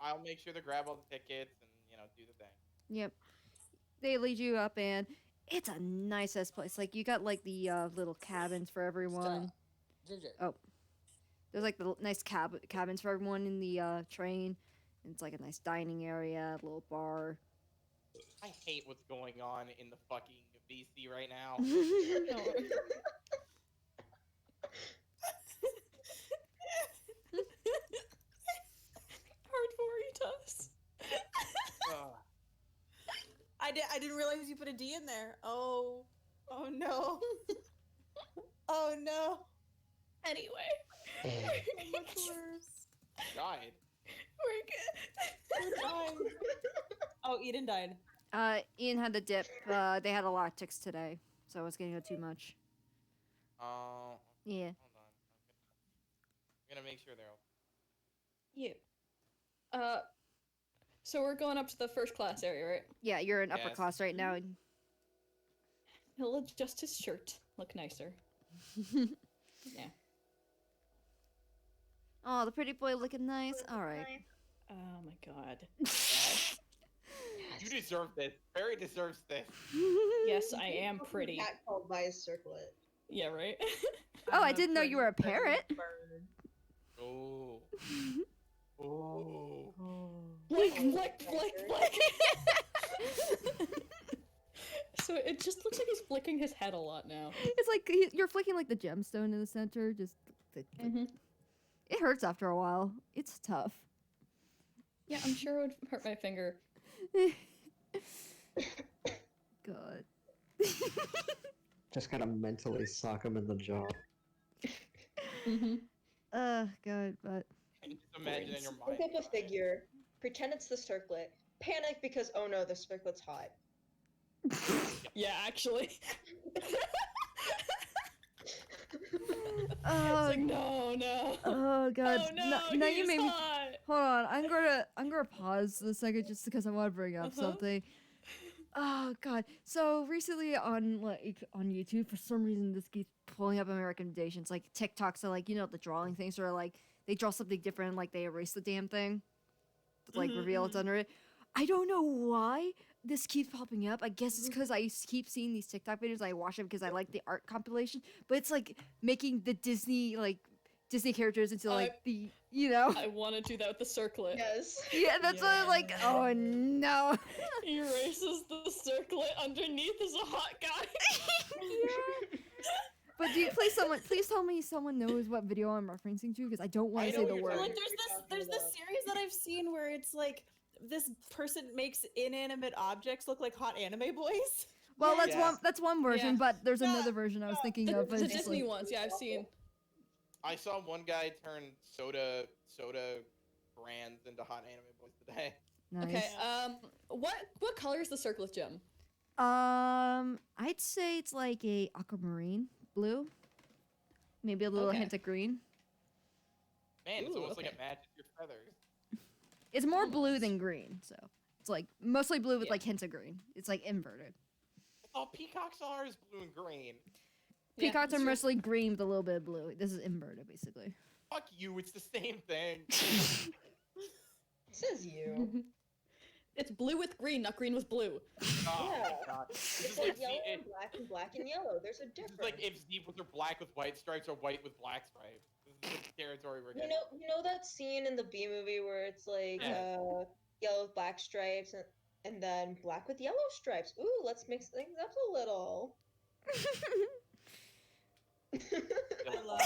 I'll make sure to grab all the tickets and do the thing. Yep. They lead you up, and it's a nice ass place. Like, you got like the little cabins for everyone. Ginger. Oh, there's like the nice cabins for everyone in the train. And it's like a nice dining area, a little bar. I hate what's going on in the fucking VC right now. Hardvoritas. I didn't realize you put a D in there. Oh no. Oh no. Anyway. So much worse. Died. We're good. We're dying. Oh, Eden died. Ian had the dip. They had a lot of ticks today, so I was getting too much. Oh. Yeah. Hold on. I'm gonna make sure they're all. Yeah. So we're going up to the first class area, right? Yeah, you're in upper Yes. class right now. He'll adjust his shirt. Look nicer. Yeah. Oh, the pretty boy looking nice. All right. Oh my god. You deserve this. Barry deserves this. Yes, I am pretty. Cat called by a circlet. Yeah, right? Oh, I didn't know you were a parrot. Oh. Oh. Flick, flick, flick, flick. So it just looks like he's flicking his head a lot now. It's like you're flicking like the gemstone in the center. Just it hurts after a while. It's tough. Yeah, I'm sure it would hurt my finger. God. Just gotta mentally sock him in the jaw. God, but. Just imagine in your mind. Look up a figure. Pretend it's the circlet. Panic because, oh no, the circlet's hot. Yeah, actually. Oh, it's like, no. Oh God. Oh no, now you made me. hot. Hold on. I'm gonna pause a second just because I want to bring up something. Oh God. So recently on YouTube, for some reason this keeps pulling up my recommendations. Like TikToks are like, the drawing things are like they draw something different, like they erase the damn thing. Like reveal it's under it. I don't know why this keeps popping up. I guess it's because I keep seeing these TikTok videos. I watch them because I like the art compilation. But it's like making the Disney characters into like the I want to do that with the circlet. Yes. Yeah, that's what I'm like. Oh no. He erases the circlet underneath as a hot guy. Yeah. But please tell me someone knows what video I'm referencing to because I don't want to say the word. Like there's this series that I've seen where it's like this person makes inanimate objects look like hot anime boys. Well, that's one version, but there's another version I was thinking of. The Disney ones, yeah, I've seen. I saw one guy turn soda brands into hot anime boys today. Nice. Okay, what color is the circlet gem? I'd say it's like a aquamarine blue, maybe a little hint of green. Man, it's almost like it matches your feathers. It's more blue than green, so it's like mostly blue with like hints of green. It's like inverted. Oh, peacocks are is blue and green. Peacocks are mostly green with a little bit of blue. This is inverted, basically. Fuck you, it's the same thing. Says you. It's blue with green, not green with blue. Oh, Yeah. God. It's like yellow and black and yellow. There's a difference. It's like if Zebras are black with white stripes or white with black stripes. This is the territory we're getting. You know that scene in the B movie where it's like yellow with black stripes and then black with yellow stripes. Ooh, let's mix things up a little. I love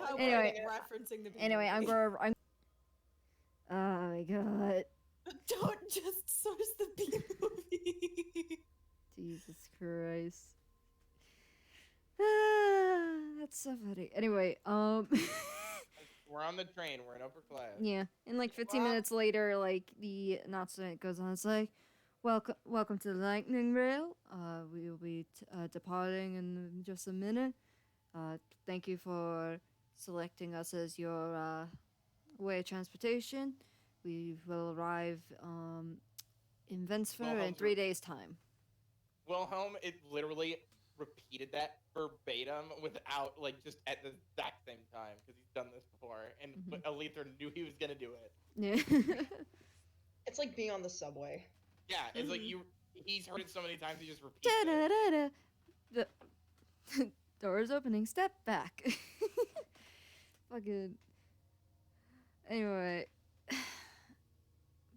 how anyway, we're referencing the B Anyway, movie. Oh my God. Don't just source the B movie. Jesus Christ. That's so funny. Anyway, We're on the train. We're in upper class. yeah, and like 15 minutes later, like the announcement goes on. It's like, welcome to the Lightning Rail. We will be departing in just a minute. Thank you for selecting us as your way of transportation. We will arrive in Vensfer in 3 days' time. Wilhelm, it literally repeated that verbatim without, like, just at the exact same time, because he's done this before, and but Alether knew he was gonna do it. Yeah. It's like being on the subway. Yeah, it's like he's heard it so many times, he just repeats it. The door's opening, step back. Fucking. Anyway.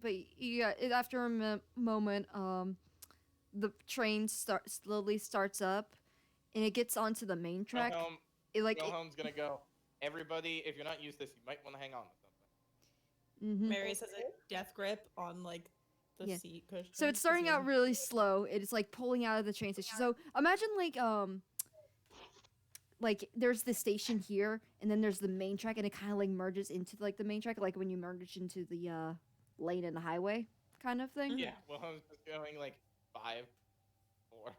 But yeah, after a moment, the train slowly starts up, and it gets onto the main track. Wilhelm's gonna go. Everybody, if you're not used to this, you might want to hang on to something. Mary says a death grip on like the seat cushion. So it's starting out really slow. It's like pulling out of the train station. So imagine like like there's the station here, and then there's the main track, and it kind of like merges into like the main track, like when you merge into the lane in the highway kind of thing. Yeah, well, I was just going like 5, 4,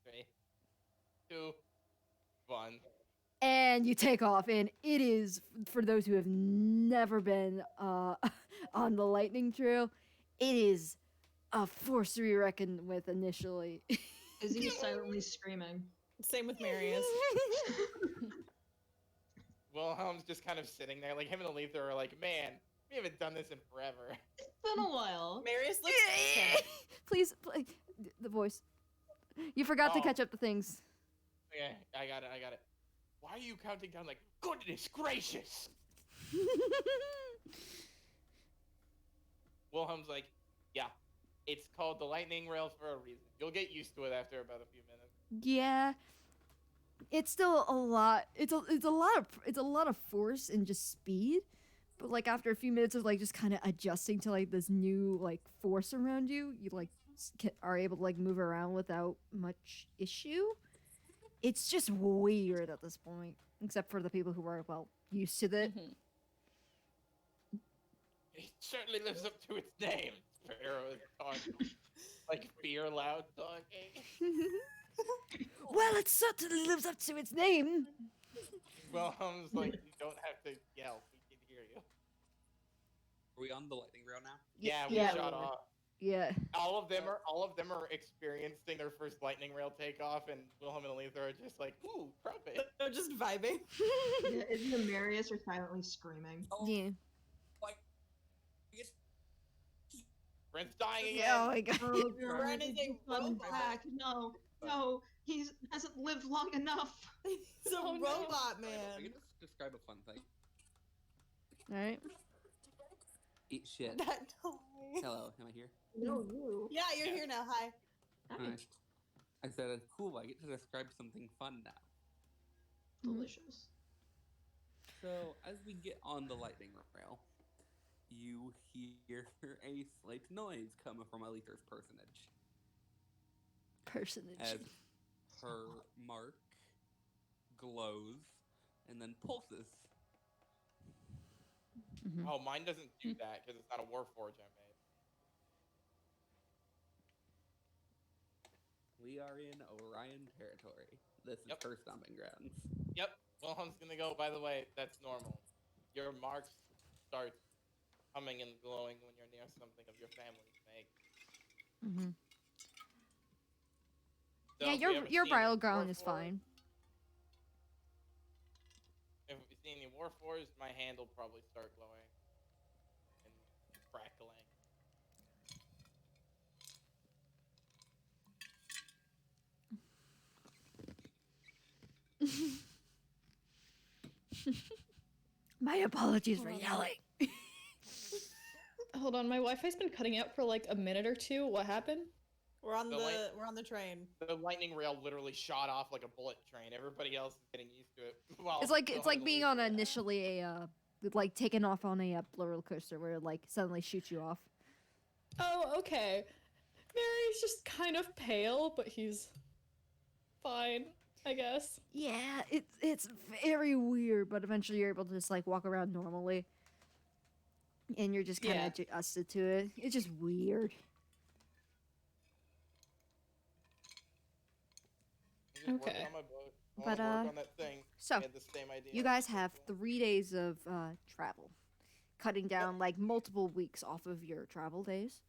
3, 2, 1. And you take off, and it is, for those who have never been on the lightning trail, it is a force to be reckoned with initially. Izzy is silently screaming. Same with Marius. Wilhelm's just kind of sitting there, like him and Aletha are like, man, we haven't done this in forever. It's been a while. Marius looks sad. Please, the voice. You forgot to catch up to things. Okay, I got it. Why are you counting down like, goodness gracious? Wilhelm's like, yeah, it's called the lightning rail for a reason. You'll get used to it after about a few minutes. Yeah, it's still a lot. It's a lot of force and just speed, but like after a few minutes of like just kind of adjusting to like this new like force around you, you like are able to like move around without much issue. It's just weird at this point, except for the people who are well used to it. It certainly lives up to its name. Sparrow is talking like fear loud talking. Well, it certainly lives up to its name. Wilhelm's like, you don't have to yell. We can hear you. Are we on the lightning rail now? Yeah, we shot off. Yeah. All of them are experiencing their first lightning rail takeoff, and Wilhelm and Aletha are just like, ooh, crumpet. They're just vibing. Yeah, Izzy and Marius are silently screaming. Yeah. Brent's dying again. Oh my god. Oh, Brent is a robot. back. No, he hasn't lived long enough. He's a robot, man. I can just describe a fun thing. Alright. Eat shit. That noise. Hello, am I here? No, you. Yeah, you're here now. Hi. Hi. I said, cool, I get to describe something fun now. Delicious. So, as we get on the lightning rail, you hear a slight noise coming from Aletha's personage. As her mark glows and then pulses. Oh, mine doesn't do that because it's not a Warforge I made. We are in Orion territory. This is her stomping grounds. Yep. Wilhelm's gonna go, by the way, that's normal. Your marks start humming and glowing when you're near something of your family's make. So Yeah, your bridal ground is fine. If you see any Warforged, my hand will probably start glowing and crackling. My apologies for yelling. Hold on, my Wi-Fi's been cutting out for like a minute or two. What happened? We're on the train. The lightning rail literally shot off like a bullet train. Everybody else is getting used to it. It's like being on initially a like taking off on a roller coaster where it like suddenly shoots you off. Oh, okay. Mary's just kind of pale, but he's fine, I guess. Yeah, it's very weird, but eventually you're able to just like walk around normally. And you're just kind of adjusted to it. It's just weird. Okay. But so you guys have 3 days of travel, cutting down like multiple weeks off of your travel days.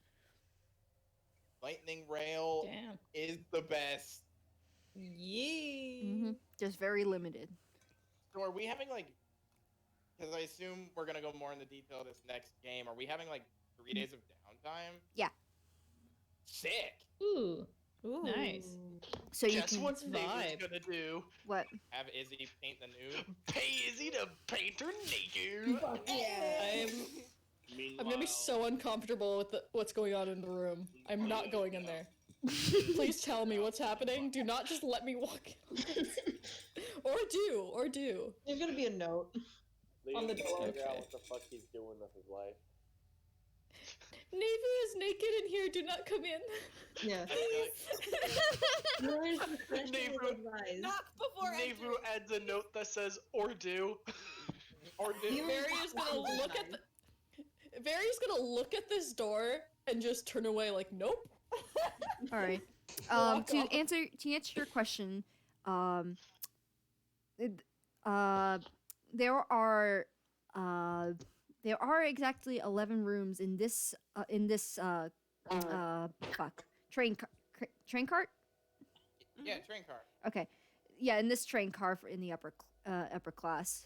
Lightning rail is the best. Yeah. Just very limited. So are we having like? Because I assume we're gonna go more into detail this next game. Are we having like 3 days of downtime? Yeah. Sick. Ooh. Nice. So you Guess can what Nathan's gonna do? What? Have Izzy paint the nude. Pay Izzy to paint her naked. I'm gonna be so uncomfortable with what's going on in the room. I'm not going in there. Please tell me what's happening. Do not just let me walk in. Or do. There's gonna be a note on the door. Figure out what the fuck he's doing with his life. Nevu is naked in here. Do not come in. Yeah. Knock before Nevu adds a note that says "or do." Or do. Barry is gonna look at Barry's gonna look at this door and just turn away like, nope. All right. Walk To off. answer your question, there are exactly 11 rooms in this train cart. Yeah, train car. Okay, yeah, in this train car in the upper class,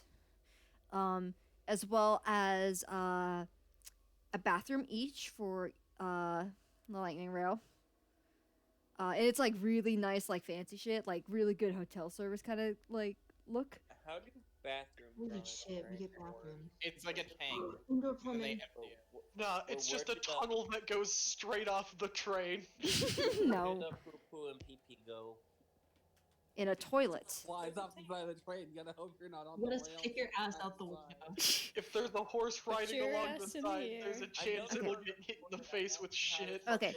as well as a bathroom each for the lightning rail. And it's like really nice, like fancy shit, like really good hotel service kind of like look. How do bathrooms? Holy on a shit, we train get work? bathrooms. It's like a tank. Indoor And they plumbing. empty it. Nah, it's Where just a did the- tunnel that goes straight off the train. No, Where did the poo-poo and pee-pee go? in a toilet. Flies off the side of the train. You gotta hope you're not on Let the us rails kick your ass on out the side. window. If there's a horse riding your along the ass in the side, there's air. a chance Okay. it'll get hit in the face with shit. Okay.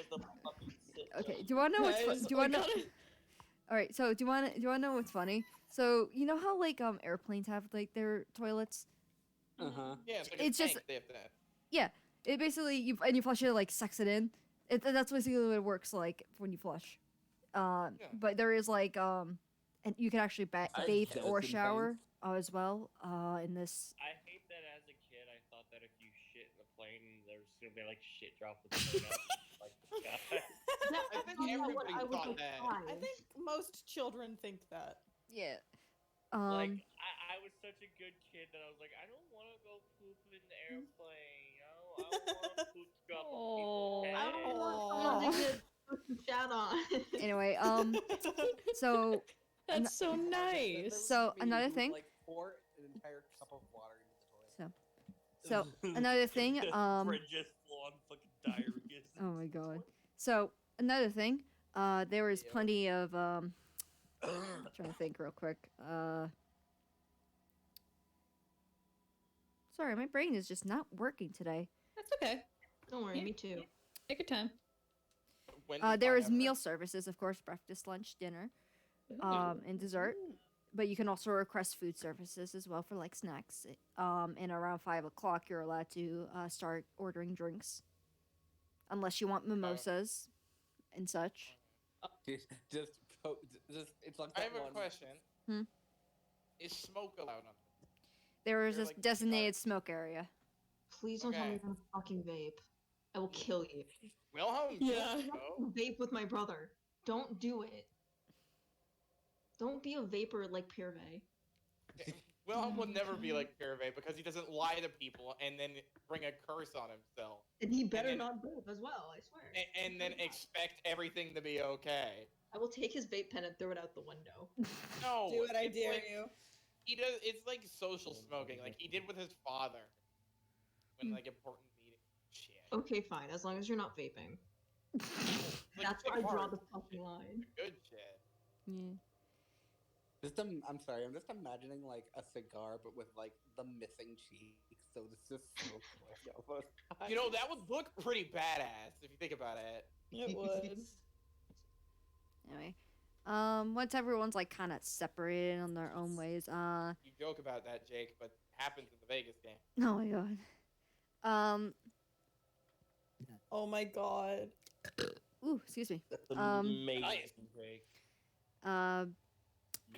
Okay. Do you want to know what's Guys, do you want to? gotta- All right. So do you want to know what's funny? So you know how like airplanes have like their toilets? Uh-huh. Yeah, it's like It's a just- tank. They have to. Yeah. It basically you flush it, like sucks it in. That's basically what it works like when you flush. Yeah. But there is like and you can actually I bathe just or in shower as well. In this. I hate that as a kid. I thought that if you shit in the plane, there's gonna be like shit droplets coming out like the sky. I think everybody thought that. I think most children think that. Yeah. Like I was such a good kid that I was like, I don't want to go poop in the airplane. I don't want to poop drop on people's I don't heads. want Someone to get some chat on. Anyway, so That's so There nice. was So, me another who, thing- Like, pour an entire cup of water into the toilet. so another thing, Fred just full on fucking diarrhea. oh my god. So another thing, there is plenty of trying to think real quick. Sorry, my brain is just not working today. That's okay. Don't worry, Yeah. me too. Take your time. When did There I is ever- meal services, of course, breakfast, lunch, dinner, and dessert. But you can also request food services as well for like snacks. And around 5 o'clock, you're allowed to start ordering drinks, unless you want mimosas and such. Just, it's like I that have a one. question. Hmm? Is smoke allowed on it? There is They're a like, designated smoke area. Please don't tell me Okay. you're gonna fucking vape. I will kill you. Wilhelm? Yeah. No. Vape with my brother. Don't do it. Don't be a vapor like Purve. Wilhelm would never be like Purve because he doesn't lie to people and then bring a curse on himself. And he better then- not vape as well, I swear. And then expect everything to be okay. I will take his vape pen and throw it out the window. No. Do it, I it's dare like- you. He does. It's like social smoking, like he did with his father, when like important meetings. Shit. Okay, fine, as long as you're not vaping. Like, That's big where I draw part. the fucking line. Good shit. Yeah. I'm sorry, I'm just imagining like a cigar, but with like the missing cheek, so it's just smoke like almost. You know that would look pretty badass if you think about it. It would. Anyway, once everyone's like kind of separated on their own ways, You joke about that, Jake, but happens in the Vegas game. oh my god. Oh my god. Ooh, excuse me. That's Amazing, Nice. Jake.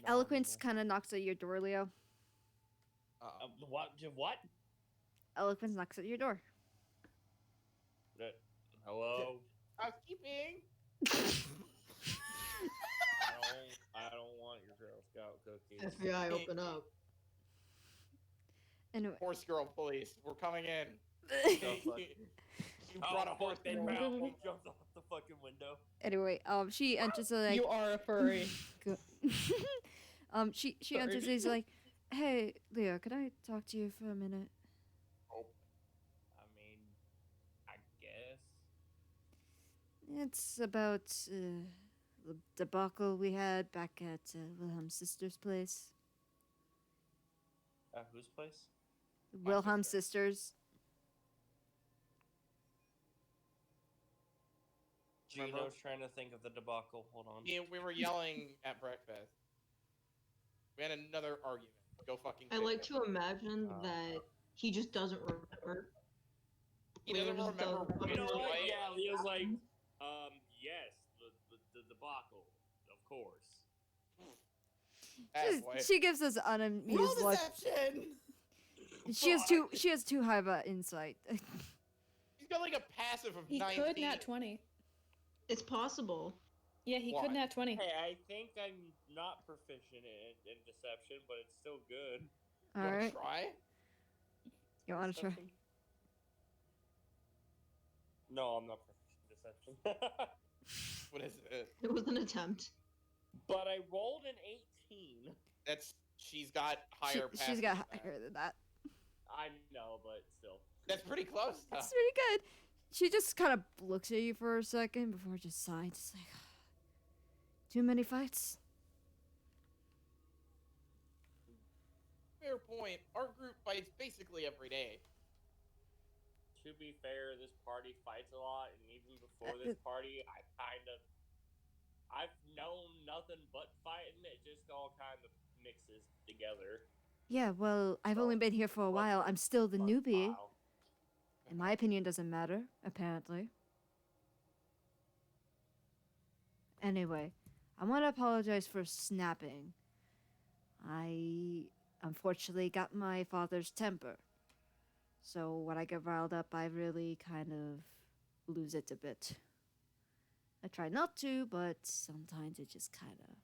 Eloquence kind of knocks at your door, Leo. What? What? Eloquence knocks at your door. Hello. Housekeeping. I don't want your Girl Scout cookies. FBI, open up. Anyway. Horse girl police, we're coming in. You Oh, brought a horse fuck, they girl. found me. Jumped off the fucking window. Anyway, she enters like You are a furry. she enters and is like, "Hey, Leo, could I talk to you for a minute?" I mean, I guess. It's about the debacle we had back at Wilhelm's sister's place. Whose place? Wilhelm sisters. Gino's trying to think of the debacle. Hold on. Yeah, we were yelling at breakfast. We had another argument. Go fucking. I like to imagine that he just doesn't remember. He doesn't remember. You know what? Yeah, Leo's like, yes, the debacle, of course. She gives us unamused look. She has too high of an insight. He's got like a passive of 19. He could nat 20. It's possible. Yeah, he could nat 20. Hey, I think I'm not proficient in deception, but it's still good. All right. Try? You want to try? No, I'm not proficient in deception. What is it? It was an attempt. But I rolled an 18. She's got higher. She's got higher than that. I know, but still. That's pretty close. That's pretty good. She just kind of looks at you for a second before just sighing. Just like, too many fights? Fair point. Our group fights basically every day. To be fair, this party fights a lot, and even before this party, I've known nothing but fighting. It just all kind of mixes together. Yeah, well, I've only been here for a while. I'm still the newbie. And my opinion doesn't matter, apparently. Anyway, I want to apologize for snapping. I unfortunately got my father's temper. So when I get riled up, I really kind of lose it a bit. I try not to, but sometimes it just kind of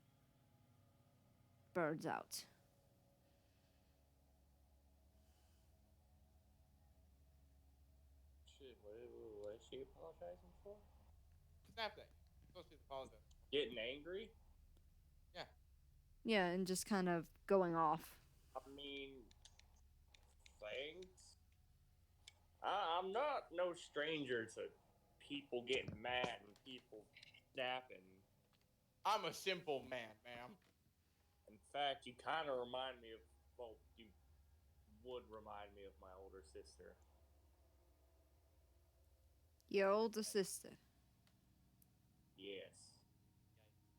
burns out. Shit, what is she apologizing for? Snapping. Supposed to apologize. Getting angry? Yeah. Yeah, and just kind of going off. I mean, thanks. I'm not no stranger to people getting mad and people snapping. I'm a simple man, ma'am. In fact, you kind of remind me of, well, you would remind me of my older sister. Your older sister? Yes.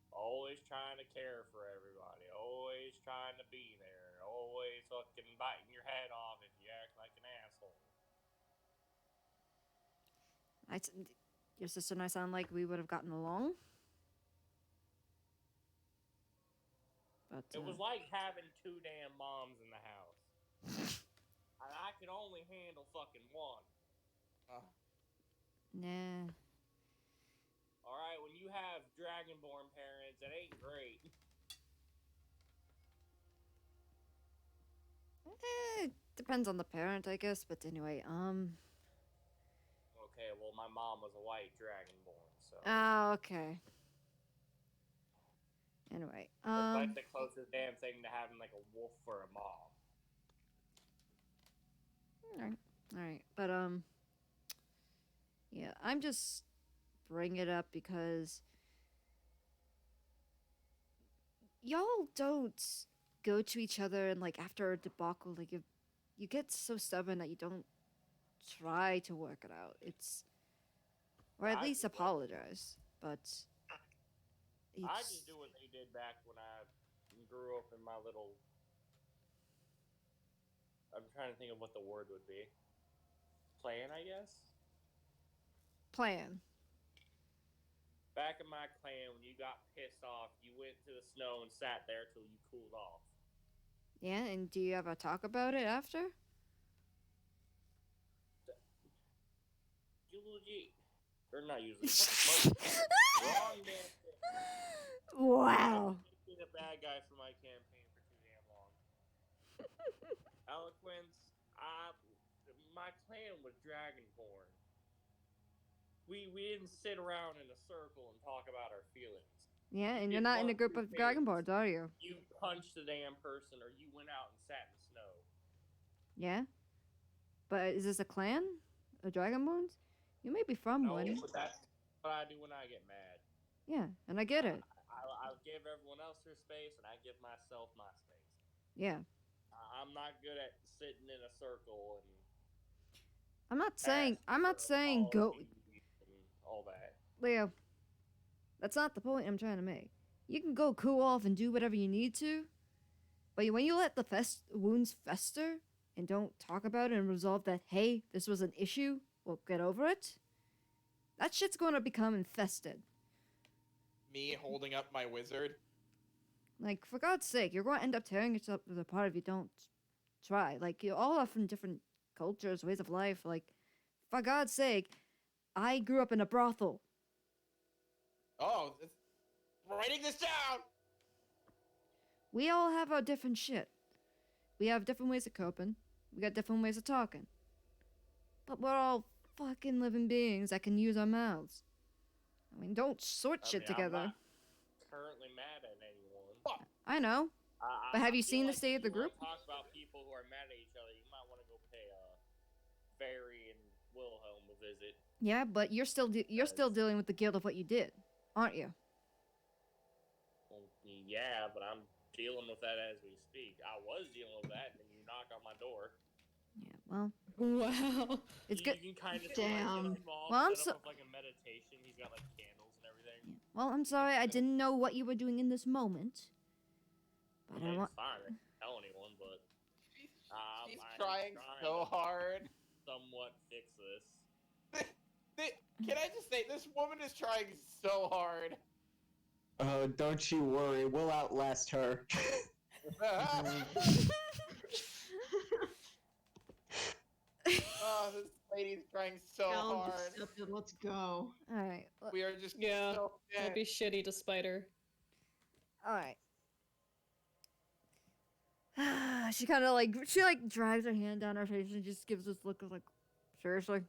Always trying to care for everybody. Always trying to be there. Always fucking biting your head off if you act like an asshole. Your sister and I sound like we would have gotten along. But it was like having two damn moms in the house. And I could only handle fucking one. Nah. Alright, when you have Dragonborn parents, it ain't great. Depends on the parent, I guess. But anyway, Okay, well, my mom was a white Dragonborn, so. Oh, okay. Anyway, It's like the closest damn thing to having like a wolf for a mom. Alright, but yeah, I'm just bringing it up because y'all don't go to each other and like after a debacle, like you get so stubborn that you don't try to work it out. Or at least apologize, but I just do what they did back when I grew up in my little. I'm trying to think of what the word would be. Clan, I guess? Plan. Back in my clan, when you got pissed off, you went to the snow and sat there till you cooled off. Yeah, and do you ever talk about it after? Usually, or not usually. What the fuck? Wrong damn thing. Wow. I've been a bad guy for my campaign for too damn long. Eloquence, my clan was Dragonborn. We didn't sit around in a circle and talk about our feelings. Yeah, and you're not in a group of Dragonborns, are you? You punched the damn person, or you went out and sat in the snow. Yeah? But is this a clan? A Dragonborns? You may be from one. But that's what I do when I get mad. Yeah, and I get it. I'll give everyone else their space, and I give myself my space. Yeah. I'm not good at sitting in a circle and. I'm not saying go. All that. Leo, That's not the point I'm trying to make. You can go cool off and do whatever you need to, but when you let the wounds fester and don't talk about it and resolve that, hey, this was an issue, we'll get over it, that shit's going to become infested. Me holding up my wizard. Like, for God's sake, you're going to end up tearing yourself apart if you don't try. Like, you all are from different cultures, ways of life. Like, for God's sake, I grew up in a brothel. Oh, writing this down! We all have our different shit. We have different ways of coping. We got different ways of talking. But we're all fucking living beings that can use our mouths. I mean, don't sort shit together. I'm not currently mad at anyone. I know. But have you seen the state of the group? Talk about people who are mad at each other. You might want to go pay Barry and Wilhelm a visit. Yeah, but you're still dealing with the guilt of what you did, aren't you? Well, yeah, but I'm dealing with that as we speak. I was dealing with that, and then you knock on my door. Yeah, well. Wow. It's good. You can kind of Damn. Well, I'm set up like a meditation. He's got like candles and everything. Yeah. Well, I'm sorry, I didn't know what you were doing in this moment. But I mean, it's fine. I can't tell anyone, but she's trying so hard. Somewhat fix this. Can I just say, this woman is trying so hard. Oh, don't you worry. We'll outlast her. Oh, this lady's trying so hard. Let's go. Alright. We are just it'll so be shitty to spite her. Alright. She kind of like, drags her hand down her face and just gives this look of like, seriously?